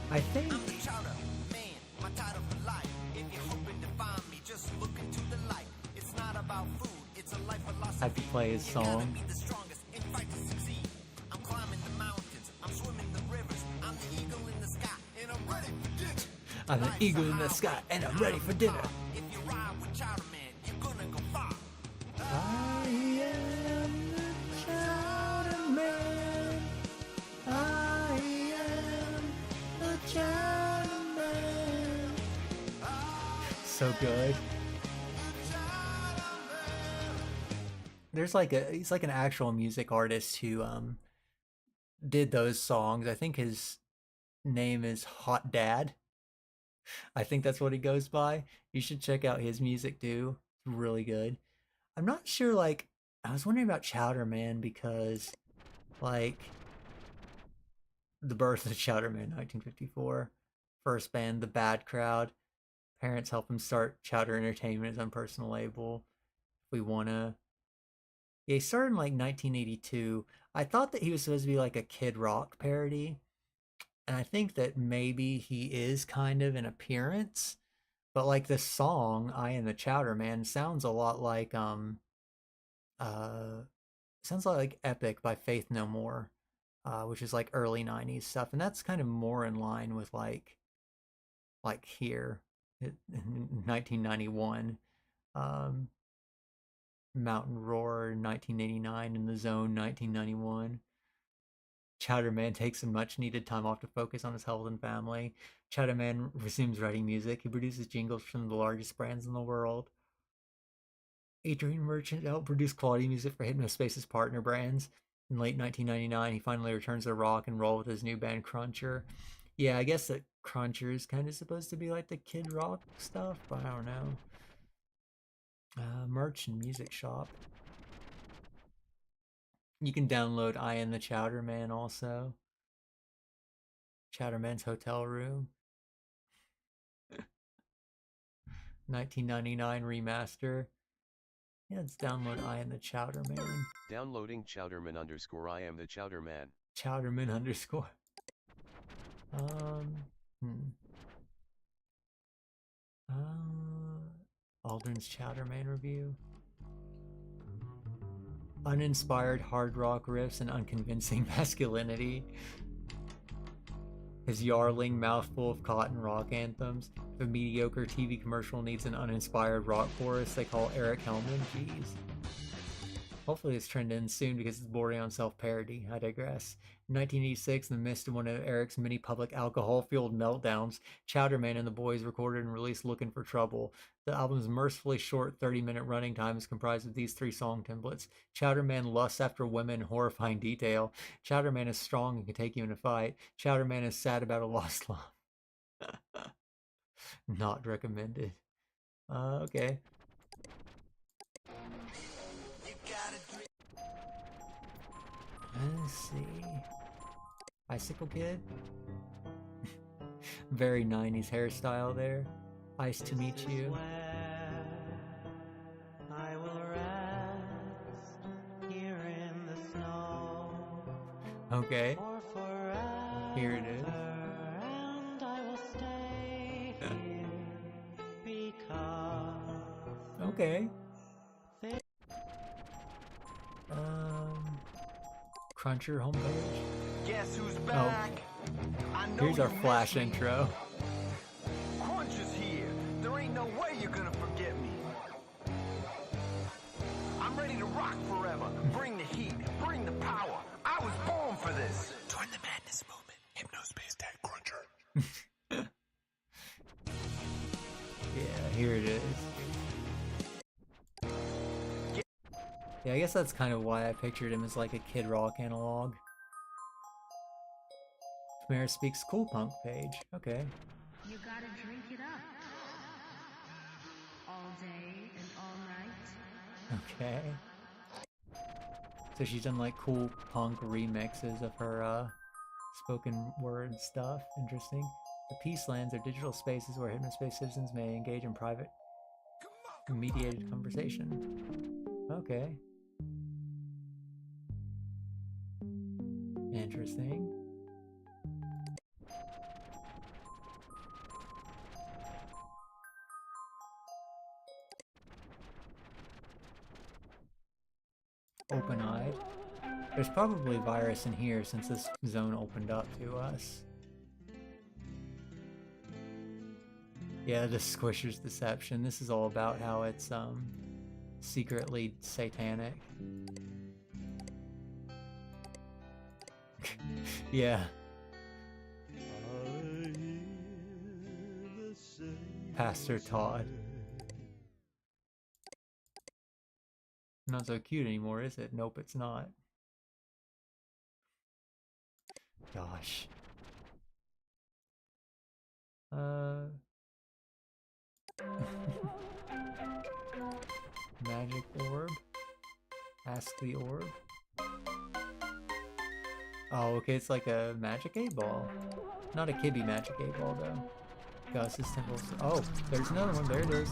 I think. I'm the Chowder Man, my title for life. If you're hoping to find me, just look into the light. It's not about food, it's a life philosophy. I have to play his song. You gotta be the strongest and fight to succeed. I'm climbing the mountains, I'm swimming the rivers. I'm the eagle in the sky, and I'm ready for dinner. I'm the eagle in the sky, and I'm ready for dinner. If you ride with Chowder Man, you're gonna go far. I am the Chowder Man. I am the Chowder Man. So good. There's like he's like an actual music artist who did those songs. I think his name is Hot Dad. I think that's what he goes by. You should check out his music too. It's really good. I'm not sure, like, I was wondering about Chowder Man because, like, the birth of Chowder Man, 1954. First band, The Bad Crowd. Parents help him start Chowder Entertainment, his own personal label. If we wanna. Yeah, he started in like 1982. I thought that he was supposed to be like a Kid Rock parody. And I think that maybe he is kind of in appearance. But like the song, I Am the Chowder Man, sounds a lot like sounds like Epic by Faith No More, which is like early 90s stuff. And that's kind of more in line with like here in 1991. Mountain Roar 1989, and The Zone 1991. Chowder Man takes some much needed time off to focus on his health and family. Chowder Man resumes writing music. He produces jingles from the largest brands in the world. Adrian Merchant helped produce quality music for HYPNOSPACE's partner brands. In late 1999, he finally returns to rock and roll with his new band Cruncher. Yeah, I guess that Cruncher is kind of supposed to be like the Kid Rock stuff, but I don't know. Merch and music shop. You can download I Am the Chowder Man also. Chowder Man's Hotel Room. 1999 remaster. Yeah, let's download I Am the Chowder Man. Downloading Chowderman _ I Am the Chowder Man. Chowderman _ Aldrin's Chowder Man review. Uninspired hard rock riffs and unconvincing masculinity. His yarling mouthful of cotton rock anthems. If a mediocre TV commercial needs an uninspired rock chorus, they call Eric Hellman. Jeez. Hopefully this trend ends soon because it's bordering on self-parody. I digress. In 1986, in the midst of one of Eric's many public alcohol-fueled meltdowns, Chowder Man and the Boys recorded and released Looking for Trouble. The album's mercifully short 30-minute running time is comprised of these 3 song templates. Chowder Man lusts after women in horrifying detail. Chowder Man is strong and can take you in a fight. Chowder Man is sad about a lost love. Not recommended. Okay. Let's see. Bicycle Kid? Very 90s hairstyle there. Nice to meet you. I will rest here in the snow. Okay. Here it is. And I will stay here because okay. Cruncher homepage. Guess who's back? Here's our flash intro. Cruncher's here. There ain't no way you're gonna forget me. I'm ready to rock forever. Bring the heat. Bring the power. I was born for this. Join the madness movement. HYPNOSPACE Tag Cruncher. Yeah, here it is. Yeah, I guess that's kind of why I pictured him as like a Kid Rock analog. Tamara Speaks Cool Punk page. Okay. You gotta drink it up. All day and all night. Okay. So she's done like cool punk remixes of her spoken word stuff. Interesting. The Peacelands are digital spaces where HYPNOSPACE citizens may engage in private mediated conversation. Okay. Interesting. Open-eyed. There's probably virus in here since this zone opened up to us. Yeah, the Squisher's Deception. This is all about how it's secretly satanic. Yeah. Pastor Todd. Not so cute anymore, is it? Nope, it's not. Gosh. Magic orb. Ask the orb. Oh, okay, it's like a magic 8-ball. Not a Kibby magic 8-ball though. Gus's Temples. Oh, there's another one. There it is.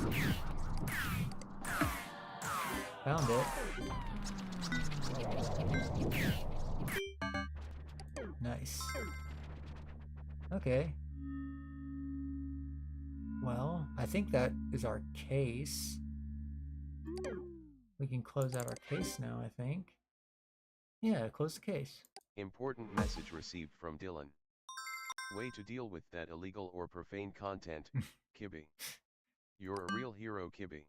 Found it. Nice. Okay. Well, I think that is our case. We can close out our case now, I think. Yeah, close the case. Important message received from Dylan. Way to deal with that illegal or profane content, Kibby. You're a real hero, Kibby.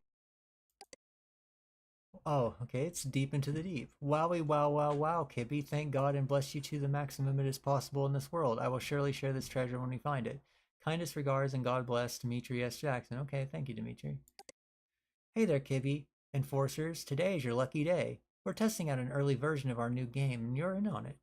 Oh, okay, it's deep into the deep. Wowie wow wow wow, Kibby. Thank God and bless you to the maximum it is possible in this world. I will surely share this treasure when we find it. Kindest regards and God bless, Dimitri S. Jackson. Okay, thank you, Dimitri. Hey there, Kibby. Enforcers, today is your lucky day. We're testing out an early version of our new game and you're in on it.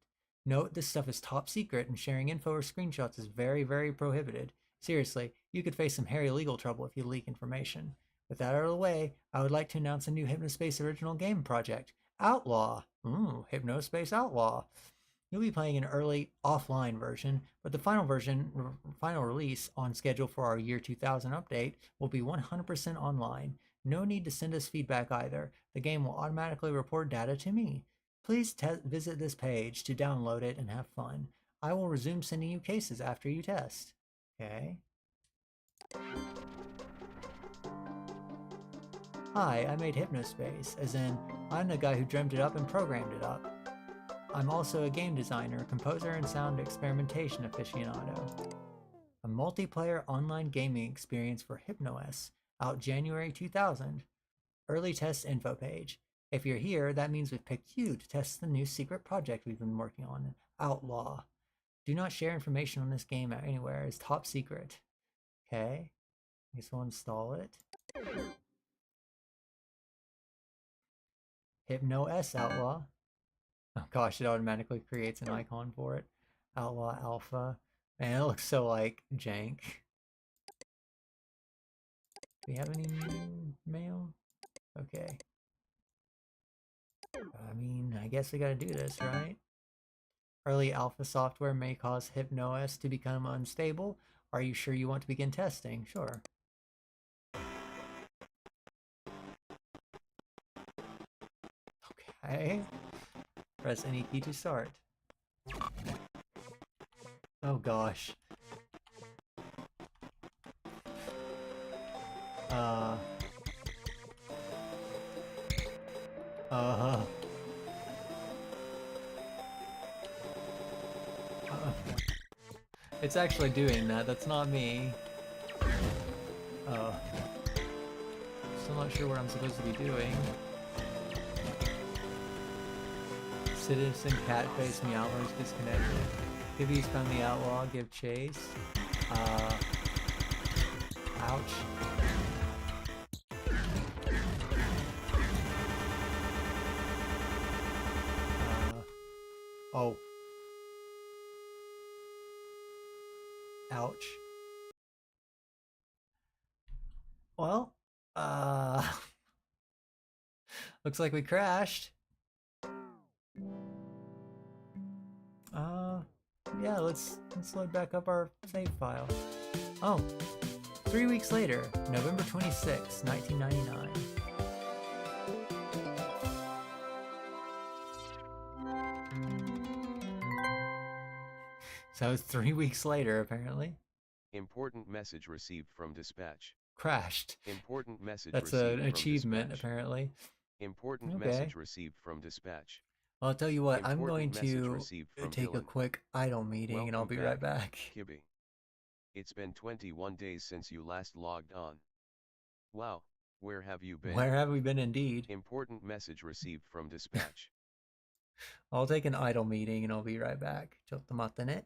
Note, this stuff is top secret and sharing info or screenshots is very, very prohibited. Seriously, you could face some hairy legal trouble if you leak information. With that out of the way, I would like to announce a new HYPNOSPACE original game project, Outlaw. HYPNOSPACE Outlaw. You'll be playing an early offline version, but the final release on schedule for our year 2000 update will be 100% online. No need to send us feedback either. The game will automatically report data to me. Please visit this page to download it and have fun. I will resume sending you cases after you test. Okay. Hi, I made HYPNOSPACE, as in, I'm the guy who dreamt it up and programmed it up. I'm also a game designer, composer, and sound experimentation aficionado. A multiplayer online gaming experience for HypnoS, out January 2000. Early test info page. If you're here, that means we've picked you to test the new secret project we've been working on, Outlaw. Do not share information on this game anywhere, it's top secret. Okay, I guess we'll install it. HypnoS Outlaw. Oh gosh, it automatically creates an icon for it. Outlaw Alpha. Man, it looks so like jank. Do we have any new mail? Okay. I mean, I guess we gotta do this, right? Early alpha software may cause HypnoS to become unstable. Are you sure you want to begin testing? Sure. Okay. Press any key to start. Oh gosh. It's actually doing that. That's not me. Still not sure what I'm supposed to be doing. Citizen Catface Meowers disconnected. Kibby's found the outlaw. Give chase. Ouch. Oh. Ouch. Well, looks like we crashed. Yeah, let's load back up our save file. Oh, 3 weeks later, November 26, 1999. So 3 weeks later, apparently. Important message received from dispatch. Crashed. Important message That's received an achievement, from dispatch. apparently. Important Okay. message received from dispatch. Well, I'll tell you what, I'm going Important message to received from take a Dylan. quick idle meeting and I'll be right back. Kibi. It's been 21 days since you last logged on. Wow, where have you been? Where have we been indeed? Important message received from dispatch. I'll take an idle meeting and I'll be right back. Chotto ne.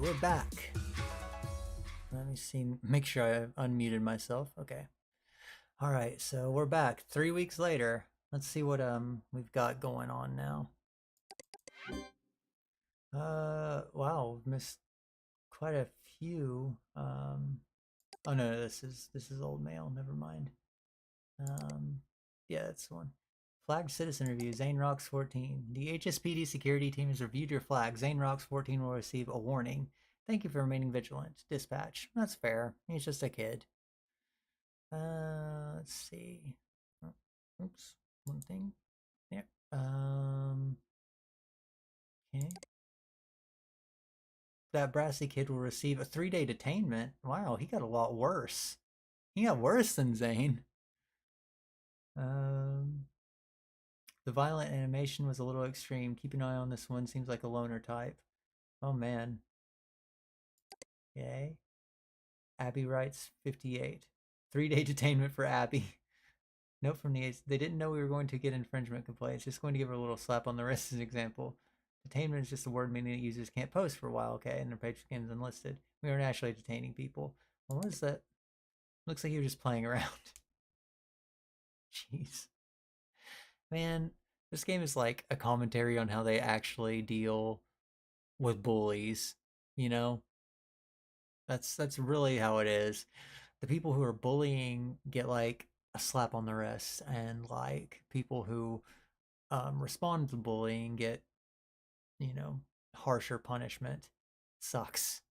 We're back. Let me see, make sure I unmuted myself. Okay. All right, so we're back 3 weeks later. Let's see what we've got going on now. Wow, we've missed quite a few. Oh no, this is old mail. Never mind. Yeah, that's the one. Flag citizen review. Zane Rocks 14. The HSPD security team has reviewed your flag. Zane Rocks 14 will receive a warning. Thank you for remaining vigilant. Dispatch. That's fair. He's just a kid. Let's see. Oh, oops. One thing. Yeah. Okay. That brassy kid will receive a 3-day detainment. Wow, he got a lot worse. He got worse than Zane. The violent animation was a little extreme. Keep an eye on this one. Seems like a loner type. Oh man. Yay. Abby writes 58. 3-day detainment for Abby. Note from the they didn't know we were going to get infringement complaints. Just going to give her a little slap on the wrist as an example. Detainment is just a word meaning that users can't post for a while, okay, and their page becomes unlisted. We aren't actually detaining people. Well, what is that? Looks like you're just playing around. Jeez. Man, this game is like a commentary on how they actually deal with bullies, you know? That's really how it is. The people who are bullying get like a slap on the wrist, and like people who respond to bullying get, you know, harsher punishment. Sucks.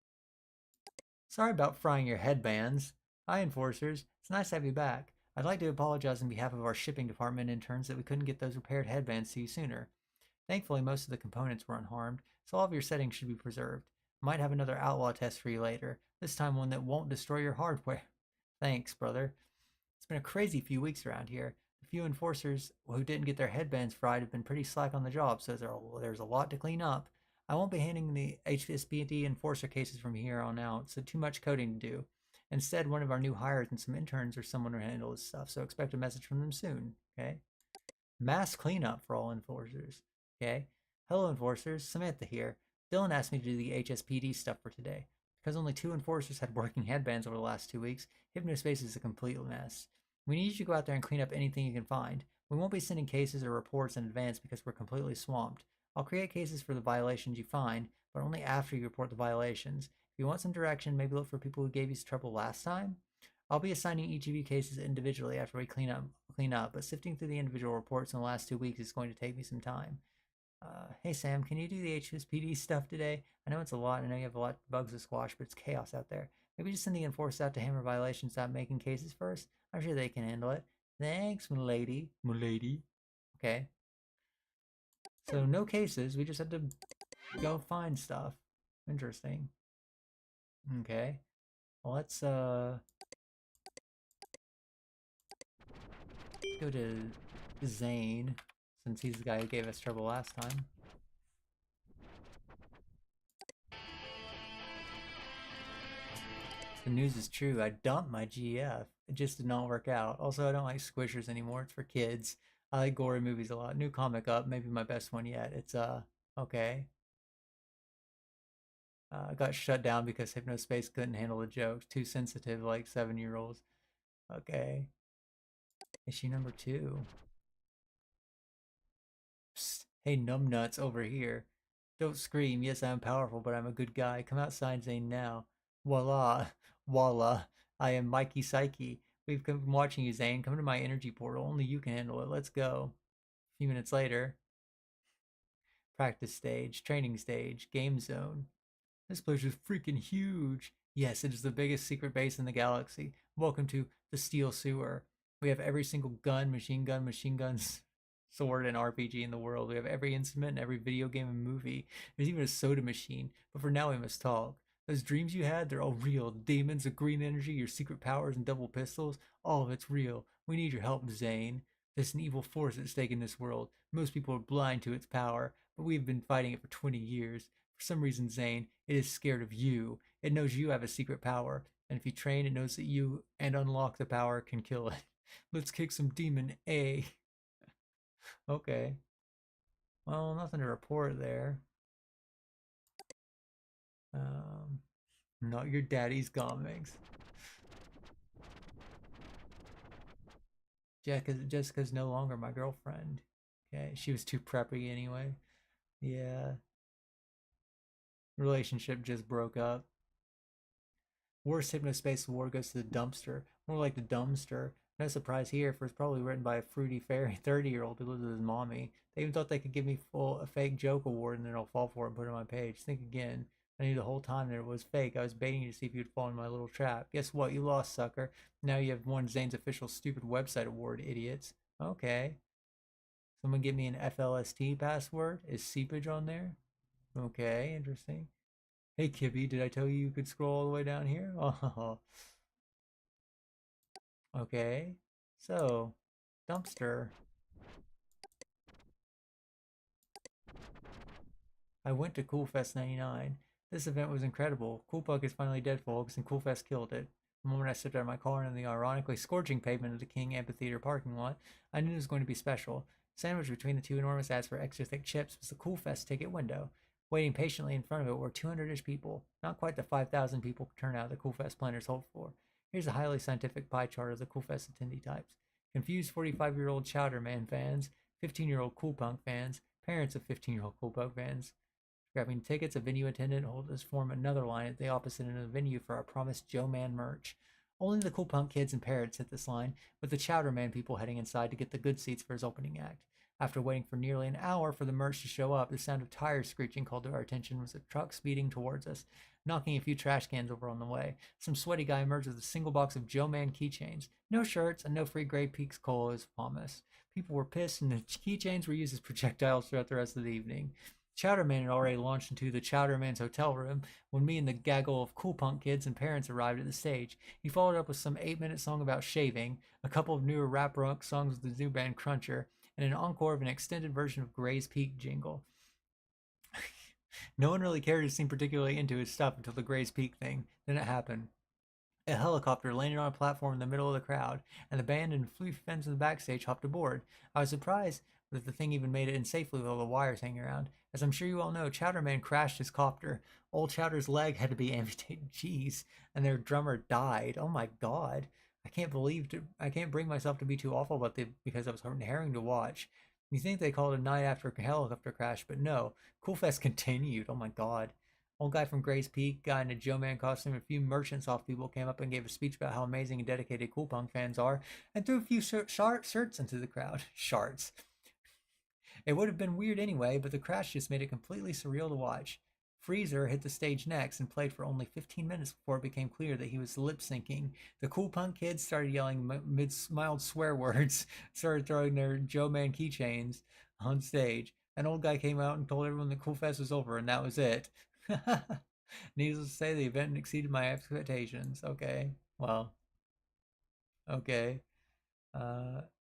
Sorry about frying your headbands. Hi, enforcers. It's nice to have you back. I'd like to apologize on behalf of our shipping department interns that we couldn't get those repaired headbands to you sooner. Thankfully, most of the components were unharmed, so all of your settings should be preserved. Might have another outlaw test for you later, this time one that won't destroy your hardware. Thanks, brother. It's been a crazy few weeks around here. The few enforcers who didn't get their headbands fried have been pretty slack on the job, so there's a lot to clean up. I won't be handling the HSPD enforcer cases from here on out, so too much coding to do. Instead, one of our new hires and some interns or someone will handle this stuff, so expect a message from them soon, okay? Mass cleanup for all enforcers, okay? Hello, enforcers. Samantha here. Dylan asked me to do the HSPD stuff for today. Because only 2 enforcers had working headbands over the last 2 weeks, HypnoSpace is a complete mess. We need you to go out there and clean up anything you can find. We won't be sending cases or reports in advance because we're completely swamped. I'll create cases for the violations you find, but only after you report the violations. If you want some direction, maybe look for people who gave you trouble last time. I'll be assigning each of you cases individually after we clean up, but sifting through the individual reports in the last 2 weeks is going to take me some time. Hey Sam, can you do the HSPD stuff today? I know it's a lot, I know you have a lot of bugs to squash, but it's chaos out there. Maybe just send the enforcers out to hammer violations without making cases first? I'm sure they can handle it. Thanks, m'lady. M'lady. Okay. So no cases, we just had to go find stuff. Interesting. Okay. Well, let's go to Zane, since he's the guy who gave us trouble last time. The news is true. I dumped my GF. It just did not work out. Also, I don't like squishers anymore. It's for kids. I like gory movies a lot. New comic up. Maybe my best one yet. It's, okay. Got shut down because HypnoSpace couldn't handle the jokes. Too sensitive, like 7-year-olds. Okay. Issue number 2. Psst. Hey, numbnuts over here. Don't scream. Yes, I'm powerful, but I'm a good guy. Come outside, Zane, now. Voila. Voila. I am Mikey Psyche. We've been watching you, Zane. Come to my energy portal. Only you can handle it. Let's go. A few minutes later. Practice stage. Training stage. Game zone. This place is freaking huge. Yes, it is the biggest secret base in the galaxy. Welcome to the Steel Sewer. We have every single gun, machine guns, sword, and RPG in the world. We have every instrument, every video game and movie. There's even a soda machine. But for now, we must talk. Those dreams you had, they're all real. The demons, the green energy, your secret powers, and double pistols, all of it's real. We need your help, Zane. There's an evil force at stake in this world. Most people are blind to its power, but we've been fighting it for 20 years. For some reason, Zane, it is scared of you. It knows you have a secret power, and if you train, it knows that you and unlock the power can kill it. Let's kick some demon A. Okay. Well, nothing to report there. Not your daddy's comics. Jessica's no longer my girlfriend. Okay, she was too preppy anyway. Yeah. Relationship just broke up. Worst HypnoSpace award goes to the dumpster. More like the dumpster. No surprise here, for it's probably written by a fruity fairy 30-year-old who lives with his mommy. They even thought they could give me a fake joke award and then I'll fall for it and put it on my page. Think again. I knew the whole time that it was fake. I was baiting you to see if you'd fall in my little trap. Guess what? You lost, sucker. Now you have won Zane's official stupid website award, idiots. Okay. Someone give me an FLST password? Is seepage on there? Okay, interesting. Hey, Kibby, did I tell you could scroll all the way down here? Oh. Okay. So, dumpster. I went to Coolfest 99. This event was incredible. Coolpuck is finally dead, folks, and Coolfest killed it. The moment I stepped out of my car into the ironically scorching pavement of the King Amphitheater parking lot, I knew it was going to be special. Sandwiched between the two enormous ads for extra thick chips was the Cool Fest ticket window. Waiting patiently in front of it were 200-ish people, not quite the 5,000 people turnout the Cool Fest planners hoped for. Here's a highly scientific pie chart of the Cool Fest attendee types. Confused 45-year-old Chowderman fans, 15-year-old Cool Punk fans, parents of 15-year-old Cool Punk fans. Grabbing tickets, a venue attendant told us form another line at the opposite end of the venue for our promised Joe Man merch. Only the Cool Punk kids and parents hit this line, with the Chowderman people heading inside to get the good seats for his opening act. After waiting for nearly an hour for the merch to show up, the sound of tires screeching called to our attention as a truck speeding towards us, knocking a few trash cans over on the way. Some sweaty guy emerged with a single box of Joe Man keychains. No shirts and no free Grey Peaks cola as promised. People were pissed and the keychains were used as projectiles throughout the rest of the evening. Chowderman had already launched into the Chowderman's hotel room when me and the gaggle of Cool Punk kids and parents arrived at the stage. He followed up with some 8-minute song about shaving, a couple of newer rap rock songs with the zoo band Cruncher, and an encore of an extended version of Gray's Peak jingle. No one really cared or seemed particularly into his stuff until the Gray's Peak thing. Then it happened. A helicopter landed on a platform in the middle of the crowd, and the band and few friends in the backstage hopped aboard. I was surprised that the thing even made it in safely with all the wires hanging around. As I'm sure you all know, Chowderman crashed his copter. Old Chowder's leg had to be amputated, jeez, and their drummer died. Oh my god. I can't bring myself to be too awful about it because I was harrowing to watch. You think they called it a night after a helicopter crash, but no. Cool Fest continued. Oh my god. Old guy from Gray's Peak, guy in a Joe Man costume, a few merchants off people came up and gave a speech about how amazing and dedicated Cool Punk fans are, and threw a few shirts into the crowd. Sharts. It would have been weird anyway, but the crash just made it completely surreal to watch. Freezer hit the stage next and played for only 15 minutes before it became clear that he was lip-syncing. The Cool Punk kids started yelling mild swear words, started throwing their Joe Man keychains on stage. An old guy came out and told everyone the Cool Fest was over, and that was it. Needless to say, the event exceeded my expectations. Okay, well, okay.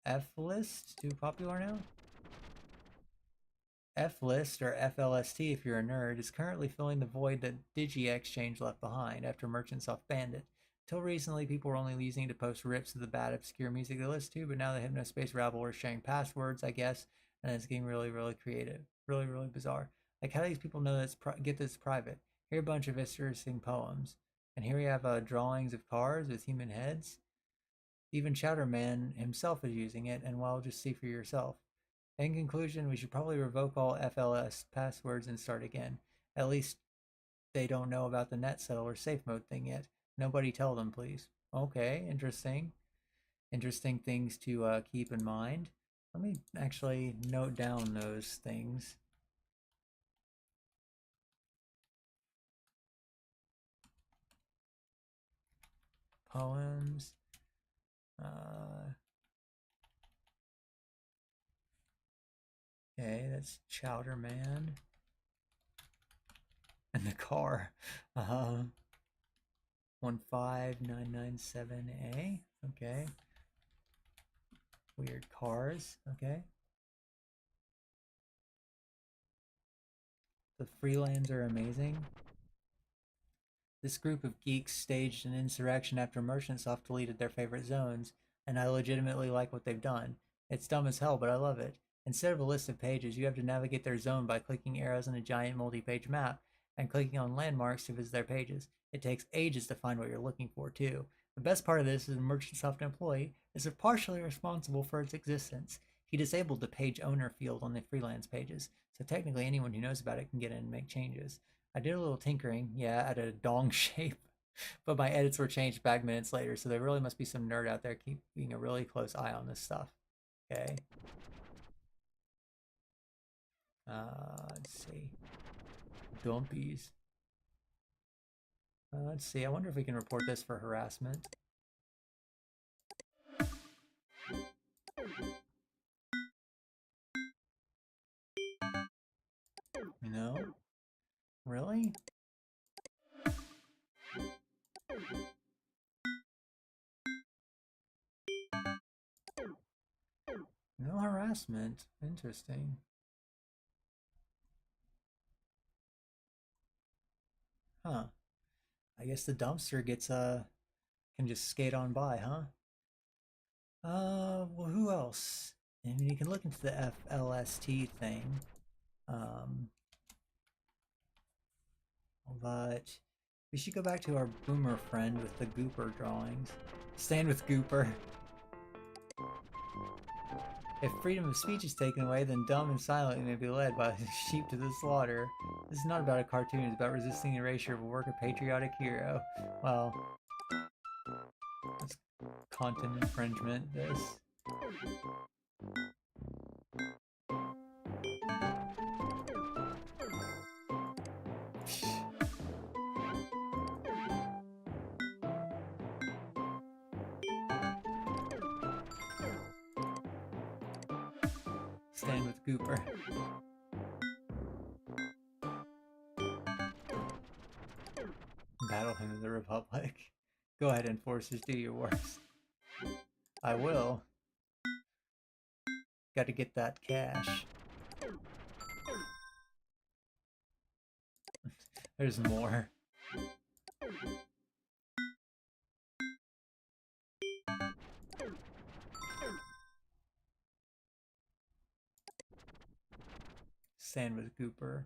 F-list, too popular now? F-list, or FLST if you're a nerd, is currently filling the void that DigiExchange left behind after Merchantsoft banned it. Till recently, people were only using it to post rips of the bad, obscure music they listen to, but now the HypnoSpace rabble are sharing passwords, I guess, and it's getting really, really creative. Really, really bizarre. Like, how do these people know that's get this private? Here are a bunch of interesting poems. And here we have drawings of cars with human heads. Even Chowderman himself is using it, and well, just see for yourself. In conclusion, we should probably revoke all FLS passwords and start again. At least they don't know about the net settle or safe mode thing yet. Nobody tell them, please. Okay, interesting. Interesting things to keep in mind. Let me actually note down those things. Poems. Okay, that's Chowderman. And the car. 15997A. Okay. Weird cars. Okay. The Freelands are amazing. This group of geeks staged an insurrection after Merchantsoft deleted their favorite zones, and I legitimately like what they've done. It's dumb as hell, but I love it. Instead of a list of pages, you have to navigate their zone by clicking arrows on a giant multi-page map and clicking on landmarks to visit their pages. It takes ages to find what you're looking for, too. The best part of this is a Merchantsoft employee is partially responsible for its existence. He disabled the page owner field on the freelance pages, so technically anyone who knows about it can get in and make changes. I did a little tinkering, yeah, at a dong shape, but my edits were changed back minutes later, so there really must be some nerd out there keeping a really close eye on this stuff. Okay. Let's see. Dumpies. Let's see, I wonder if we can report this for harassment. No? Really? No harassment. Interesting. Huh. I guess the dumpster gets Can just skate on by, huh? Well, who else? I mean, you can look into the FLST thing. But we should go back to our boomer friend with the Gooper drawings. Stand with Gooper. If freedom of speech is taken away, then dumb and silent may be led by sheep to the slaughter. This is not about a cartoon, it's about resisting the erasure of a work of patriotic hero. Well, that's content infringement, this. Stand with Gooper. Battle him in the Republic. Go ahead, enforcers, do your worst. I will. Gotta get that cash. There's more. Stand with Gooper.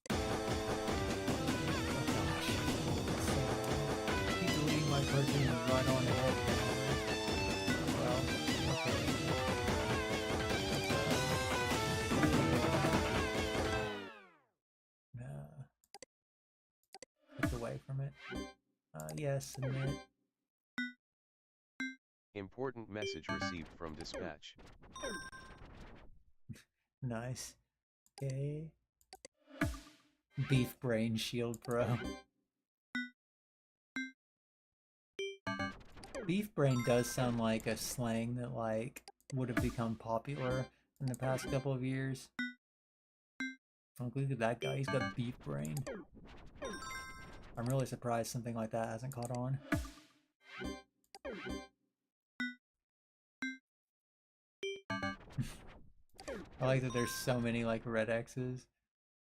Oh gosh. Keep deleting my cartoons right on ahead. Well, okay. Click away from it. Yes, submit. Important message received from dispatch. Nice. Okay. Beef Brain Shield Pro. Beef Brain does sound like a slang that like would have become popular in the past couple of years. Look at that guy, he's got beef brain. I'm really surprised something like that hasn't caught on. I like that there's so many like red X's.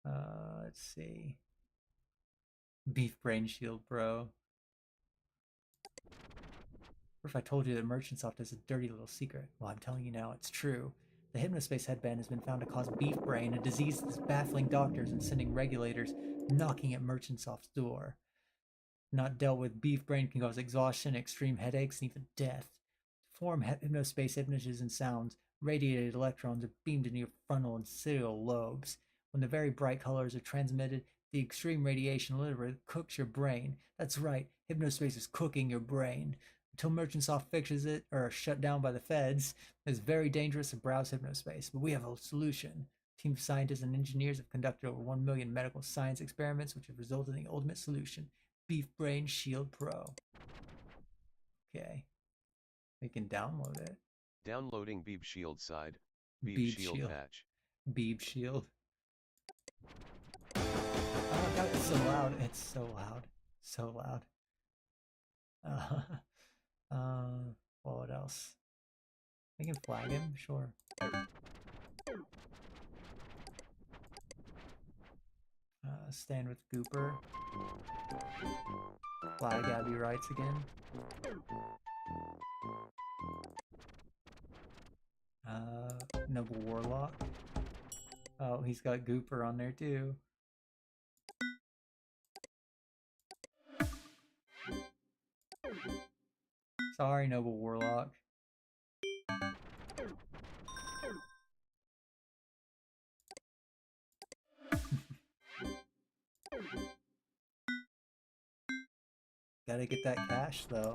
Let's see. Beef Brain Shield Pro. What if I told you that Merchantsoft has a dirty little secret? Well, I'm telling you now, it's true. The Hypnospace headband has been found to cause beef brain, a disease that's baffling doctors and sending regulators knocking at Merchantsoft's door. Not dealt with, beef brain can cause exhaustion, extreme headaches, and even death. To form Hypnospace images and sounds, radiated electrons are beamed into your frontal and occipital lobes. When the very bright colors are transmitted, the extreme radiation literally cooks your brain. That's right, Hypnospace is cooking your brain. Until Merchantsoft fixes it or are shut down by the feds, it's very dangerous to browse Hypnospace, but we have a solution. A team of scientists and engineers have conducted over 1 million medical science experiments which have resulted in the ultimate solution, Beef Brain Shield Pro. Okay, we can download it. Downloading Beeb Shield side. Beeb Beeb Shield Shield. patch. Beeb Shield. Oh god, it's so loud. It's so loud. So loud. Well, what else? We can flag him, sure. Stand with Gooper. Flag Abby Rights again. Noble Warlock. Oh, he's got Gooper on there too. Sorry, Noble Warlock. Gotta get that cash though.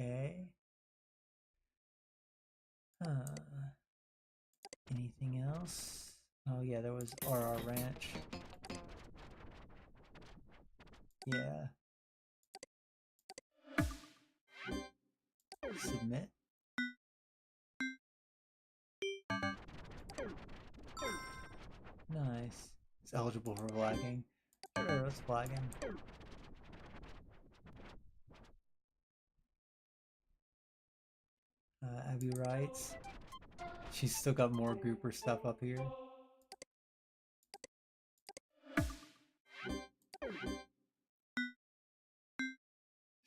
Okay. Anything else? Oh yeah, there was RR Ranch. Yeah. Submit. Nice. It's eligible for flagging. Sure, let's flag him. Abby writes. She's still got more grouper stuff up here.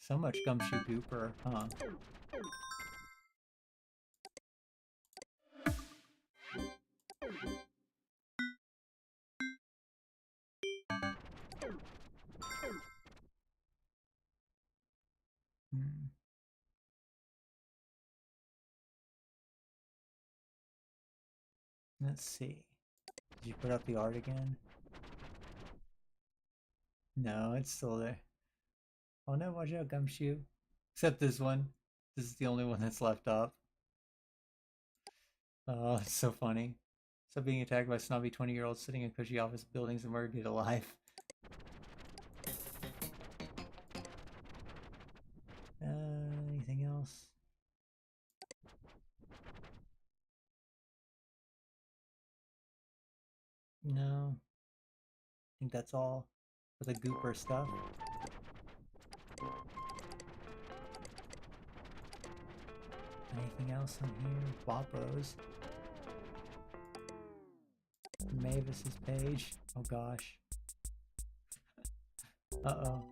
So much gumshoe gooper, huh? Let's see. Did you put up the art again? No, it's still there. Oh no, watch out, gumshoe. Except this one. This is the only one that's left up. Oh, it's so funny. So being attacked by snobby 20-year-olds sitting in cushy office buildings and murdered alive. Anything else? No. I think that's all for the gooper stuff. Anything else on here? Boppos. Mavis's page. Oh gosh. Uh-oh.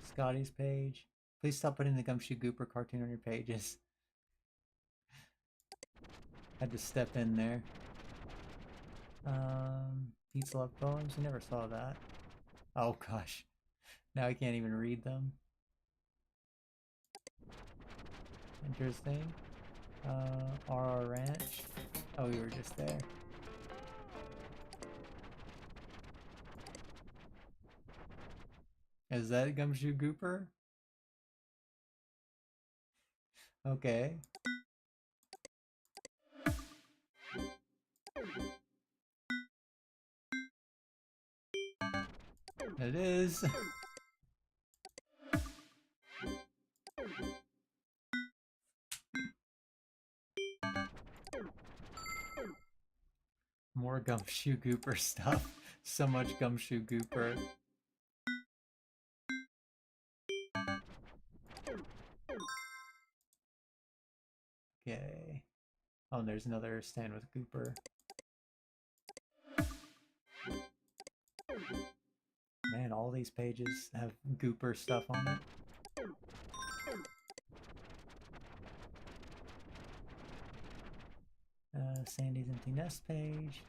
Scotty's page. Please stop putting the Gumshoe Gooper cartoon on your pages. Had to step in there. Pizza Love Poems. I never saw that. Oh gosh. Now I can't even read them. Interesting. RR Ranch. Oh, we were just there. Is that Gumshoe Gooper? Okay. It is. More Gumshoe Gooper stuff. So much Gumshoe Gooper. Okay. Oh, and there's another stand with Gooper. Man, all these pages have Gooper stuff on it. Sandy's Empty Nest page.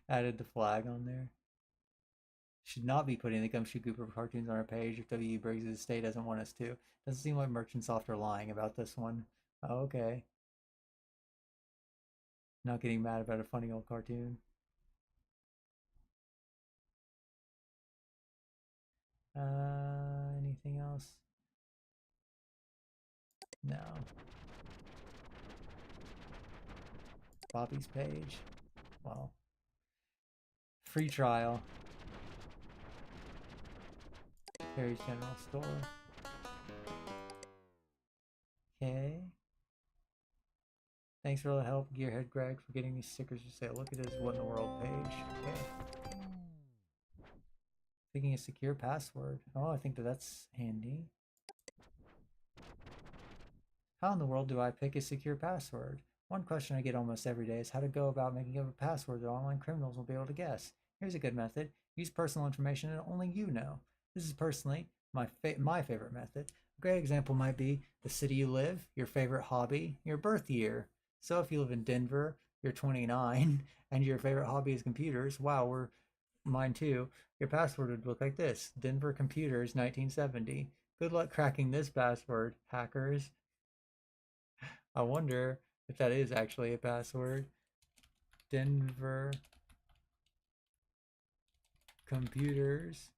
Added the flag on there. Should not be putting the Gumshoe Gooper cartoons on our page if W.E. Briggs' estate doesn't want us to. Doesn't seem like Merchantsoft are lying about this one. Oh, okay. Not getting mad about a funny old cartoon. Anything else? No. Bobby's page. Well. Free trial. Harry's General Store. Okay. Thanks for all the help, Gearhead Greg, for getting these stickers to say, look at his What in the World page. Okay. Picking a secure password. Oh, I think that's handy. How in the world do I pick a secure password? One question I get almost every day is how to go about making up a password that online criminals will be able to guess. Here's a good method. Use personal information that only you know. This is personally my favorite method. A great example might be the city you live, your favorite hobby, your birth year. So if you live in Denver, you're 29, and your favorite hobby is computers, wow, mine too. Your password would look like this: Denver Computers 1970. Good luck cracking this password, hackers. I wonder if that is actually a password. Denver Computers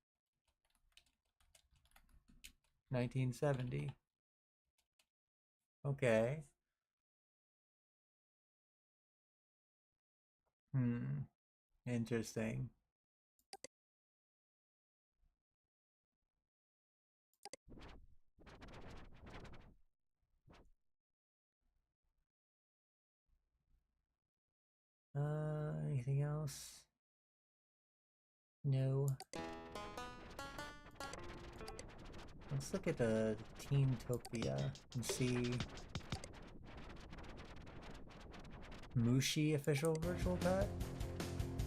1970. Okay. Interesting. Anything else? No. Let's look at the Teentopia and see. Mushi official virtual cut?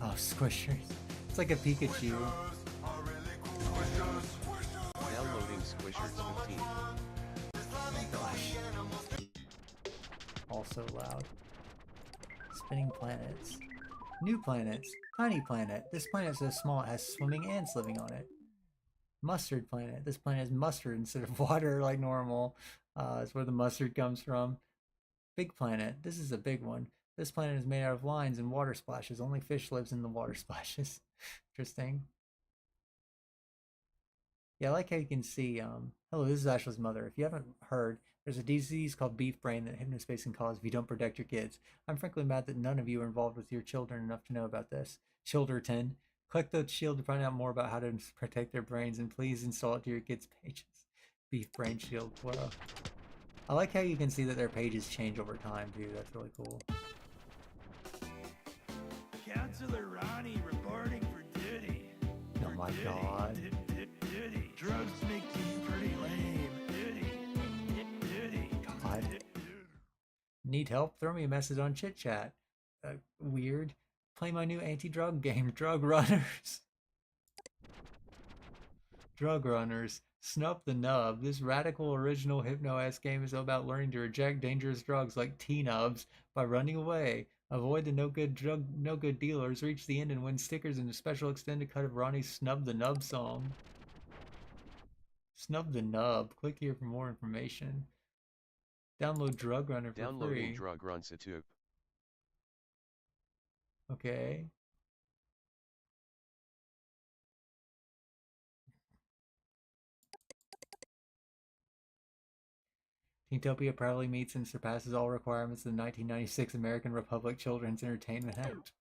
Oh, Squishers. It's like a Pikachu. Downloading Squishers 15. Oh gosh. Also loud. Spinning planets. New planets. Tiny planet. This planet is so small it has swimming ants living on it. Mustard planet. This planet is mustard instead of water like normal. That's where the mustard comes from. Big planet. This is a big one. This planet is made out of lines and water splashes. Only fish lives in the water splashes. Interesting. Yeah, I like how you can see, hello, this is Ashley's mother. If you haven't heard, there's a disease called beef brain that hypnospace can cause if you don't protect your kids. I'm frankly mad that none of you are involved with your children enough to know about this. Childerton. Click the shield to find out more about how to protect their brains, and please install it to your kids' pages. Beef brain shield. Wow. I like how you can see that their pages change over time, too. That's really cool. Counselor Ronnie reporting for duty. Oh my god. Duty. Drugs make you pretty lame. Duty. God. Need help? Throw me a message on Chit Chat. Weird. Play my new anti-drug game, Drug Runners. Drug Runners. Snuff the Nub. This radical original Hypno-S game is about learning to reject dangerous drugs like T-Nubs by running away. Avoid the no good dealers, reach the end and win stickers and a special extended cut of Ronnie's Snub the Nub song. Snub the Nub. Click here for more information. Download Drug Runner for Downloading free. Drug Run Situp. Okay. Teentopia proudly meets and surpasses all requirements of the 1996 American Republic Children's Entertainment Act.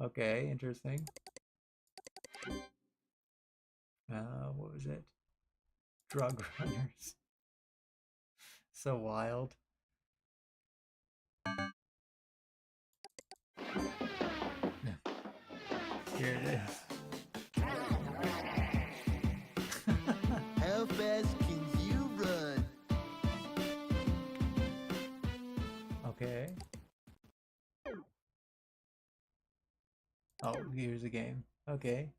Okay, interesting. What was it? Drug Runners. So wild. Here it is. How fast can you run? Okay. Oh, here's a game. Okay.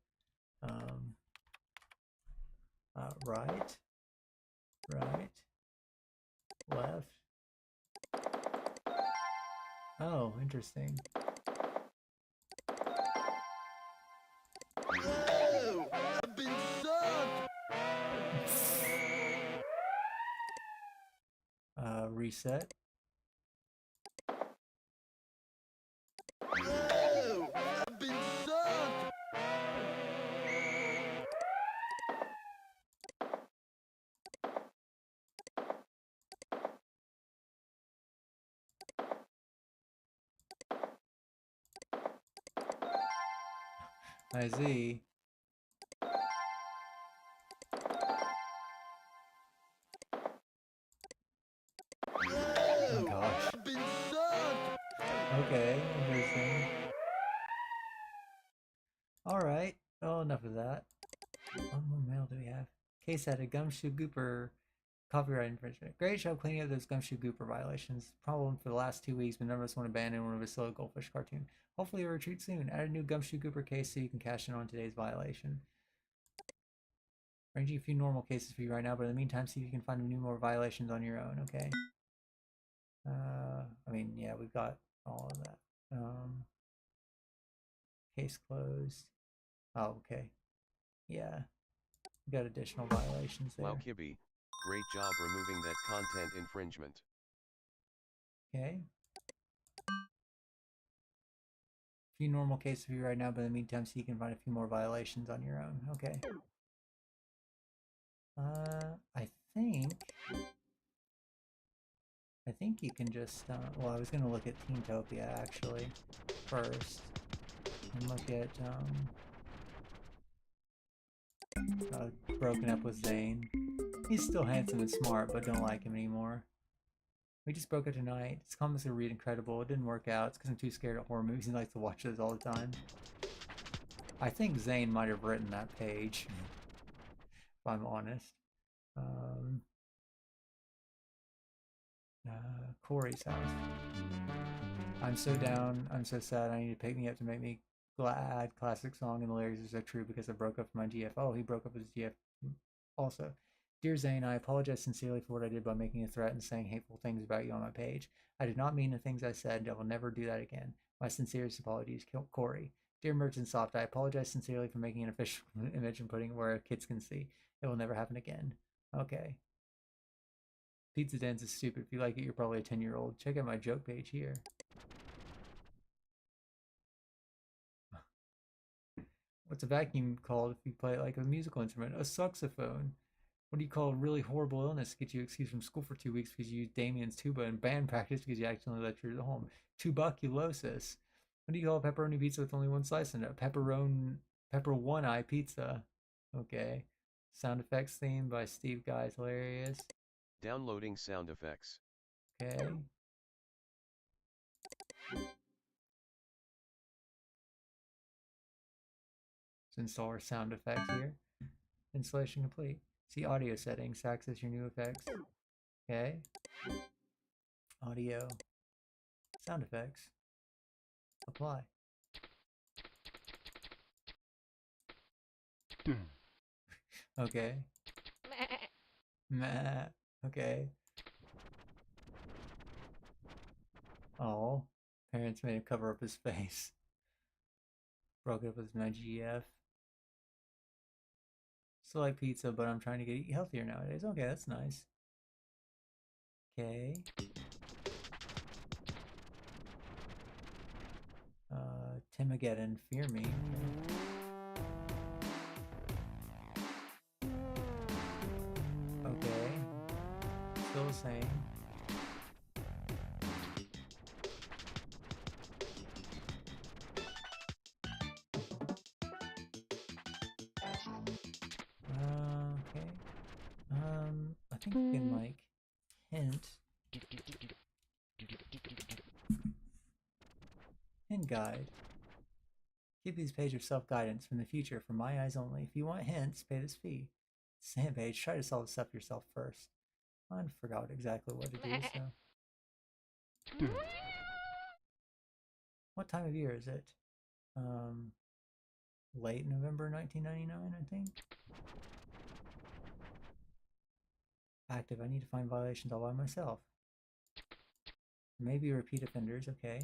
Right. Right. Left. Oh, interesting. Whoa! I've been sucked! Reset. Whoa! I've been sucked! I see. Oh gosh. I've been sucked! Okay, interesting. Alright. Oh, enough of that. What more mail do we have? Case at a Gumshoe Gooper copyright infringement. Great job cleaning up those Gumshoe Gooper violations. Problem for the last 2 weeks, but none of us want to abandon one of his silly goldfish cartoon. Hopefully you'll retreat soon. Add a new Gumshoe Gooper case so you can cash in on today's violation. Arranging a few normal cases for you right now, but in the meantime, see if you can find a few more violations on your own, okay? I mean, yeah, we've got all of that. Case closed. Oh, okay. Yeah. We got additional violations there. Wow, Kibby. Great job removing that content infringement. Okay. A few normal cases for you right now, but in the meantime, so you can find a few more violations on your own. Okay. I think you can just, well, I was going to look at Teentopia actually first and look at, broken up with Zane. He's still handsome and smart, but don't like him anymore. We just broke it tonight. His comments are read incredible. It didn't work out. It's because I'm too scared of horror movies and likes to watch those all the time. I think Zane might have written that page, if I'm honest. Corey's house. I'm so down. I'm so sad. I need to pick me up to make me Glad classic song and the lyrics are so true because I broke up with my GF. Oh, he broke up with his GF also. Dear Zane, I apologize sincerely for what I did by making a threat and saying hateful things about you on my page. I did not mean the things I said. I will never do that again. My sincerest apologies, Corey. Dear Merchant Soft, I apologize sincerely for making an official image and putting it where kids can see. It will never happen again. Okay. Pizza Dens is stupid. If you like it, you're probably a 10-year-old. Check out my joke page here. What's a vacuum called if you play it like a musical instrument? A saxophone. What do you call a really horrible illness? Get you excused from school for 2 weeks because you used Damien's tuba in band practice because you accidentally left your home. Tuberculosis. What do you call a pepperoni pizza with only one slice in it? Pepper one eye pizza. Okay. Sound effects theme by Steve Guy's hilarious. Downloading sound effects. Okay. Let's install our sound effects here. Installation complete. See audio settings to access your new effects. Okay. Audio. Sound effects. Apply. Okay. Meh. Okay. Oh. Parents made him cover up his face. Broke up with my GF. Still like pizza, but I'm trying to get healthier nowadays. Okay, that's nice. Okay. Timogeddon, fear me. Okay. Still the same. Okay. I think we can like hint guide. Keep these pages of self-guidance from the future for my eyes only. If you want hints, pay this fee. It's a hint page. Try to solve the stuff yourself first. I forgot exactly what to do, so. What time of year is it? Late November 1999, I think. Active. I need to find violations all by myself. Maybe repeat offenders. Okay.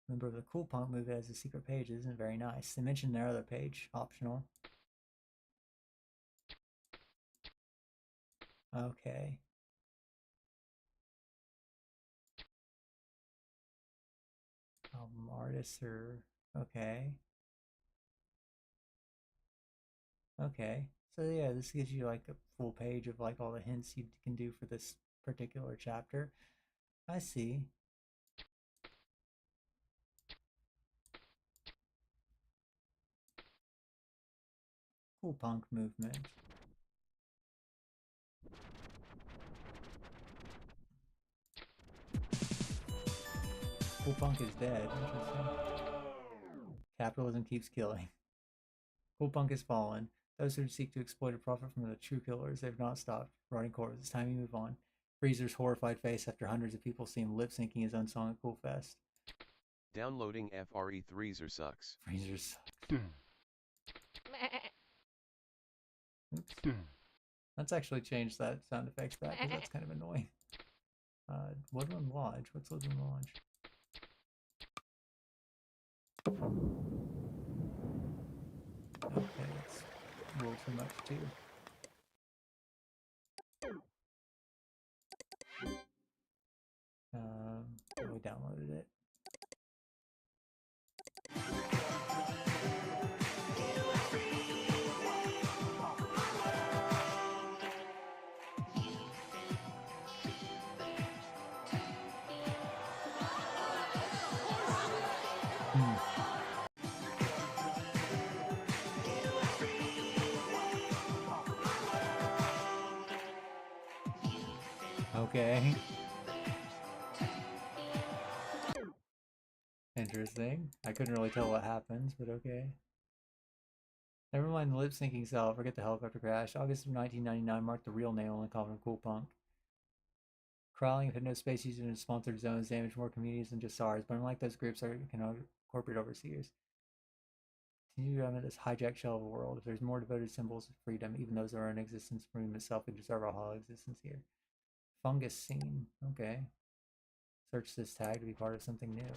Member of the Cool Punk movie has the secret pages and very nice. They mentioned their other page, optional. Okay. Album artists are okay. Okay. So yeah, this gives you like a full page of like all the hints you can do for this particular chapter. I see. Cool punk movement. Cool punk is dead. Interesting. Capitalism keeps killing. Cool punk has fallen. Those who seek to exploit a profit from the true killers, they've not stopped. Rotting corpse. It's time you move on. Freezer's horrified face after hundreds of people see him lip-syncing his own song at Cool Fest. Downloading FRE3 sucks. Freezer sucks. Oops. Let's actually change that sound effects back because that's kind of annoying. Woodland Lodge. What's Woodland Lodge? Okay, that's a little too much too. We downloaded it. Okay. Interesting. I couldn't really tell what happens, but okay. Never mind the lip syncing cell. Forget the helicopter crash. August of 1999 marked the real nail in the coffin of Cool Punk. Crawling of HYPNOSPACE used in sponsored zones damaged more communities than just SARS, but unlike those groups that can incorporate overseers. Continue to this hijack shell of a world. If there's more devoted symbols of freedom, even those that are in existence, freedom itself would deserve our hollow existence here. Fungus scene. Okay. Search this tag to be part of something new.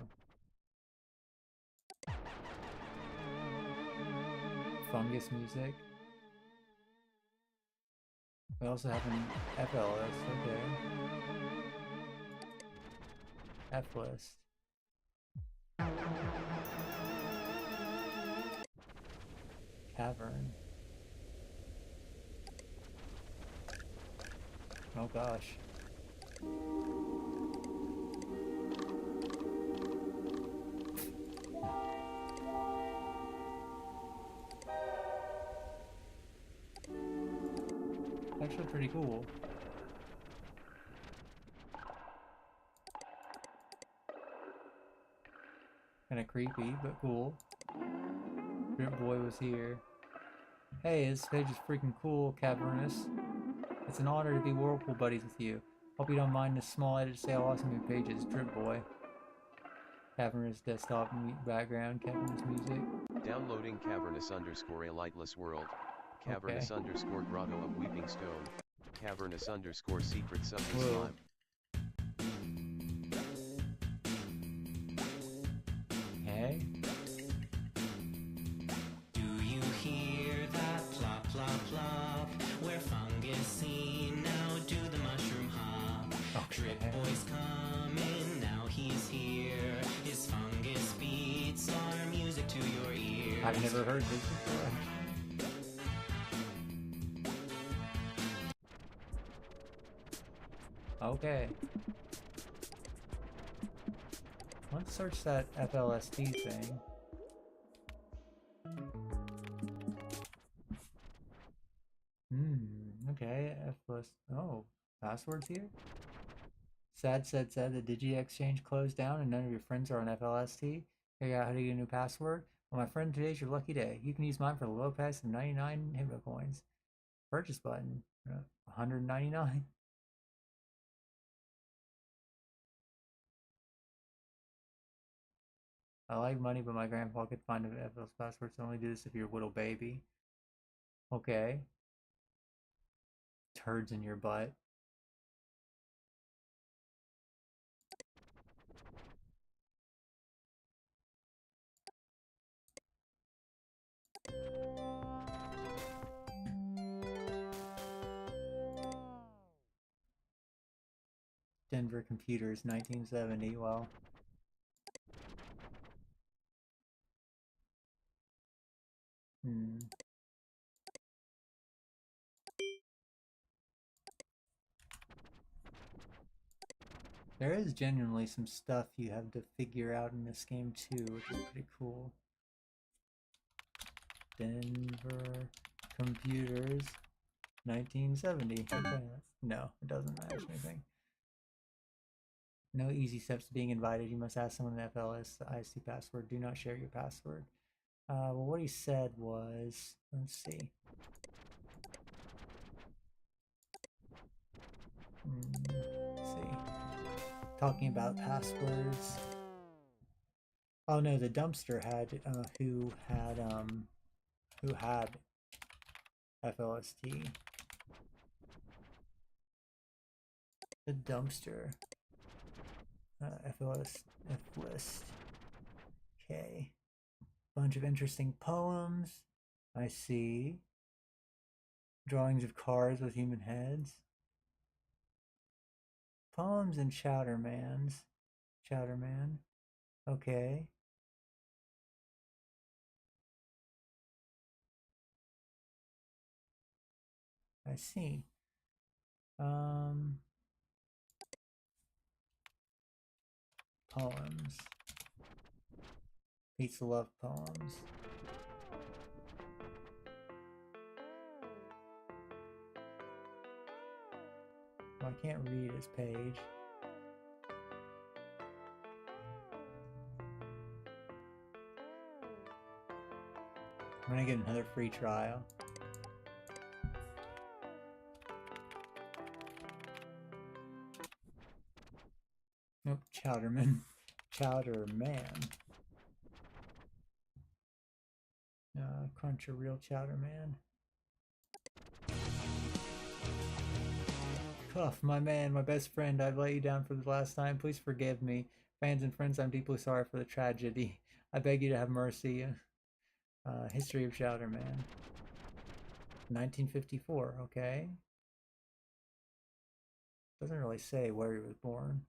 Fungus music. We also have an FLS, okay. F-list. Cavern. Oh gosh. Actually pretty cool. Kinda creepy, but cool. Drip Boy was here. Hey, this page is freaking cool, Cavernous. It's an honor to be Whirlpool buddies with you. Hope you don't mind this small edit to say how awesome your page is, Drip Boy. Cavernous desktop background, Cavernous music. Downloading Cavernous _ a lightless world. Cavernous _ grotto of weeping stone. Cavernous _ secret subject slime. Okay. Do you hear that plop plop plop? We're fungus scene, now do the mushroom hop. Drip Boy's coming, now he's here. His fungus beats are music to your ears. I've never heard this before. Okay. Let's search that FLST thing. Okay, FLST. Oh, passwords here? Sad said the Digi Exchange closed down and none of your friends are on FLST. Figure out how to get a new password? Well, my friend, today's your lucky day. You can use mine for the low price of 99 Hypno coins. Purchase button, 199. I like money, but my grandpa could find a FLS password, so only do this if you're a little baby. Okay. Turds in your butt. Denver Computers, 1970, well. There is genuinely some stuff you have to figure out in this game too, which is pretty cool. Denver Computers, 1970. Okay. No, it doesn't match anything. No easy steps to being invited. You must ask someone the FLS IST password. Do not share your password. Well, what he said was, let's see. Let's see. Talking about passwords. Oh no, the dumpster had who had FLST. The dumpster. F-list. Okay. Bunch of interesting poems. I see. Drawings of cars with human heads. Poems and Chowdermans. Chowderman. Okay. I see. Poems. Pizza Love poems. Well, I can't read his page. I'm gonna get another free trial. Nope, Chowderman. Chowderman. Crunch a real chowder man. Cuff, my man, my best friend, I've let you down for the last time. Please forgive me. Fans and friends, I'm deeply sorry for the tragedy. I beg you to have mercy. History of Chowder Man. 1954, okay. Doesn't really say where he was born.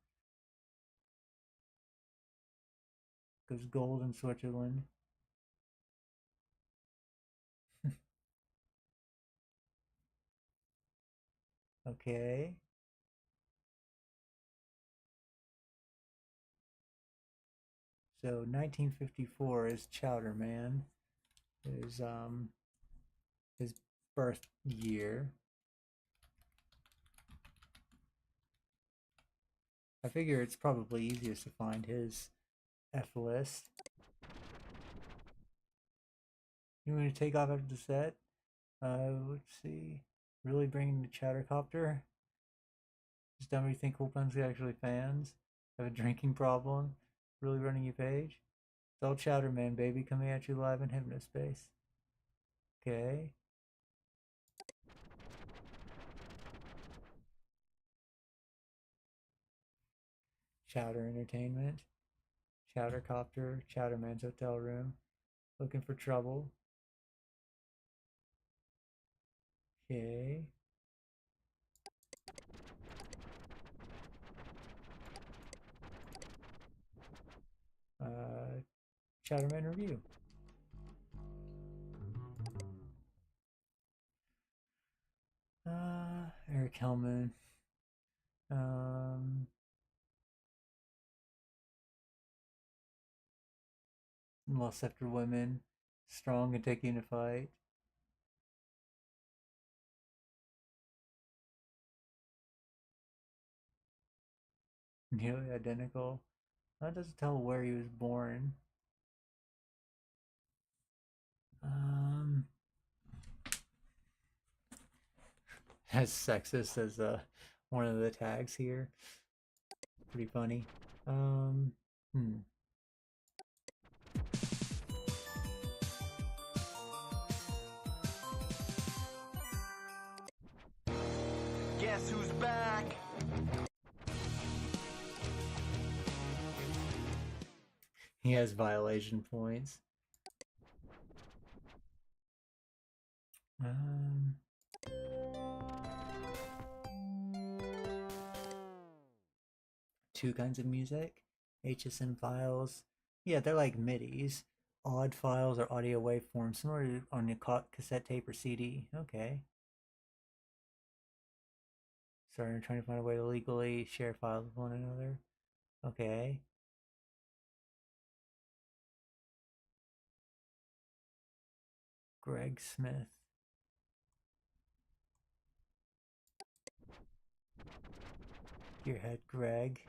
Goes gold in Switzerland. Okay. So 1954 is Chowder Man. Is his birth year. I figure it's probably easiest to find his F list. You want me to take off after the set? Let's see. Really bringing the Chowdercopter? Just dumb you think cool puns are actually fans? Have a drinking problem? Really running your page? It's all Chowder Man, baby, coming at you live in Hypnospace. Okay. Chowder Entertainment. Chowdercopter. Chowderman's Hotel Room. Looking for trouble. Okay. Chowderman Review. Eric Hellman. Lost After Women. Strong and taking a fight. Nearly identical. That doesn't tell where he was born. As sexist as one of the tags here. Pretty funny. Guess who's back? He has violation points. Two kinds of music. HSM files. Yeah, they're like MIDIs. Odd files or audio waveforms, similar to on a cassette tape or CD. Okay. Sorry, I'm trying to find a way to legally share files with one another. Okay. Greg Smith. Gearhead Greg.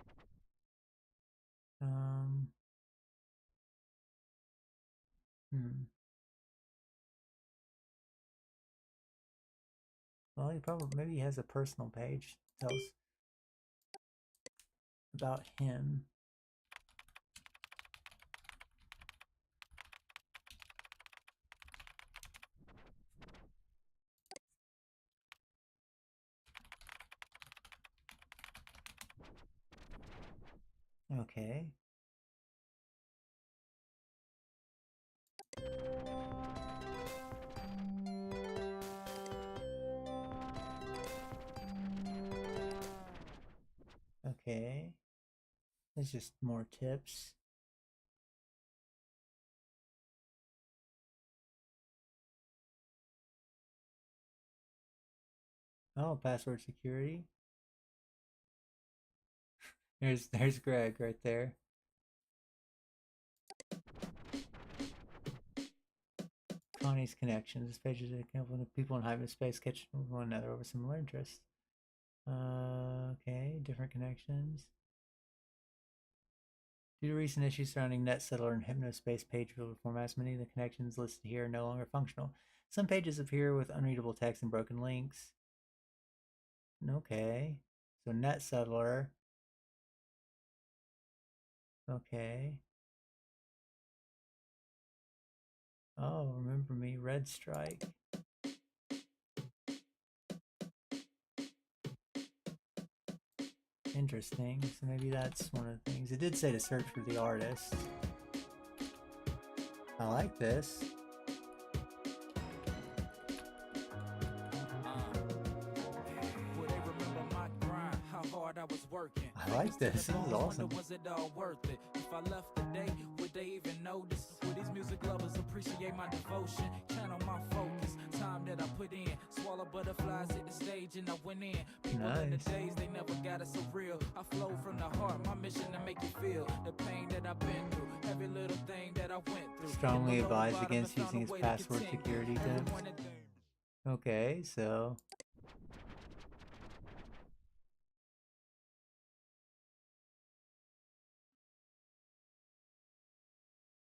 Well, he probably, maybe he has a personal page that tells about him. Okay. Okay. There's just more tips. Oh, password security. There's Greg right there. Connie's connections. This page is a couple of people in hyperspace catch one another over similar interests. Okay, different connections. Due to recent issues surrounding NetSettler and Hypnospace page builder formats, many of the connections listed here are no longer functional. Some pages appear with unreadable text and broken links. Okay, so NetSettler. Okay. Oh, remember me, Red Strike. Interesting. So maybe that's one of the things. It did say to search for the artist. I like this. I like this. This is awesome. Was it all worth it? If I left today, would they even notice? Would these music lovers appreciate my devotion? Channel my focus, time that I put in. Swallow butterflies at the stage and I went in. People in the days, they never got it so real. I flow from the heart, my mission to make you feel the pain that I've been through. Every little thing that I went through. Strongly advised against using his password security tips. Okay, so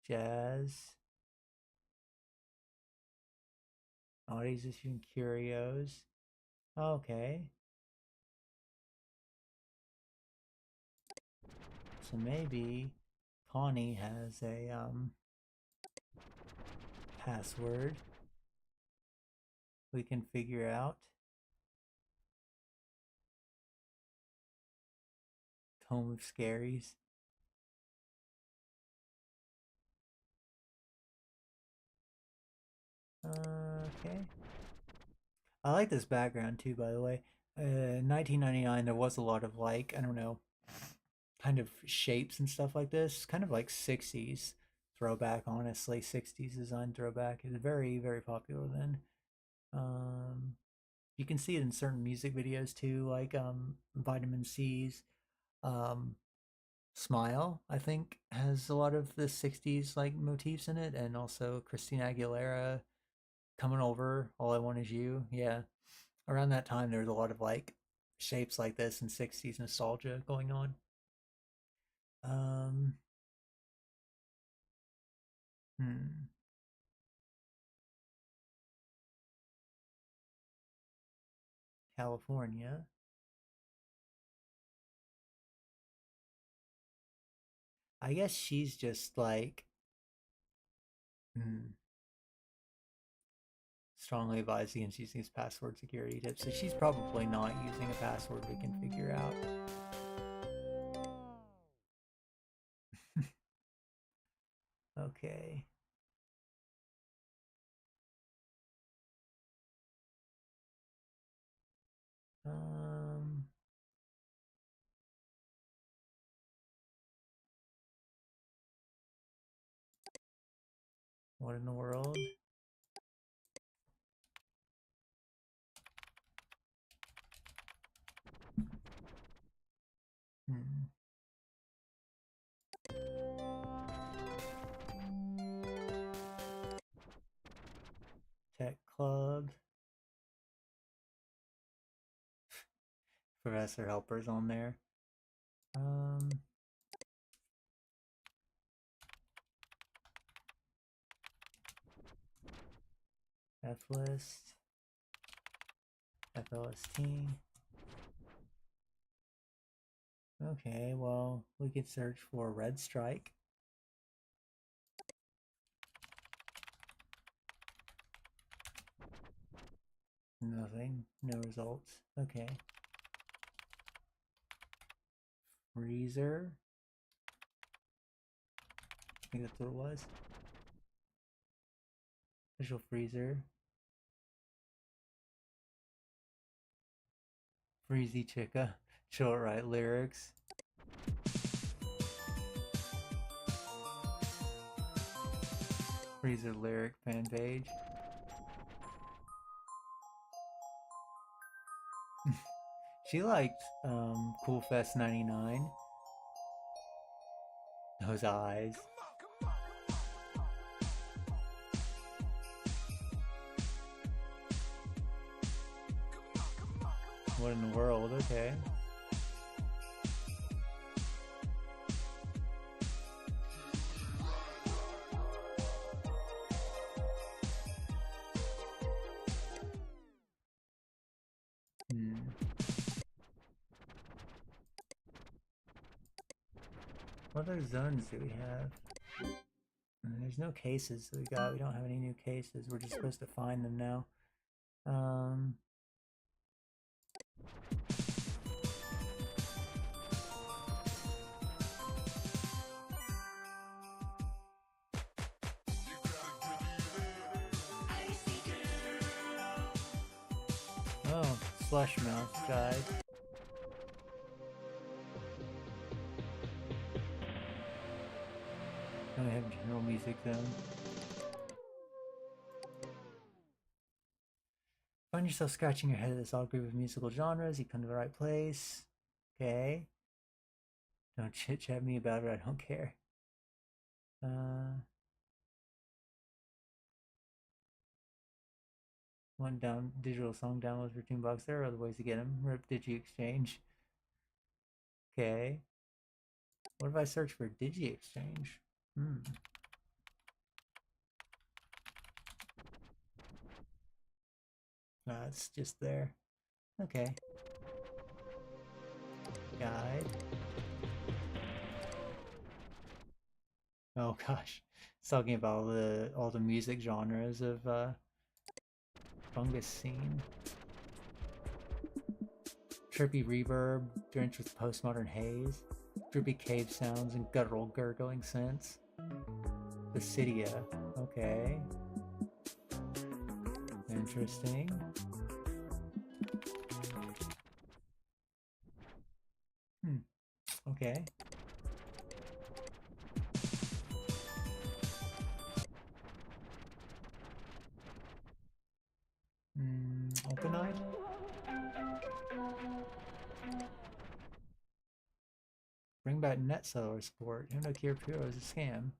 jazz. Oddies issuing curios. Okay. So maybe Connie has a password we can figure out. Tome of Scaries. Okay. I like this background too, by the way. 1999, there was a lot of like, I don't know, kind of shapes and stuff like this. Kind of like 60s throwback, honestly. 60s design throwback is very, very popular then. You can see it in certain music videos too, like Vitamin C's. Smile, I think, has a lot of the 60s like motifs in it, and also Christina Aguilera, Coming Over, All I Want Is You. Yeah, around that time there was a lot of like shapes like this and 60s nostalgia going on. California. I guess she's just like strongly advised against using his password security tips, so she's probably not using a password we can figure out. Okay. What in the world? Tech Club. Professor Helper's on there. Flist. FLST. Okay, well, we could search for Red Strike. Nothing. No results. Okay. Freezer. I think that's what it was. Visual Freezer. Freezy Chicka. Short right lyrics. Freezer lyric fan page. She liked Cool Fest 99. Those eyes. What in the world? Okay. What other zones do we have? There's no cases that we got. We don't have any new cases. We're just supposed to find them now. Oh, Slush Mouse guide. Now we have general music then. Find yourself scratching your head at this odd group of musical genres, you come to the right place. Okay. Don't chit-chat me about it, I don't care. One down digital song downloads for $2. There are other ways to get them. Rip Digi Exchange. Okay. What if I search for Digi Exchange? It's just there. Okay. Guide. Oh gosh. It's talking about all the music genres of fungus scene. Trippy reverb, drenched with postmodern haze, drippy cave sounds and guttural gurgling synths. Basidia, okay. Interesting. Okay. Open-eyed? Bring back NetSeller support. No Cure Pure is a scam.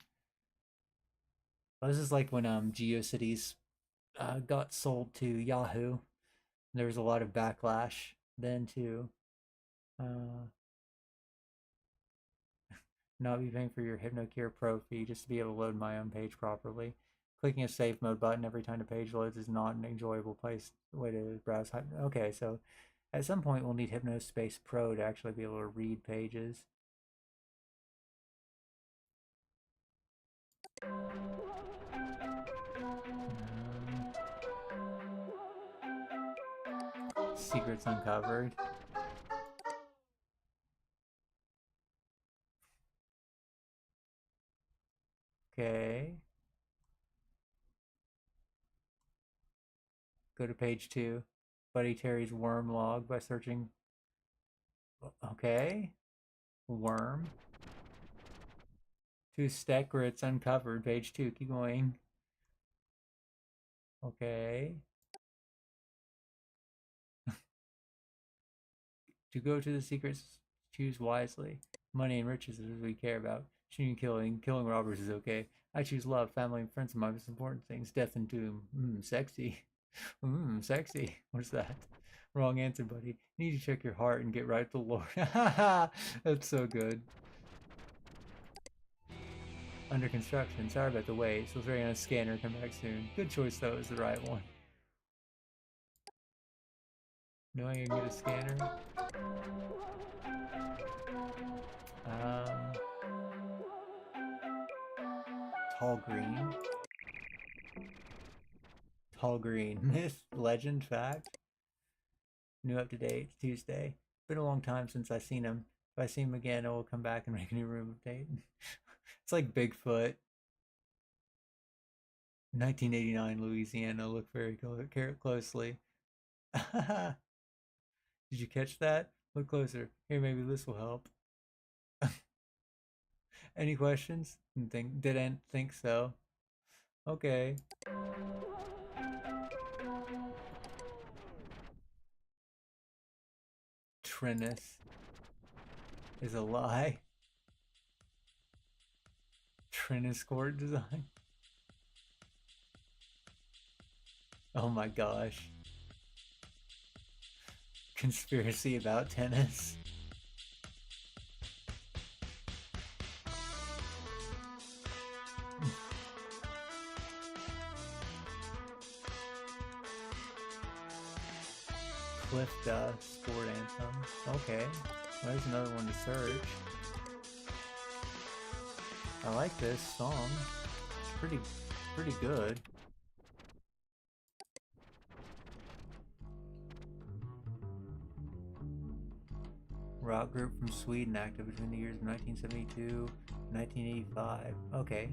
Well, this is like when GeoCities got sold to Yahoo. There was a lot of backlash then too. Not be paying for your HypnoCure Pro fee just to be able to load my own page properly. Clicking a safe mode button every time the page loads is not an enjoyable way to browse. Okay, so at some point we'll need HypnoSpace Pro to actually be able to read pages. Secrets uncovered. Okay. Go to page 2. Buddy Terry's worm log by searching. Okay. Worm. 2 secrets uncovered. Page 2. Keep going. Okay. To go to the secrets, choose wisely. Money and riches is what we care about. Shooting, killing robbers is okay. I choose love, family, and friends are my most important things. Death and doom. Sexy. Sexy. What's that? Wrong answer, buddy. You need to check your heart and get right with the Lord. That's so good. Under construction. Sorry about the wait. So it's on a scanner. Come back soon. Good choice, though. Is the right one. Knowing I can get a scanner. Tall green. Tall green. Myth, legend, fact. New up to date. It's Tuesday. Been a long time since I've seen him. If I see him again, I will come back and make a new room update. It's like Bigfoot. 1989 Louisiana. Look very closely. Did you catch that? Look closer. Here, maybe this will help. Any questions? Didn't think so. Okay. Trinus is a lie. Trinus court design. Oh my gosh. Conspiracy about tennis. Cliff sport anthem. Okay, well, there's another one to search. I like this song. pretty good. Rock group from Sweden, active between the years of 1972 and 1985. Okay.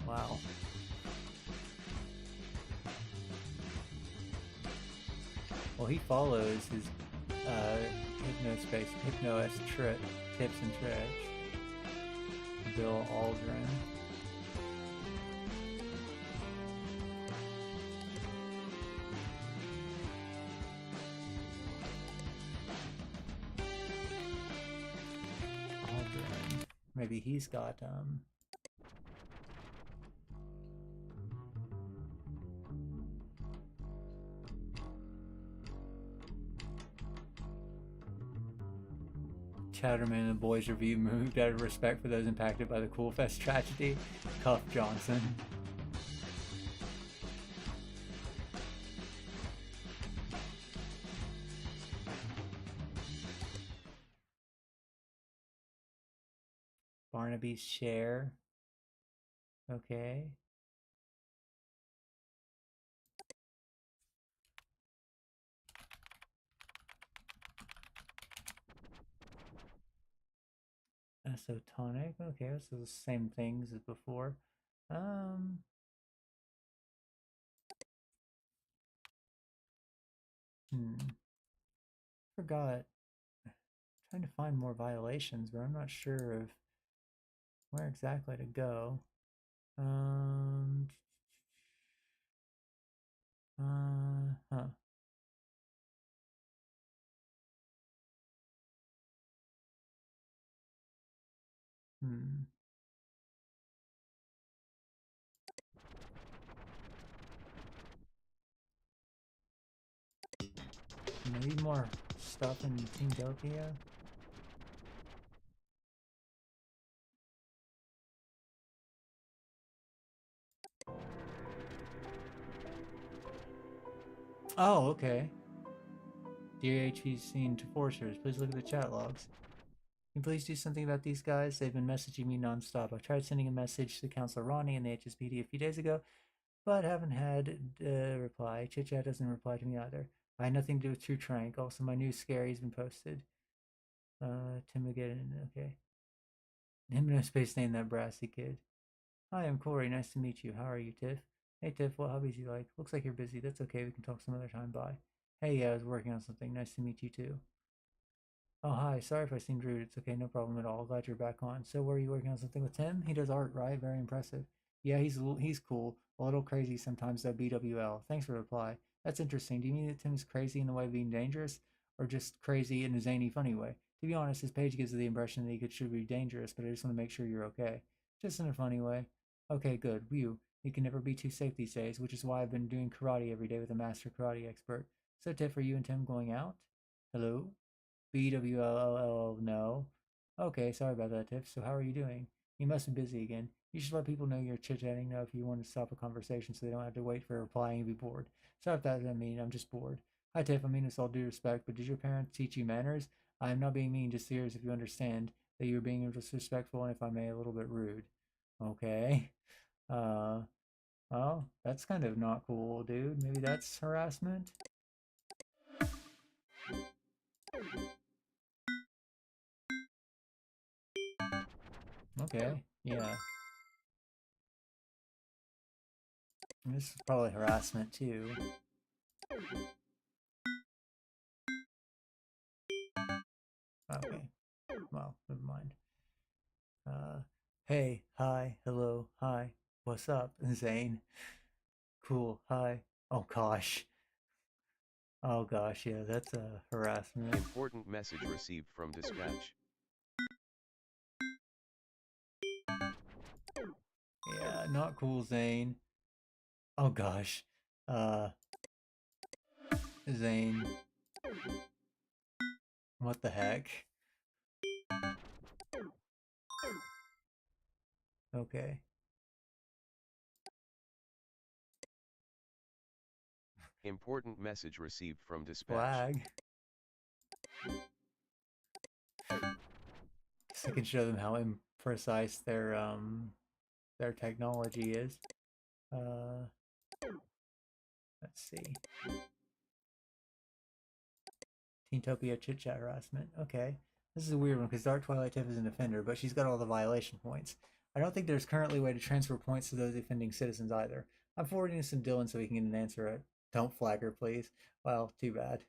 Wow. Well, he follows his Hypnos tips and tricks. Bill Aldrin. Aldrin. Maybe he's got Chatterman and the Boys Review moved out of respect for those impacted by the Cool Fest tragedy. Cuff Johnson. Barnaby's share. Okay. Isotonic. Okay, so the same things as before. Forgot. Trying to find more violations, but I'm not sure of where exactly to go. Huh. Maybe more stuff in Team Tokyo? Oh, okay. Dear HPC enforcers, please look at the chat logs. Can you please do something about these guys? They've been messaging me non-stop. I tried sending a message to Counselor Ronnie in the HSPD a few days ago, but haven't had a reply. Chit-chat doesn't reply to me either. I had nothing to do with True Trank. Also, my new scary has been posted. Tim again, okay. Hypnospace named that brassy kid. Hi, I'm Corey. Nice to meet you. How are you, Tiff? Hey, Tiff, what hobbies do you like? Looks like you're busy. That's okay. We can talk some other time. Bye. Hey, yeah, I was working on something. Nice to meet you, too. Oh, hi. Sorry if I seemed rude. It's okay. No problem at all. Glad you're back on. So, were you working on something with Tim? He does art, right? Very impressive. Yeah, he's cool. A little crazy sometimes, though. BWL. Thanks for the reply. That's interesting. Do you mean that Tim's crazy in the way of being dangerous? Or just crazy in a zany, funny way? To be honest, his page gives the impression that he should be dangerous, but I just want to make sure you're okay. Just in a funny way. Okay, good. You can never be too safe these days, which is why I've been doing karate every day with a master karate expert. So, Tiff, are you and Tim going out? Hello? BWLLL, no. Okay, sorry about that, Tiff. So how are you doing? You must be busy again. You should let people know you're chit-chatting now if you want to stop a conversation so they don't have to wait for a reply and be bored. Sorry if that doesn't mean I'm just bored. Hi, Tiff. I mean this all due respect, but did your parents teach you manners? I am not being mean, just serious if you understand that you're being disrespectful and, if I may, a little bit rude. Okay. Well, that's kind of not cool, dude. Maybe that's harassment? Okay, yeah. This is probably harassment too. Okay. Well, never mind. Hey, hi, hello, hi. What's up, Zane? Cool, hi. Oh gosh. Oh gosh, yeah, that's a harassment. Important message received from dispatch. Yeah, not cool, Zane. Oh gosh. Zane. What the heck? Okay. Important message received from dispatch. Flag. So I can show them how imprecise their technology is. Let's see. Teentopia chit chat harassment. Okay. This is a weird one because Dark Twilight Tip is an offender, but she's got all the violation points. I don't think there's currently a way to transfer points to those offending citizens either. I'm forwarding this to Dylan so he can get an answer. Don't flag her, please. Well, too bad.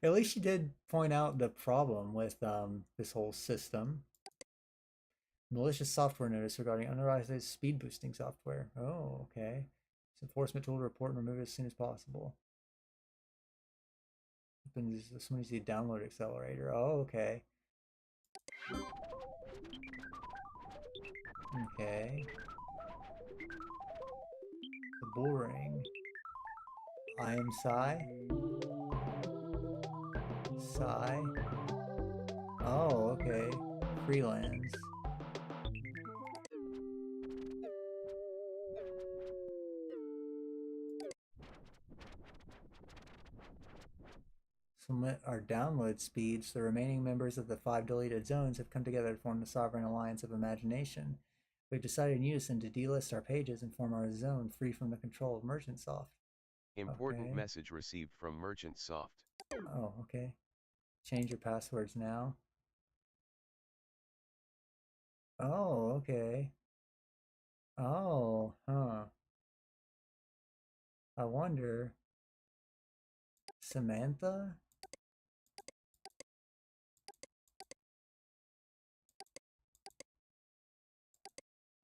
At least she did point out the problem with this whole system. Malicious software notice regarding unauthorized speed boosting software. Oh, okay. It's enforcement tool to report and remove it as soon as possible. Someone needs to download accelerator. Oh, okay. Okay. The bull ring. I am Psy. Psy. Oh, okay. Freelance. Limit our download speeds. The remaining members of the 5 deleted zones have come together to form the Sovereign Alliance of Imagination. We've decided in unison to delist our pages and form our zone free from the control of MerchantSoft. Important message received from MerchantSoft. Oh, okay. Change your passwords now. Oh, okay. Oh, huh. I wonder. Samantha?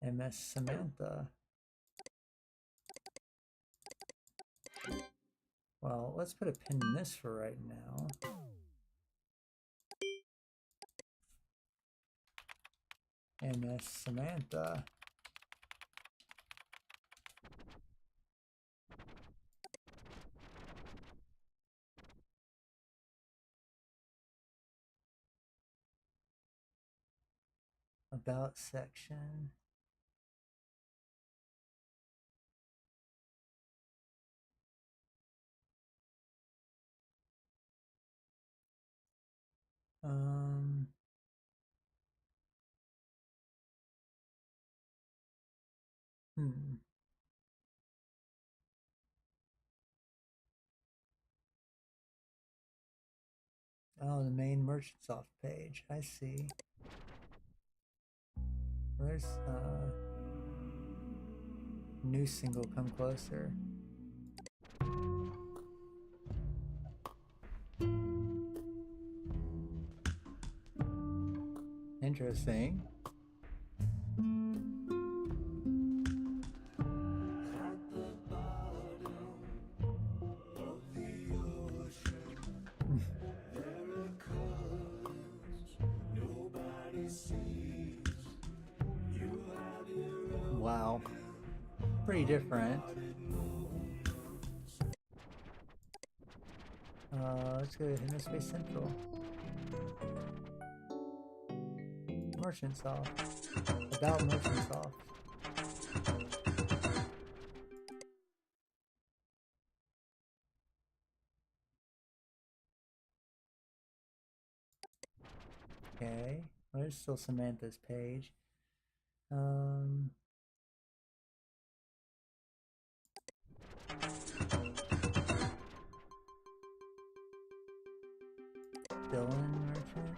MS Samantha. Well, let's put a pin in this for right now. MS Samantha. About section. Oh, the main MerchantSoft page. I see. Where's new single Come Closer? Interesting. Wow. Pretty different. Let's go to HYPNOSPACE Central. MerchantSoft. About MerchantSoft. Okay. There's still Samantha's page. Dylan Merchant.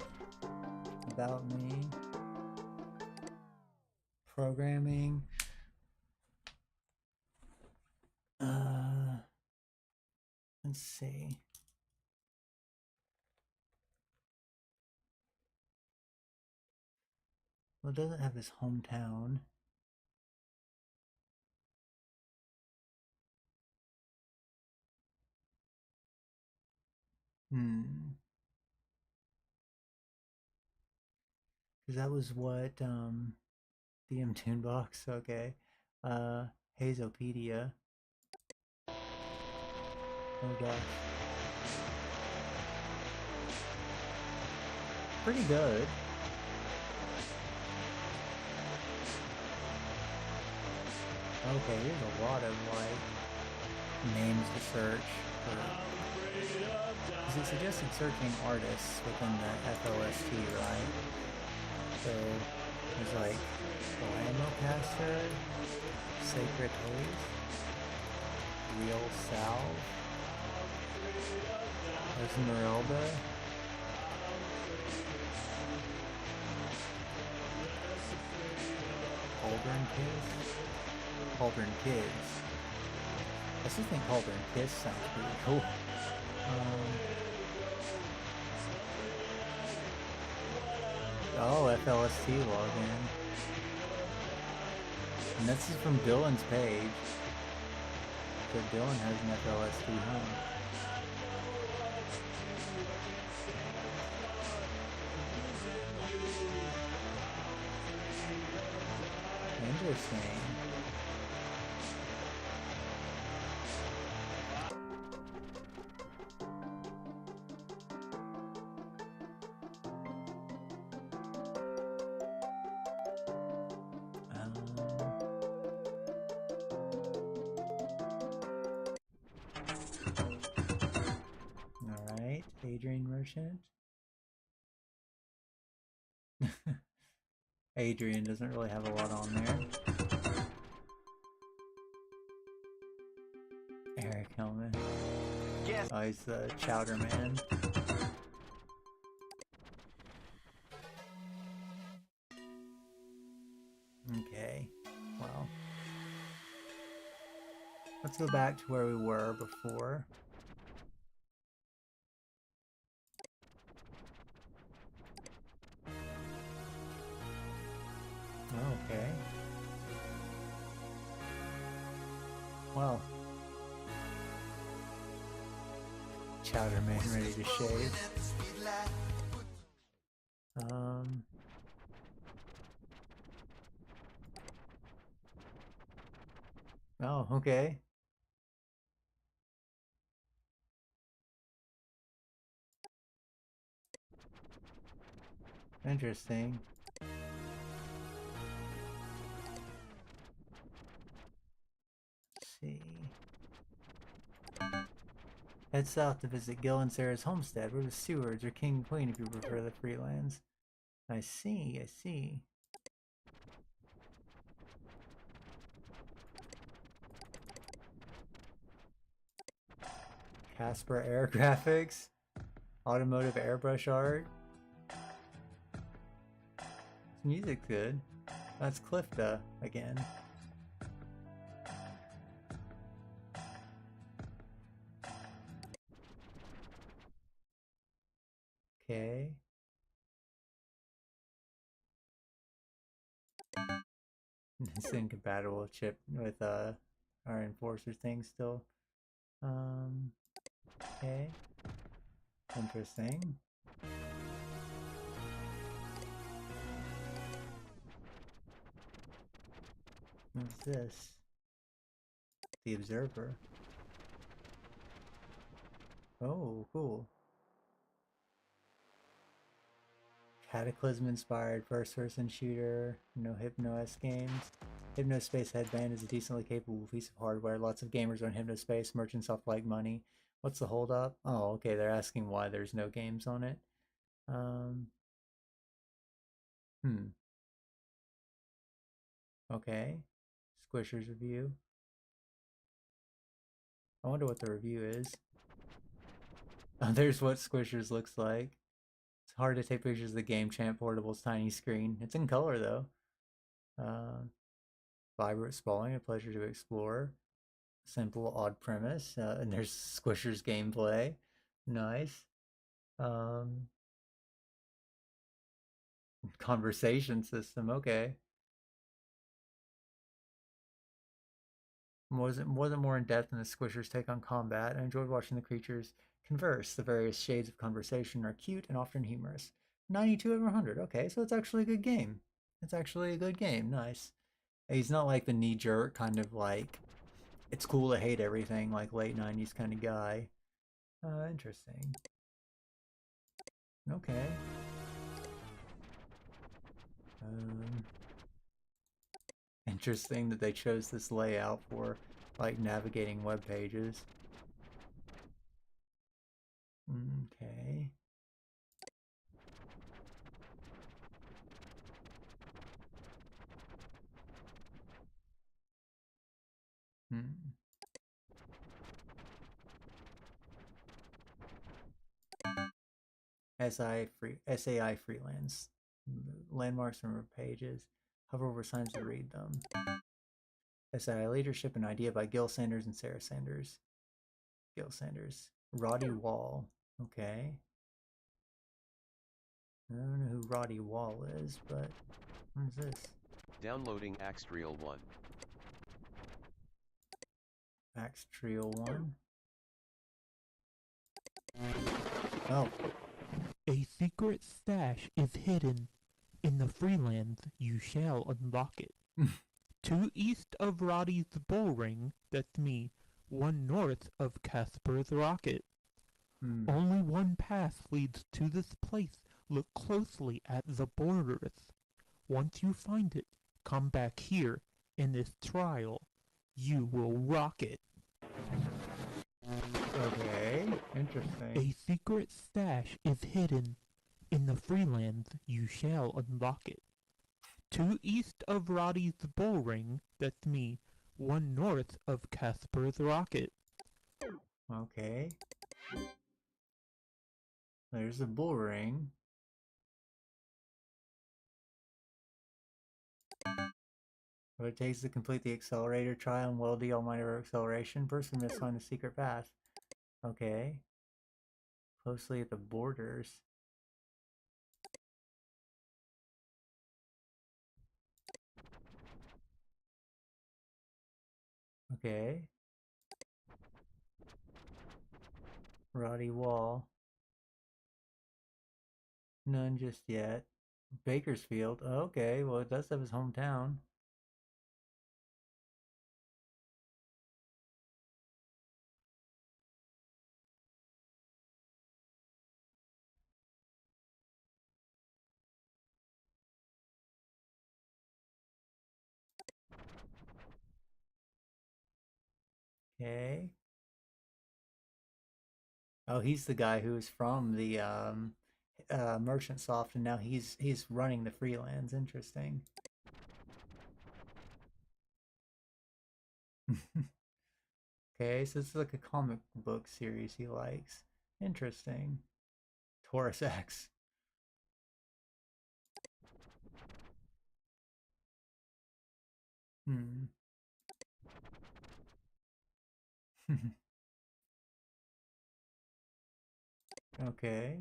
About me. Programming. Let's see. Well, it doesn't have his hometown. Because that was what, DM Toonbox, okay. Hazopedia. Oh gosh. Pretty good. Okay, here's a lot of like names to search for. Because it suggested searching artists within the FOST, right? So there's like Pastel, Sacred Haze, Real Salve, Esmeralda, Cauldron Kids. I still think Cauldron Kiss sounds pretty cool. Oh, FLST login. And this is from Dylan's page. So Dylan has an FLST home. Interesting. Alright, Adrian Merchant. Adrian doesn't really have a lot on there. Eric Hellman. Yes. Oh, he's the Chowder Man. Okay, well. Let's go back to where we were before. Okay. Well. Chowder Man ready to shave. Oh, okay. Interesting. Let's see. Head south to visit Gil and Sarah's homestead. We're the stewards, or king and queen if you prefer the freelands. I see, I see. Casper Air Graphics. Automotive airbrush art. This music's good. That's Clifta again. Okay. It's incompatible with chip with our enforcer thing still. Okay. Interesting. What's this? The Observer. Oh, cool. Cataclysm-inspired first-person shooter. No Hypno-S games. HypnoSpace Headband is a decently capable piece of hardware. Lots of gamers on HypnoSpace. Merchants off like money. What's the holdup? Oh, okay. They're asking why there's no games on it. Okay. Squishers review. I wonder what the review is. Oh, there's what Squishers looks like. It's hard to take pictures of the Game Champ Portable's tiny screen. It's in color though. Vibrant sprawling, a pleasure to explore. Simple, odd premise. And there's Squishers gameplay. Nice. Conversation system, okay. Wasn't more in depth than the Squishers take on combat. I enjoyed watching the creatures converse. The various shades of conversation are cute and often humorous. 92 over 100. Okay, so it's actually a good game. It's actually a good game. Nice. He's not like the knee-jerk kind of like, it's cool to hate everything, like late 90s kind of guy. Interesting. Okay. Interesting that they chose this layout for like navigating web pages. Okay. SAI freelance. Landmarks and pages. Hover over signs to read them. SAI leadership, an idea by Gil Sanders and Sarah Sanders. Gil Sanders. Roddy Wall. Okay. I don't know who Roddy Wall is, but what is this? Downloading Axtrial 1. Axtrial 1. Oh. A secret stash is hidden. In the freelands, you shall unlock it. 2 east of Roddy's bull ring, that's me, 1 north of Casper's rocket. Only one path leads to this place. Look closely at the borders. Once you find it, come back here. In this trial, you will rock it. Okay, interesting. A secret stash is hidden. In the freelands, you shall unlock it. 2 east of Roddy's bull ring, that's me, 1 north of Casper's rocket. Okay. There's the bull ring. What it takes to complete the accelerator trial and Weldy Almighty acceleration. Person must find a secret path. Okay. Closely at the borders. Okay. Roddy Wall. None just yet. Bakersfield. Okay, well it does have his hometown. Okay. Oh, he's the guy who is from the Merchant Soft, and now he's running the freelance. Interesting. Okay, so this is like a comic book series he likes. Interesting. Taurus X. Okay.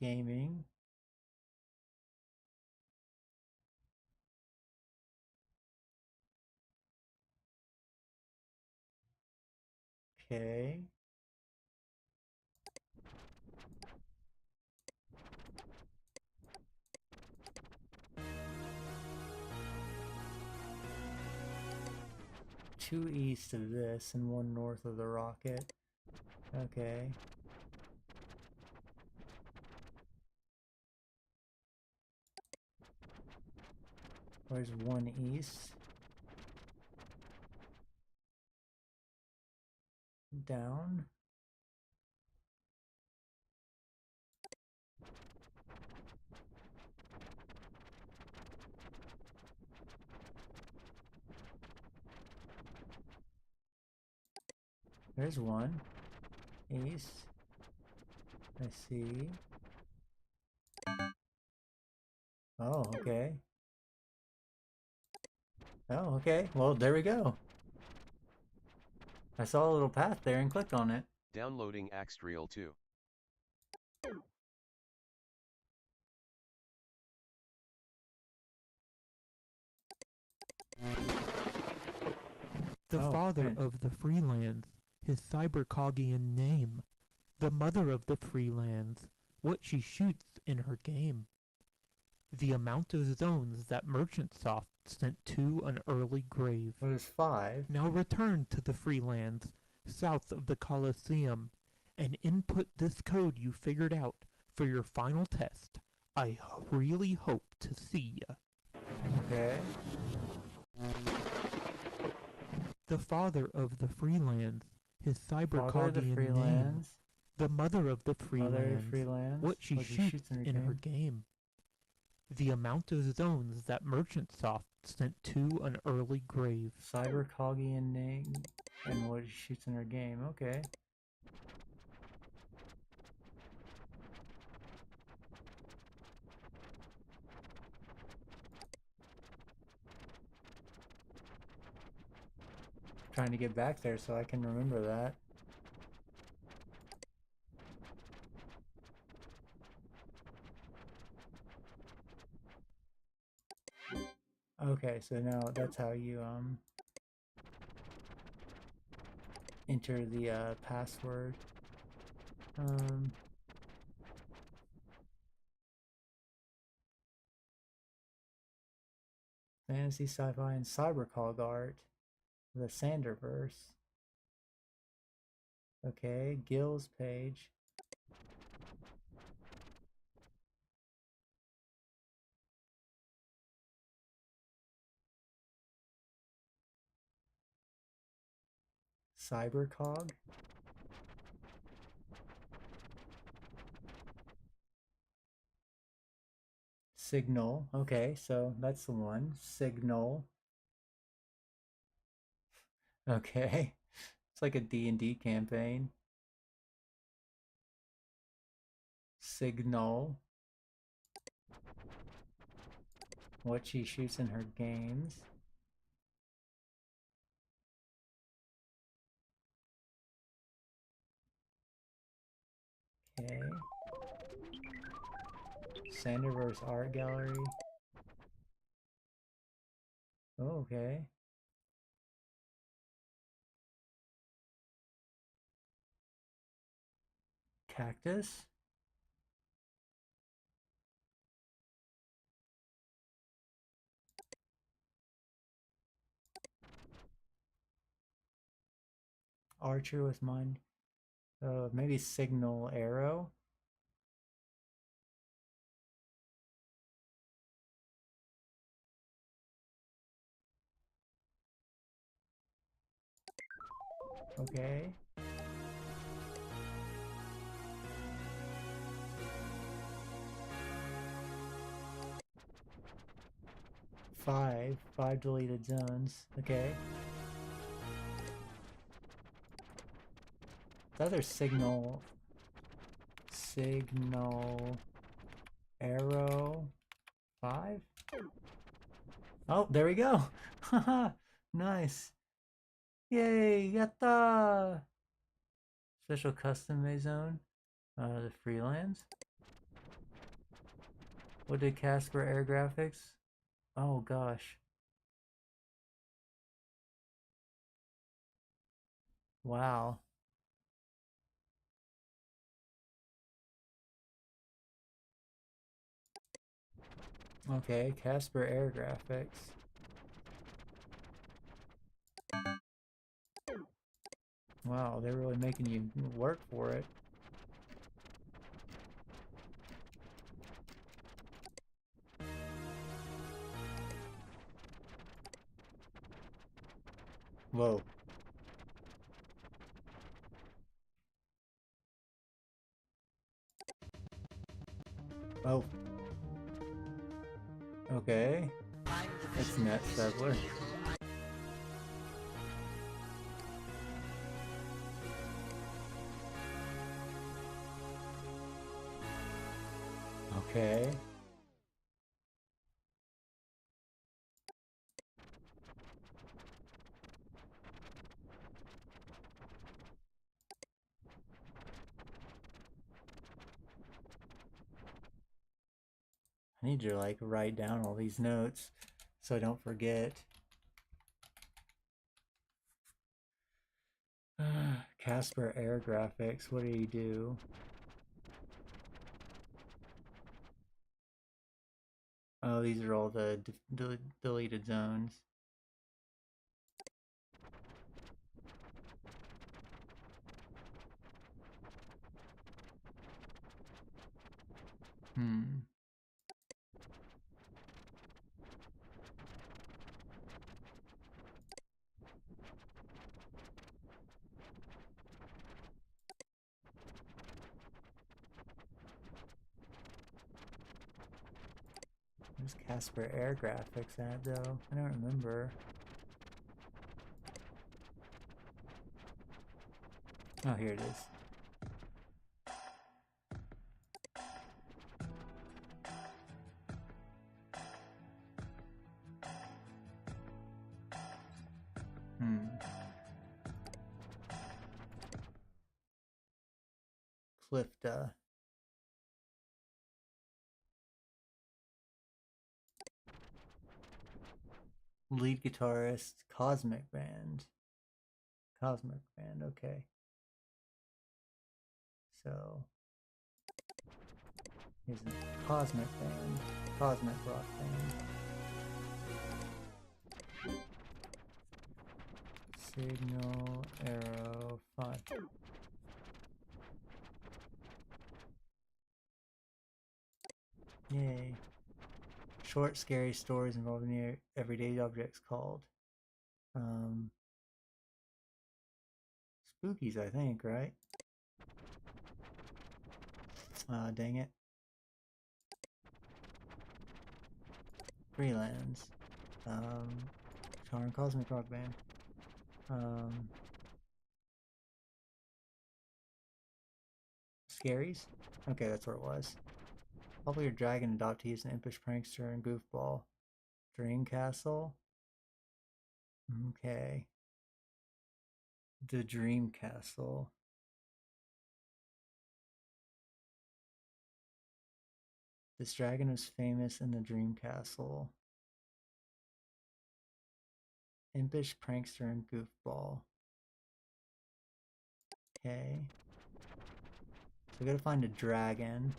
Gaming. Okay. Two east of this and 1 north of the rocket. Okay. Where's 1 east? Down. There's 1 east. I see. Oh, okay. Oh, okay. Well, there we go. I saw a little path there and clicked on it. Downloading Axtrial 2. The father of the freelance, his cybercogian name. The mother of the freelance, what she shoots in her game. The amount of zones that Merchant Soft sent to an early grave. There's 5. Now return to the freelance, south of the Colosseum, and input this code you figured out for your final test. I really hope to see ya. Okay. The father of the freelance, his Father of the cybercogian name. freelance. The mother of the Mother of freelance. freelance. What she shoots in her game. The amount of zones that MerchantSoft sent to an early grave. Cybercogian name and what she shoots in her game. Okay. Trying to get back there so I can remember that. Okay, so now that's how you enter the password. Fantasy, sci-fi, and cybercog art. The Sanderverse. Okay, Gil's page. Cybercog. Signal. Okay, so that's the one. Signal. Okay. It's like a D&D campaign. Signal. What she shoots in her games. Okay. Sanderverse Art Gallery. Oh, okay. Cactus? Archer with mine. Maybe Signal Arrow? Okay. Five deleted zones. Okay. The other Signal Arrow 5? Oh, there we go. Haha, nice. Yay, yatta! Special custom made zone. The freelance. What did Casper Air Graphics? Oh gosh. Wow. Okay, Casper Air Graphics. Wow, they're really making you work for it. Whoa. Oh. Okay. It's Net Settler. Okay. I need to like write down all these notes so I don't forget. Casper Air Graphics, what do you do? Oh, these are all the deleted zones. There's Casper Air graphics at though. I don't remember. Oh, here it is. Clifta. Lead guitarist, Cosmic Band. Cosmic Band, okay. So, here's a Cosmic Band, Cosmic Rock Band. Signal, Arrow, 5. Yay. Short, scary stories involving everyday objects called Spookies, I think, right? Dang it. Freelands. Charm Cosmic Rock Band. Scaries? Okay, that's what it was. Popular dragon adoptees, an impish prankster, and goofball. Dream Castle? Okay. The Dream Castle. This dragon was famous in the Dream Castle. Impish prankster and goofball. Okay. So we gotta find a dragon.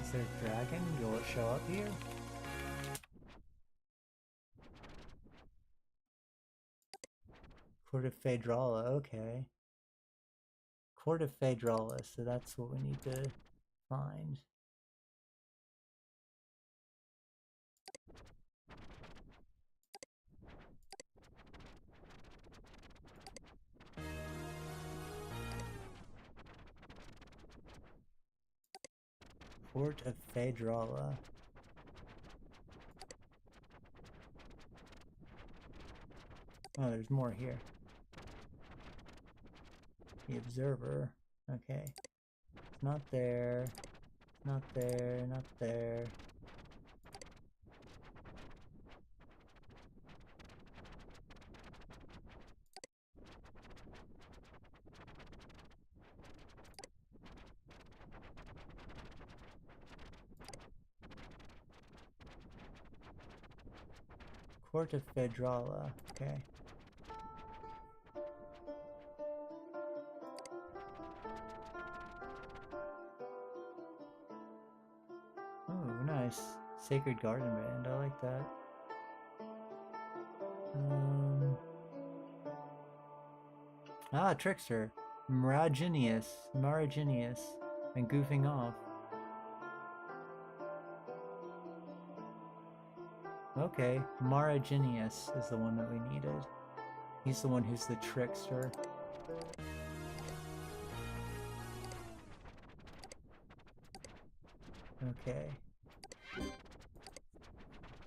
Is there a dragon? Will it show up here? Court of Phaedrala, okay. Court of Phaedrala, so that's what we need to find. Court of Phaedrala. Oh, there's more here. The Observer. Okay. It's not there. Not there. Not there. Court of Phaedrala. Okay. Oh, nice. Sacred Garden Band. I like that. Trickster. Maraginius. And goofing off. Okay, Maraginius is the one that we needed. He's the one who's the trickster. Okay.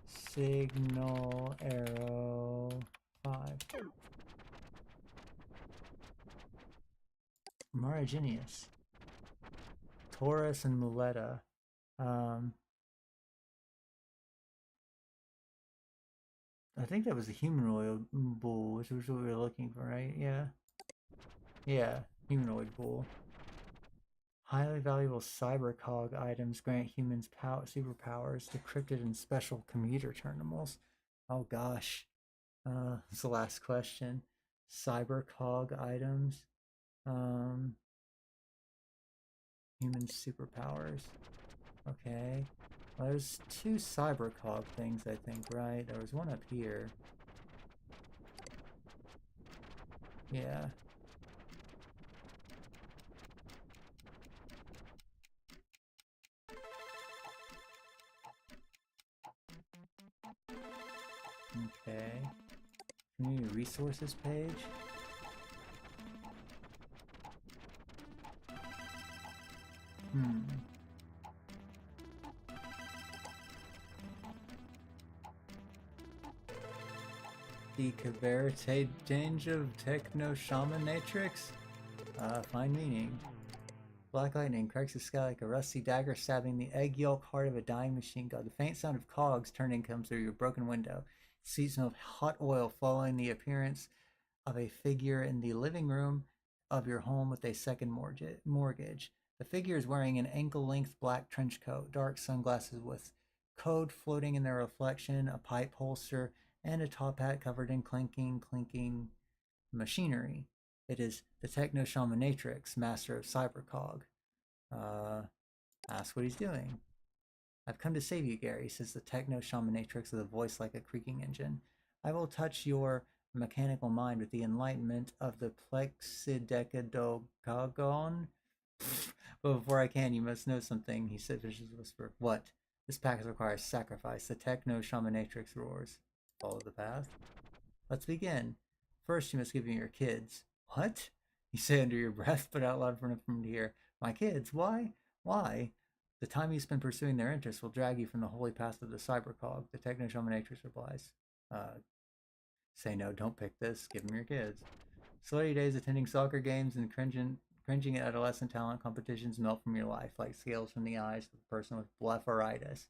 Signal, Arrow, 5. Maraginius. Taurus and Muleta. I think that was the humanoid bull, which was what we were looking for, right? Yeah. Yeah, humanoid bull. Highly valuable cybercog items grant humans superpowers decrypted in special commuter terminals. Oh gosh. It's the last question. Cybercog items. Human superpowers. Okay. Well, there's 2 cybercog things, I think, right? There was one up here. Yeah. Okay. Community resources page. The Caverite Dange of Techno Shaman Matrix? Fine meaning. Black lightning cracks the sky like a rusty dagger stabbing the egg yolk heart of a dying machine god. The faint sound of cogs turning comes through your broken window. Sweet smell of hot oil following the appearance of a figure in the living room of your home with a second mortgage. The figure is wearing an ankle-length black trench coat, dark sunglasses with code floating in their reflection, a pipe holster, and a top hat covered in clinking machinery. It is the Techno Shamanatrix, master of Cybercog. Ask what he's doing. I've come to save you, Gary, says the Techno Shamanatrix with a voice like a creaking engine. I will touch your mechanical mind with the enlightenment of the Plexidecadogagon. But before I can, you must know something, he said, vicious whisper. What? This pact requires sacrifice. The Techno Shamanatrix roars. Follow the path. Let's begin. First, you must give me your kids. What? You say under your breath, but out loud for him to hear. My kids? Why? Why? The time you spend pursuing their interests will drag you from the holy path of the Cybercog. The Techno Shamanatrix replies. Say no, don't pick this. Give them your kids. Sweaty days attending soccer games and cringing at adolescent talent competitions melt from your life like scales from the eyes of a person with blepharitis.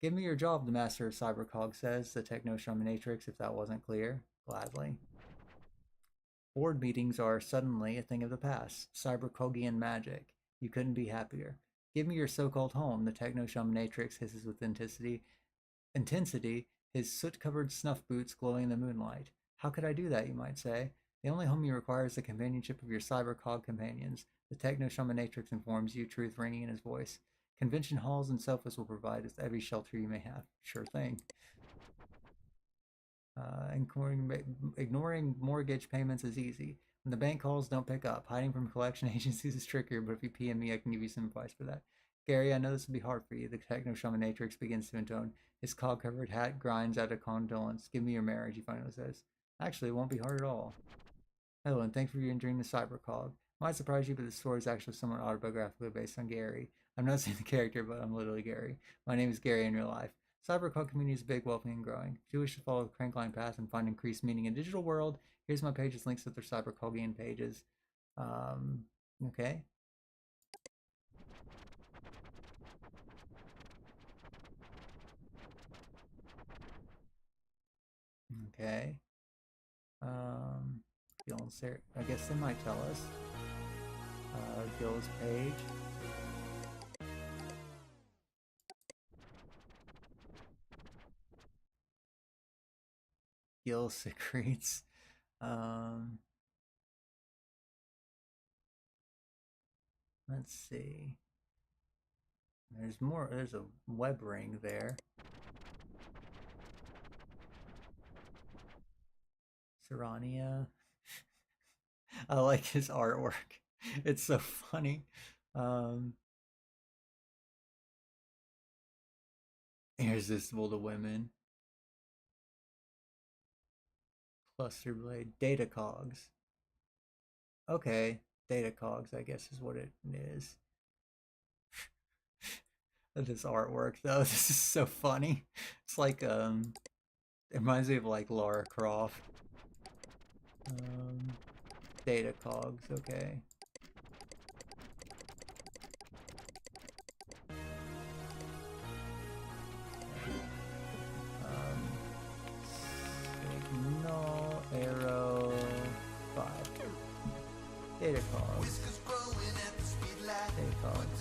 Give me your job, the master of Cybercog says, the Techno Shamanatrix, if that wasn't clear. Gladly. Board meetings are suddenly a thing of the past. Cybercogian magic. You couldn't be happier. Give me your so-called home, the Techno Shamanatrix hisses with intensity, his soot-covered snuff boots glowing in the moonlight. How could I do that, you might say? The only home you require is the companionship of your Cybercog companions. The Techno Shamanatrix informs you, truth ringing in his voice. Convention halls and sofas will provide with every shelter you may have. Sure thing. Ignoring mortgage payments is easy. When the bank calls, don't pick up. Hiding from collection agencies is trickier, but if you PM me, I can give you some advice for that. Gary, I know this will be hard for you. The Techno Shamanatrix begins to intone. His cog-covered hat grinds out of condolence. Give me your marriage, he finally says. Actually, it won't be hard at all. Hello, and thanks for entering the Cybercog. Might surprise you, but the story is actually somewhat autobiographically based on Gary. I'm not saying the character, but I'm literally Gary. My name is Gary in real life. Cybercog community is big, welcoming, and growing. If you wish to follow the crankline path and find increased meaning in a digital world, here's my pages, links to their Cybercogian pages. Okay. Okay. I guess they might tell us. Gil's page. Gil secretes. Let's see. There's more. There's a web ring there. Serrania. I like his artwork. It's so funny. Irresistible to women. Cluster blade. Data cogs. Okay. Data cogs, I guess, is what it is. This artwork, though, this is so funny. It's like, it reminds me of, like, Lara Croft. Data cogs, okay. Signal arrow 5. Data cogs. Data cogs.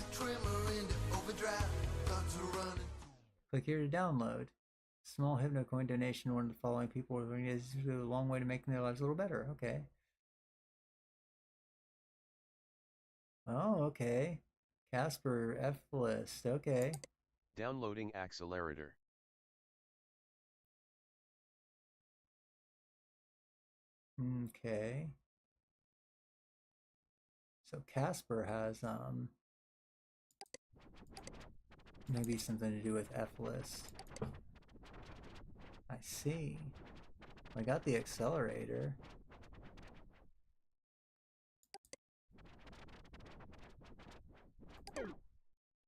Click here to download. Small HypnoCoin donation to one of the following people is a long way to making their lives a little better. Okay. Oh, okay. Casper F list. Okay. Downloading accelerator. Okay. So Casper has maybe something to do with F list. I see. I got the accelerator.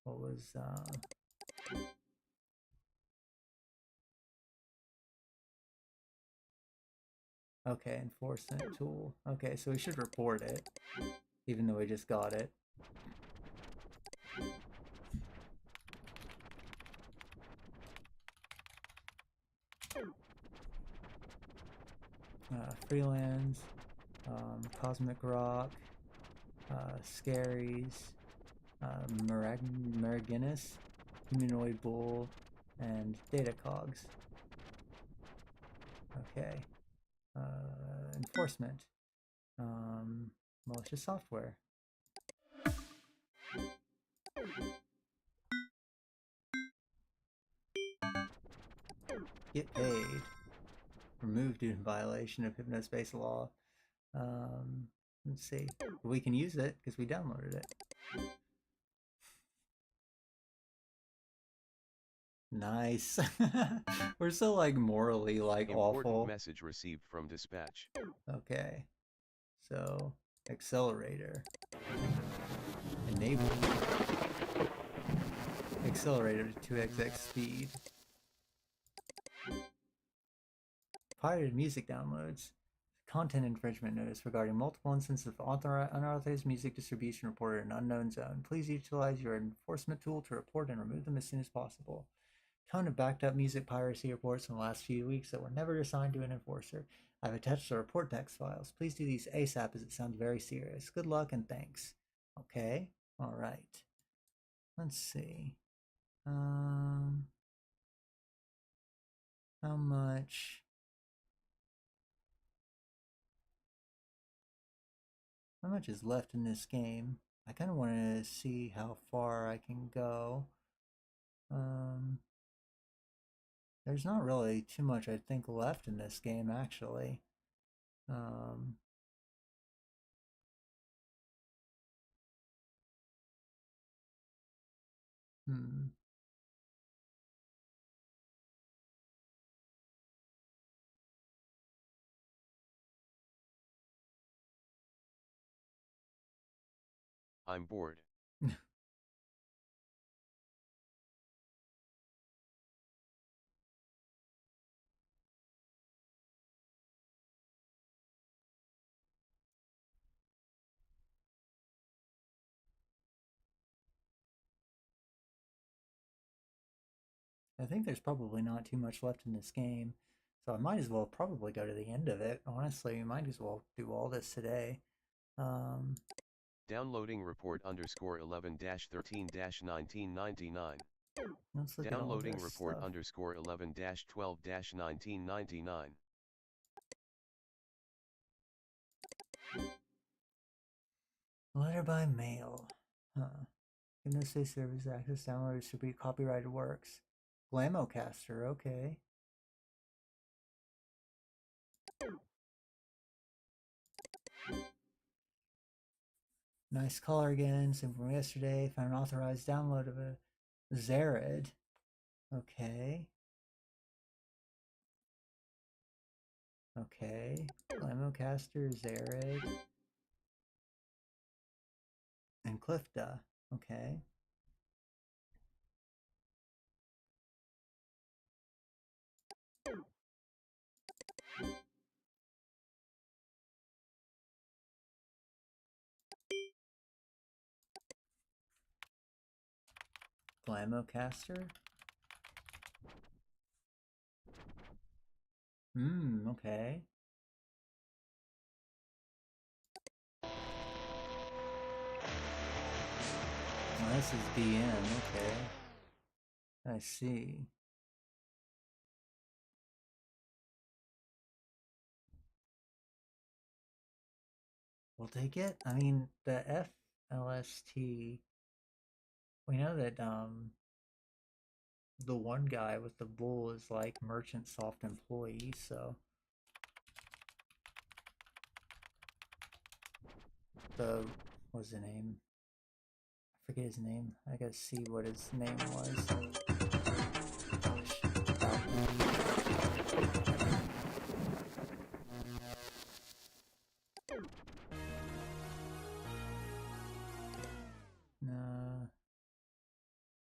What was okay, enforcement tool. Okay, so we should report it, even though we just got it. Freelance, Cosmic Rock, Scaries, Maraginus, Humanoid Bull, and Data Cogs. Okay. Enforcement. Malicious software. Get paid. Removed due to violation of HYPNOSPACE law. Let's see. We can use it because we downloaded it. Nice. We're so like morally like Important awful. Message received from dispatch. Okay. So accelerator. Enable. Accelerator to 2xx speed. Pirated music downloads. Content infringement notice regarding multiple instances of unauthorized music distribution reported in an unknown zone. Please utilize your enforcement tool to report and remove them as soon as possible. Ton of backed up music piracy reports in the last few weeks that were never assigned to an enforcer. I've attached the report text files. Please do these ASAP as it sounds very serious. Good luck and thanks. Okay. All right. Let's see. How much? How much is left in this game? I kind of want to see how far I can go. There's not really too much I think left in this game actually. I'm bored. I think there's probably not too much left in this game, so I might as well probably go to the end of it. Honestly, we might as well do all this today. Downloading report underscore 11-13-1999. Let's look Downloading at all this report stuff. underscore 11-12-1999. Letter by mail. HYPNOSPACE service access downloaders should be copyrighted works. Glamocaster, okay. Nice color again, same from yesterday. Found an authorized download of a Zared. Okay. Okay. Glamocaster, Zared. And Clifta. Okay. Glamocaster. Okay. Well, this is BN, okay. I see. We'll take it. I mean, the FLST, we know that the one guy with the bull is like merchant soft employee, so what's the name? I forget his name. I gotta see what his name was.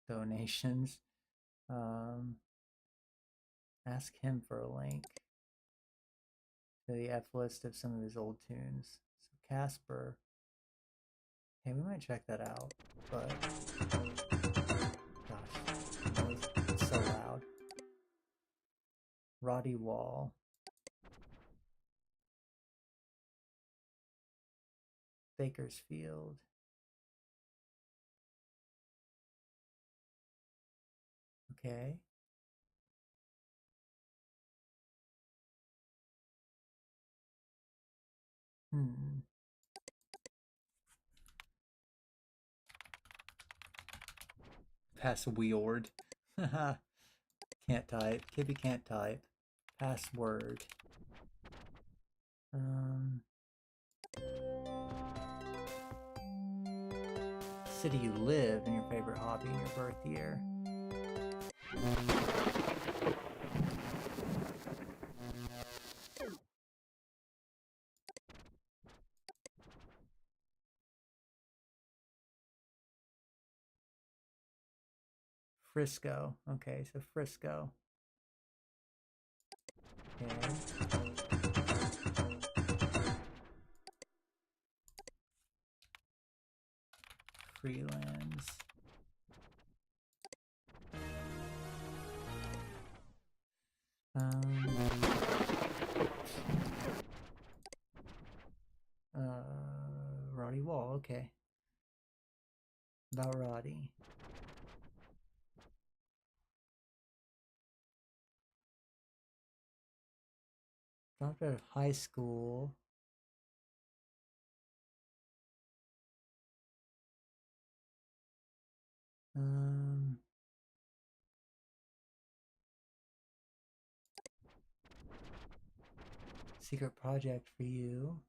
Donations. Ask him for a link to the F list of some of his old tunes. So Casper. Hey, we might check that out, but gosh, it's so loud. Roddy Wall. Bakersfield. Okay. Password. Can't type. Kibby can't type. Password. City you live and your favorite hobby and your birth year. Frisco. Okay, so Frisco. Okay. Freelance. Roddy Wall, okay. About Roddy. Dropped out of high school. Secret project for you.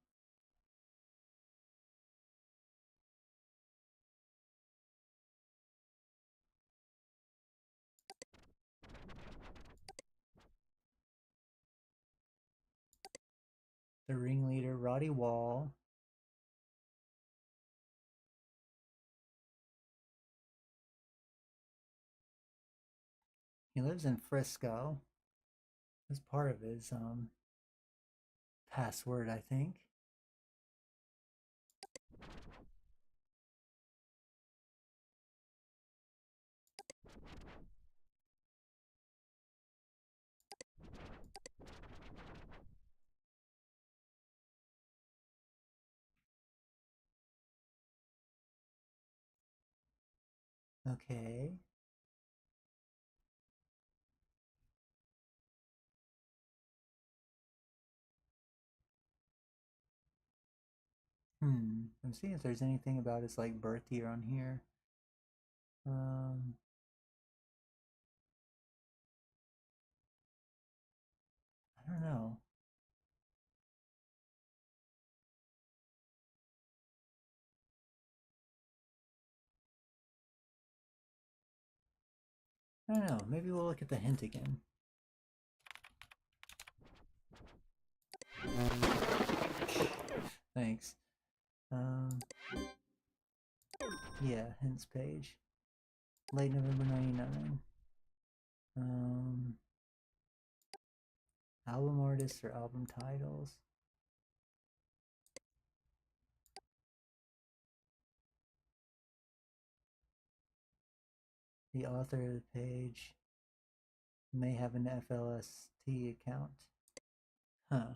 The ringleader, Roddy Wall. He lives in Frisco. That's part of his password, I think. Okay. I'm seeing if there's anything about his like birth year on here. I don't know. I don't know. Maybe we'll look at the hint again. Thanks. Yeah, hints page. Late November 99. Album artists or album titles. The author of the page may have an FLST account. Huh.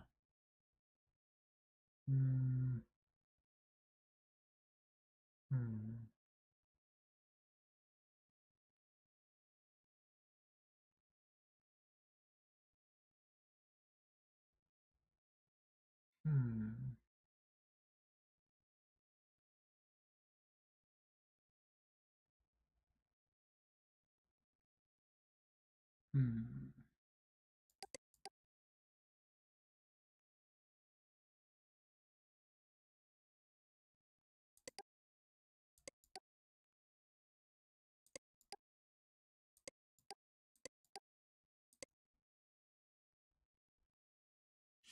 Hmm.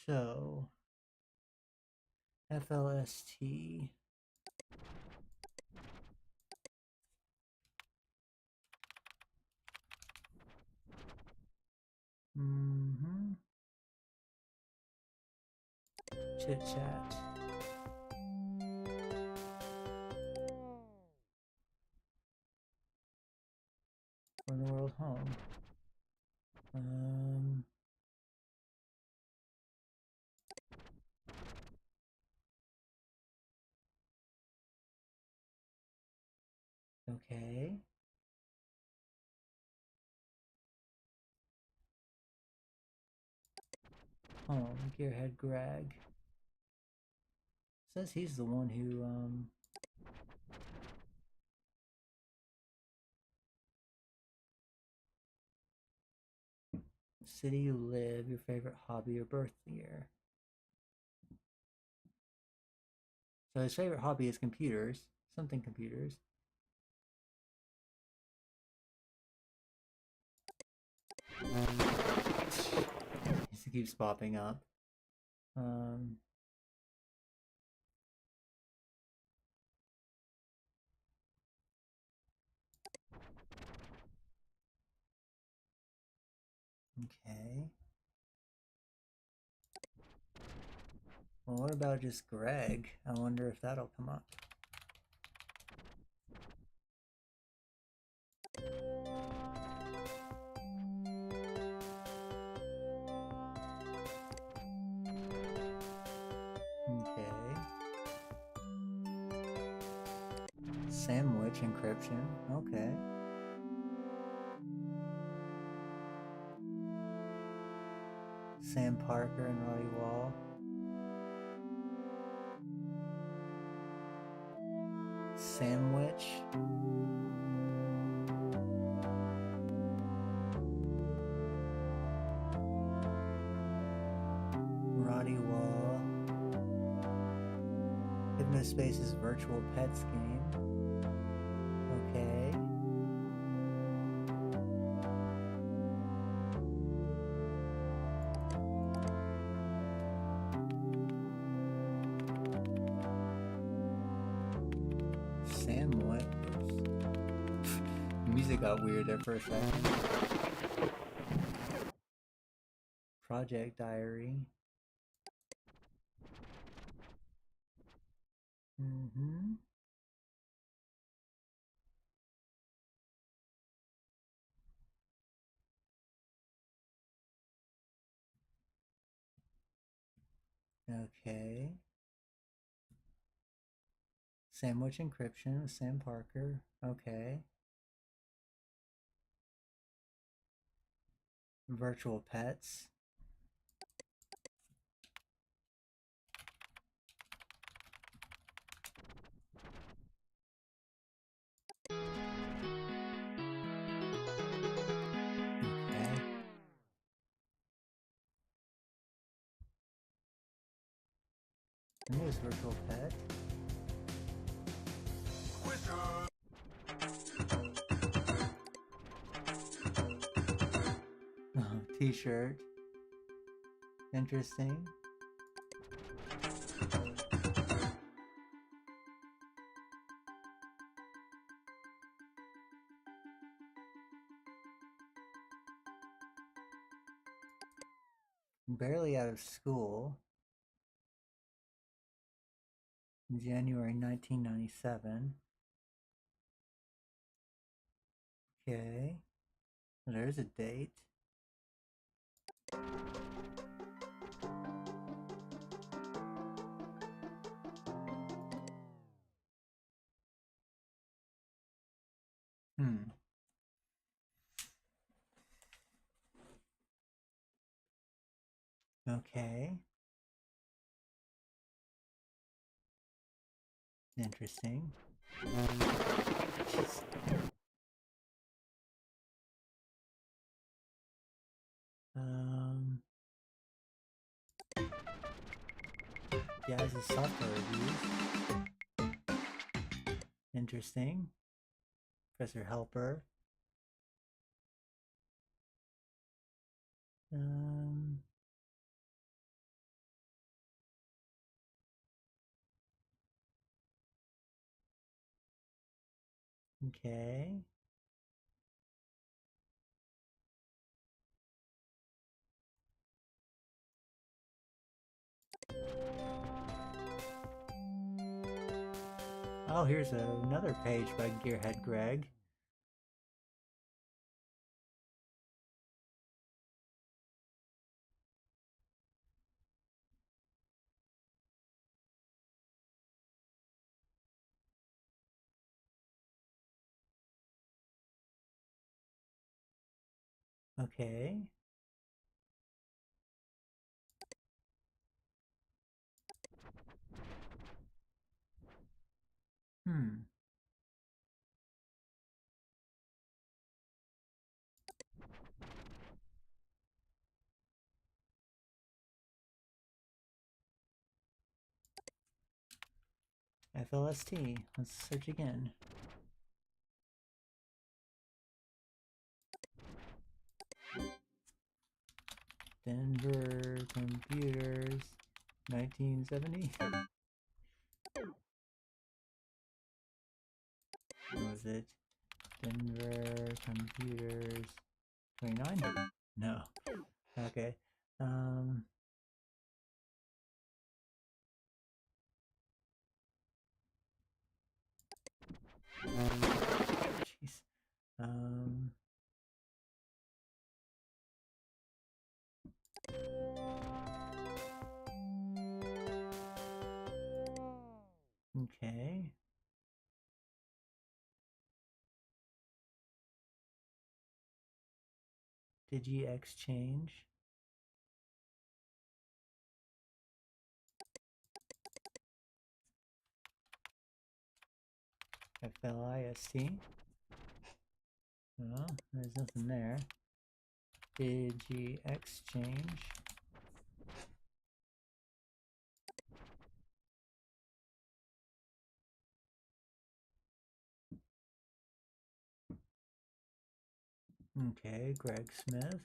So, FLST. Mm-hmm. Chit chat. From the world home. Okay. Home, Gearhead Greg. Says he's the one who, city you live, your favorite hobby or birth year. So his favorite hobby is computers. Something computers. He keeps popping up. Okay. Well, what about just Greg? I wonder if that'll come up. Okay. Sandwich encryption. Okay. Sam Parker and Roddy Wall. Sandwich. Roddy Wall. HYPNOSPACE's virtual pets game. Okay. Sandwich. The music got weird there for a second. Project Diary. Mm-hmm. Okay. Sandwich encryption with Sam Parker. Okay. Virtual pets. Okay. And there's virtual pet. Oh, t-shirt. Interesting. Barely out of school. In January 1997. Okay. There's a date. Okay. Interesting. APIs of software reviews. Interesting. Professor Helper. Okay. Oh, here's another page by Gearhead Greg. Okay. FLST. Let's search again. Denver Computers, 1970. What was it? Denver Computers 29? No. Okay. Jeez. Okay. DigiExchange. FLIST. Well, there's nothing there. DigiExchange. Okay, Greg Smith.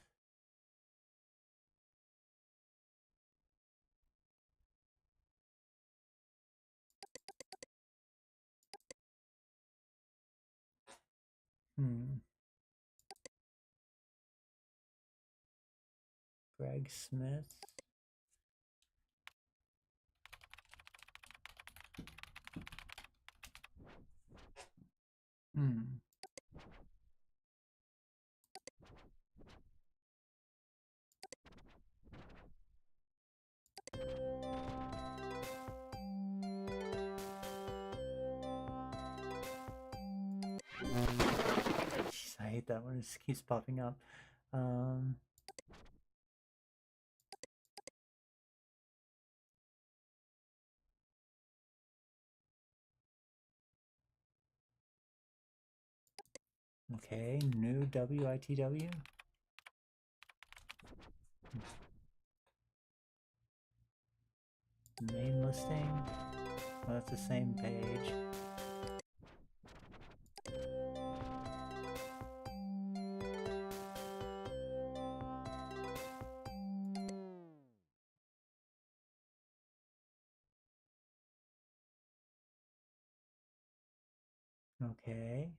Greg Smith. Jeez, I hate that one. It just keeps popping up. Okay, new WITW. Main listing. Well, that's the same page. Okay.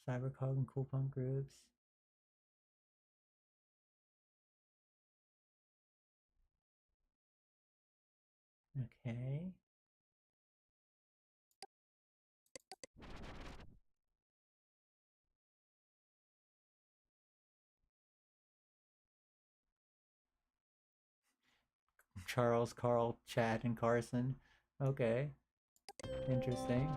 Cybercog and Cool Punk groups. Okay. Charles, Carl, Chad, and Carson. Okay. Interesting.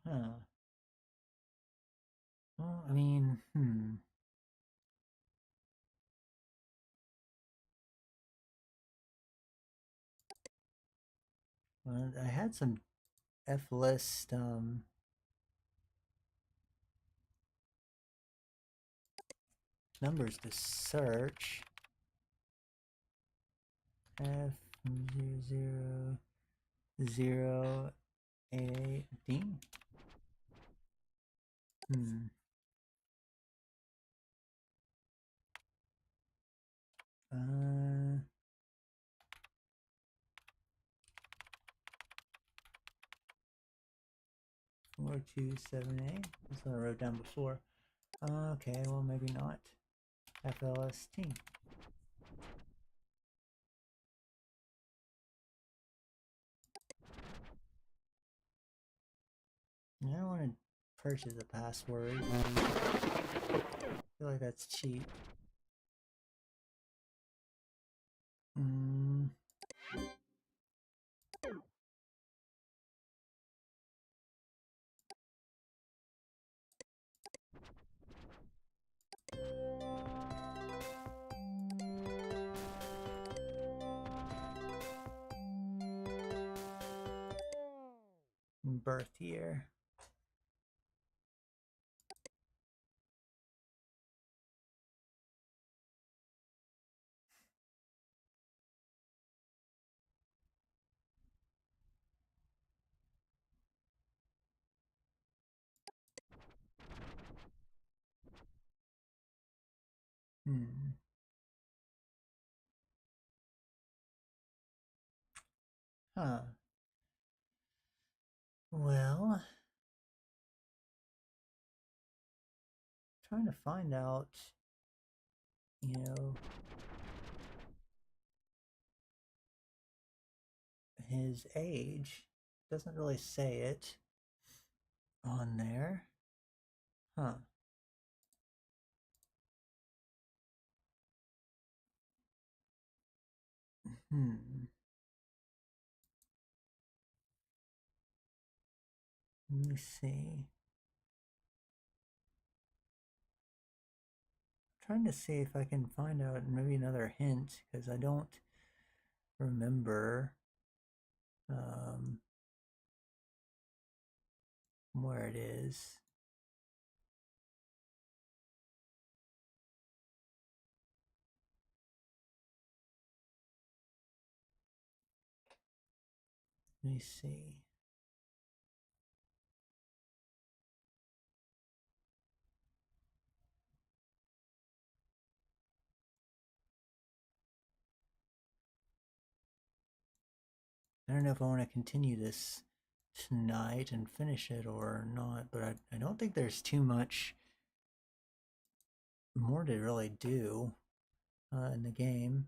Huh. Well, I mean, Well, I had some F-list, numbers to search. F000818. Uh, 4278. That's what I wrote down before. Okay, well maybe not. FLST. I don't want to purchase a password. I feel like that's cheap. Birth year. Huh. Well, trying to find out, you know, his age. Doesn't really say it on there. Huh. Let me see. Trying to see if I can find out maybe another hint, because I don't remember where it is. Let me see. I don't know if I want to continue this tonight and finish it or not, but I don't think there's too much more to really do in the game.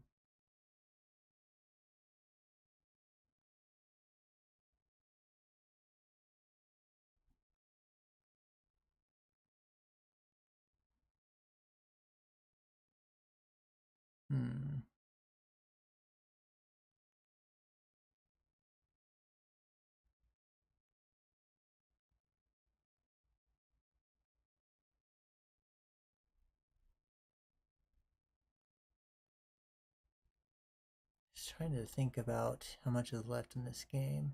Just trying to think about how much is left in this game.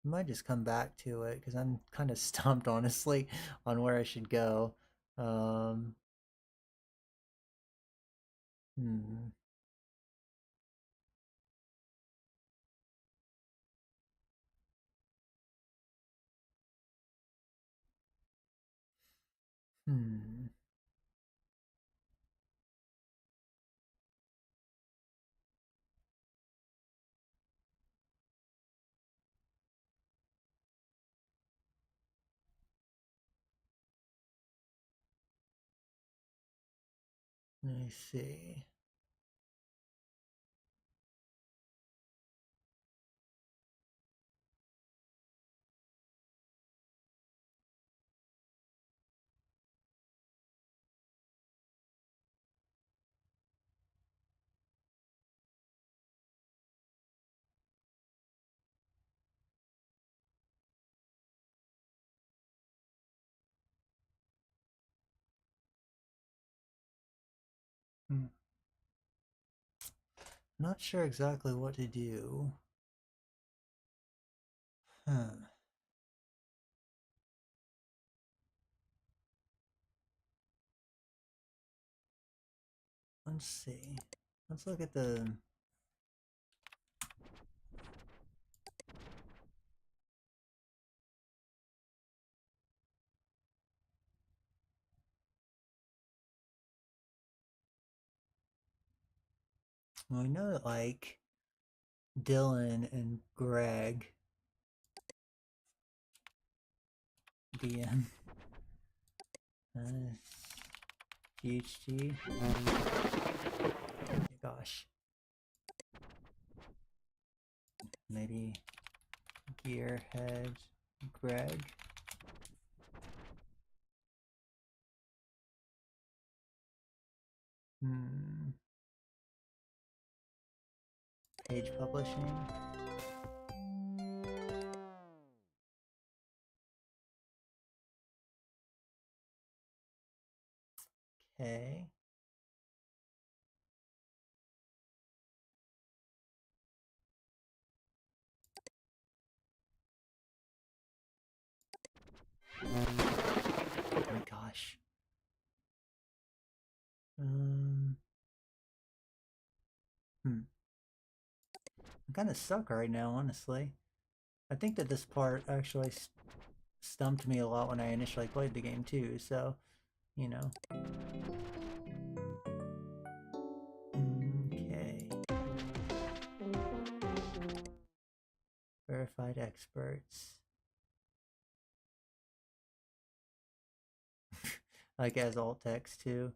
I might just come back to it because I'm kind of stumped, honestly, on where I should go. Let me see. Not sure exactly what to do. Huh. Let's see. Let's look at the... Well, we know that, like, Dylan and Greg DM GHG. Gosh. Maybe Gearhead Greg. Page publishing. Okay. Oh my gosh. I'm kind of stuck right now, honestly. I think that this part actually stumped me a lot when I initially played the game too, so, you know. Okay. Verified experts. Like as alt text too.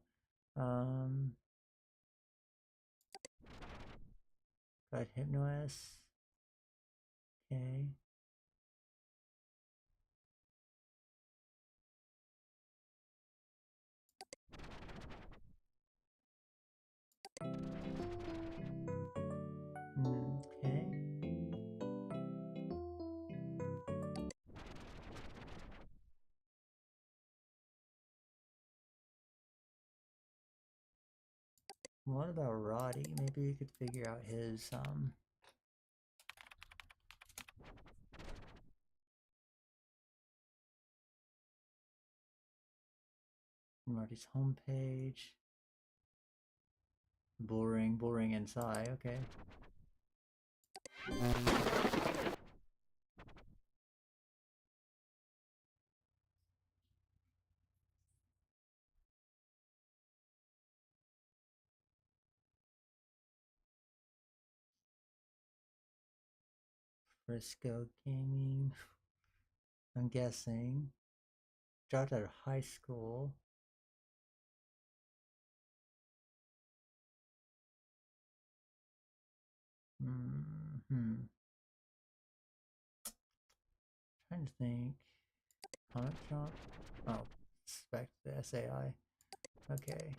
Got HypnoS. Okay. Okay. What about Roddy? Maybe we could figure out his Roddy's homepage. Bullring inside, okay. Frisco Gaming. I'm guessing. Dropped out of high school. Trying to think. Comic shop? Oh, spec the SAI. Okay.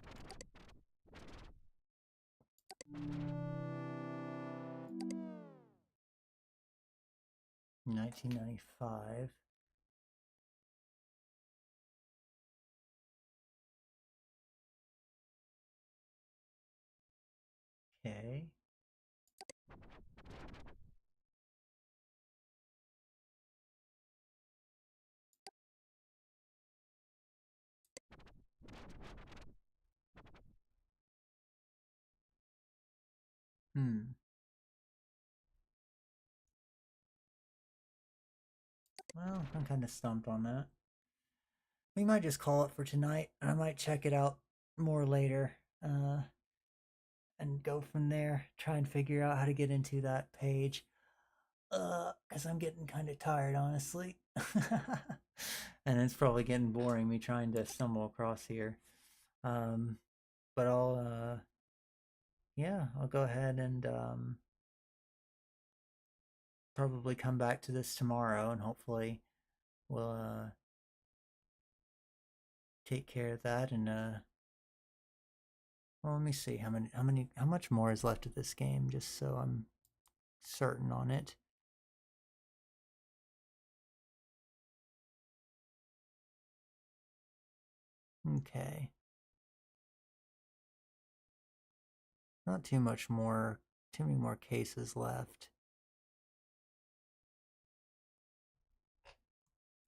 1995. Okay. Well, I'm kind of stumped on that. We might just call it for tonight. I might check it out more later. And go from there. Try and figure out how to get into that page. Because I'm getting kind of tired, honestly. And it's probably getting boring me trying to stumble across here. But I'll go ahead and probably come back to this tomorrow, and hopefully we'll take care of that. And well, let me see how much more is left of this game, just so I'm certain on it. Okay. Not too much more too many more cases left.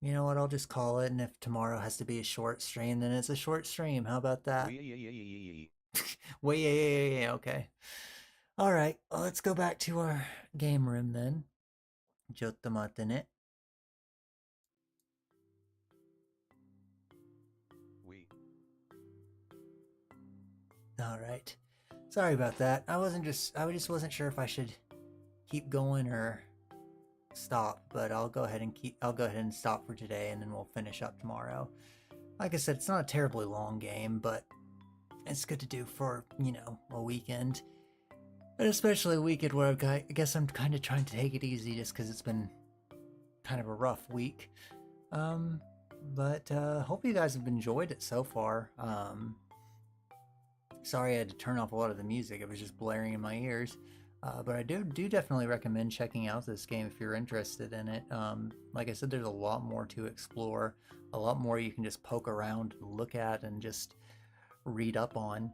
You know what, I'll just call it, and if tomorrow has to be a short stream, then it's a short stream. How about that? Wait, yeah, okay. Alright, well, let's go back to our game room then. Jotto ne. Alright. Sorry about that. I just wasn't sure if I should keep going or stop, but I'll go ahead and stop for today, and then we'll finish up tomorrow. Like I said, it's not a terribly long game, but it's good to do for, you know, a weekend. And especially a weekend where I guess I'm kind of trying to take it easy just because it's been kind of a rough week. But hope you guys have enjoyed it so far. Sorry I had to turn off a lot of the music. It was just blaring in my ears. But I do definitely recommend checking out this game if you're interested in it. Like I said, there's a lot more to explore. A lot more you can just poke around, look at, and just read up on.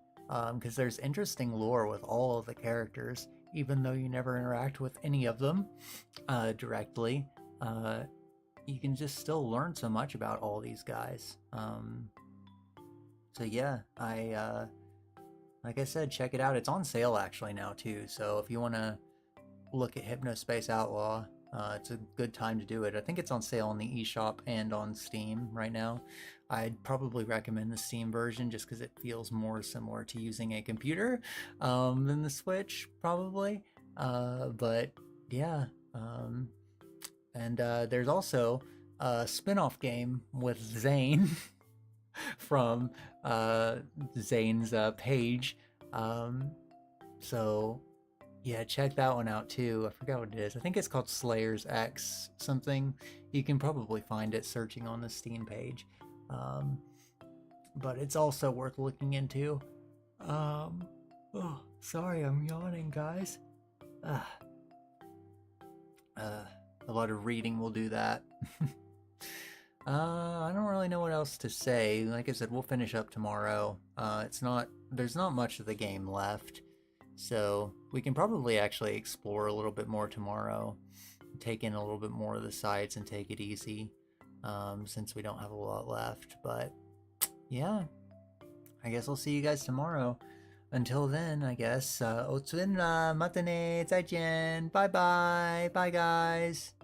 Because there's interesting lore with all of the characters, even though you never interact with any of them directly. You can just still learn so much about all these guys. So yeah, like I said, check it out. It's on sale actually now too, so if you want to look at HYPNOSPACE Outlaw, it's a good time to do it. I think it's on sale on the eShop and on Steam right now. I'd probably recommend the Steam version just because it feels more similar to using a computer than the Switch, probably. But yeah, and there's also a spin-off game with Zane from Zane's page. So yeah, check that one out too. I forgot what it is. I think it's called Slayers X something. You can probably find it searching on the Steam page. But it's also worth looking into. Oh, sorry, I'm yawning, guys. A lot of reading will do that. I don't really know what else to say. Like I said, we'll finish up tomorrow. There's not much of the game left, so we can probably actually explore a little bit more tomorrow, take in a little bit more of the sites and take it easy, since we don't have a lot left. But yeah, I guess I'll see you guys tomorrow. Until then, I guess, おつんら、またね、再见, bye bye, bye guys.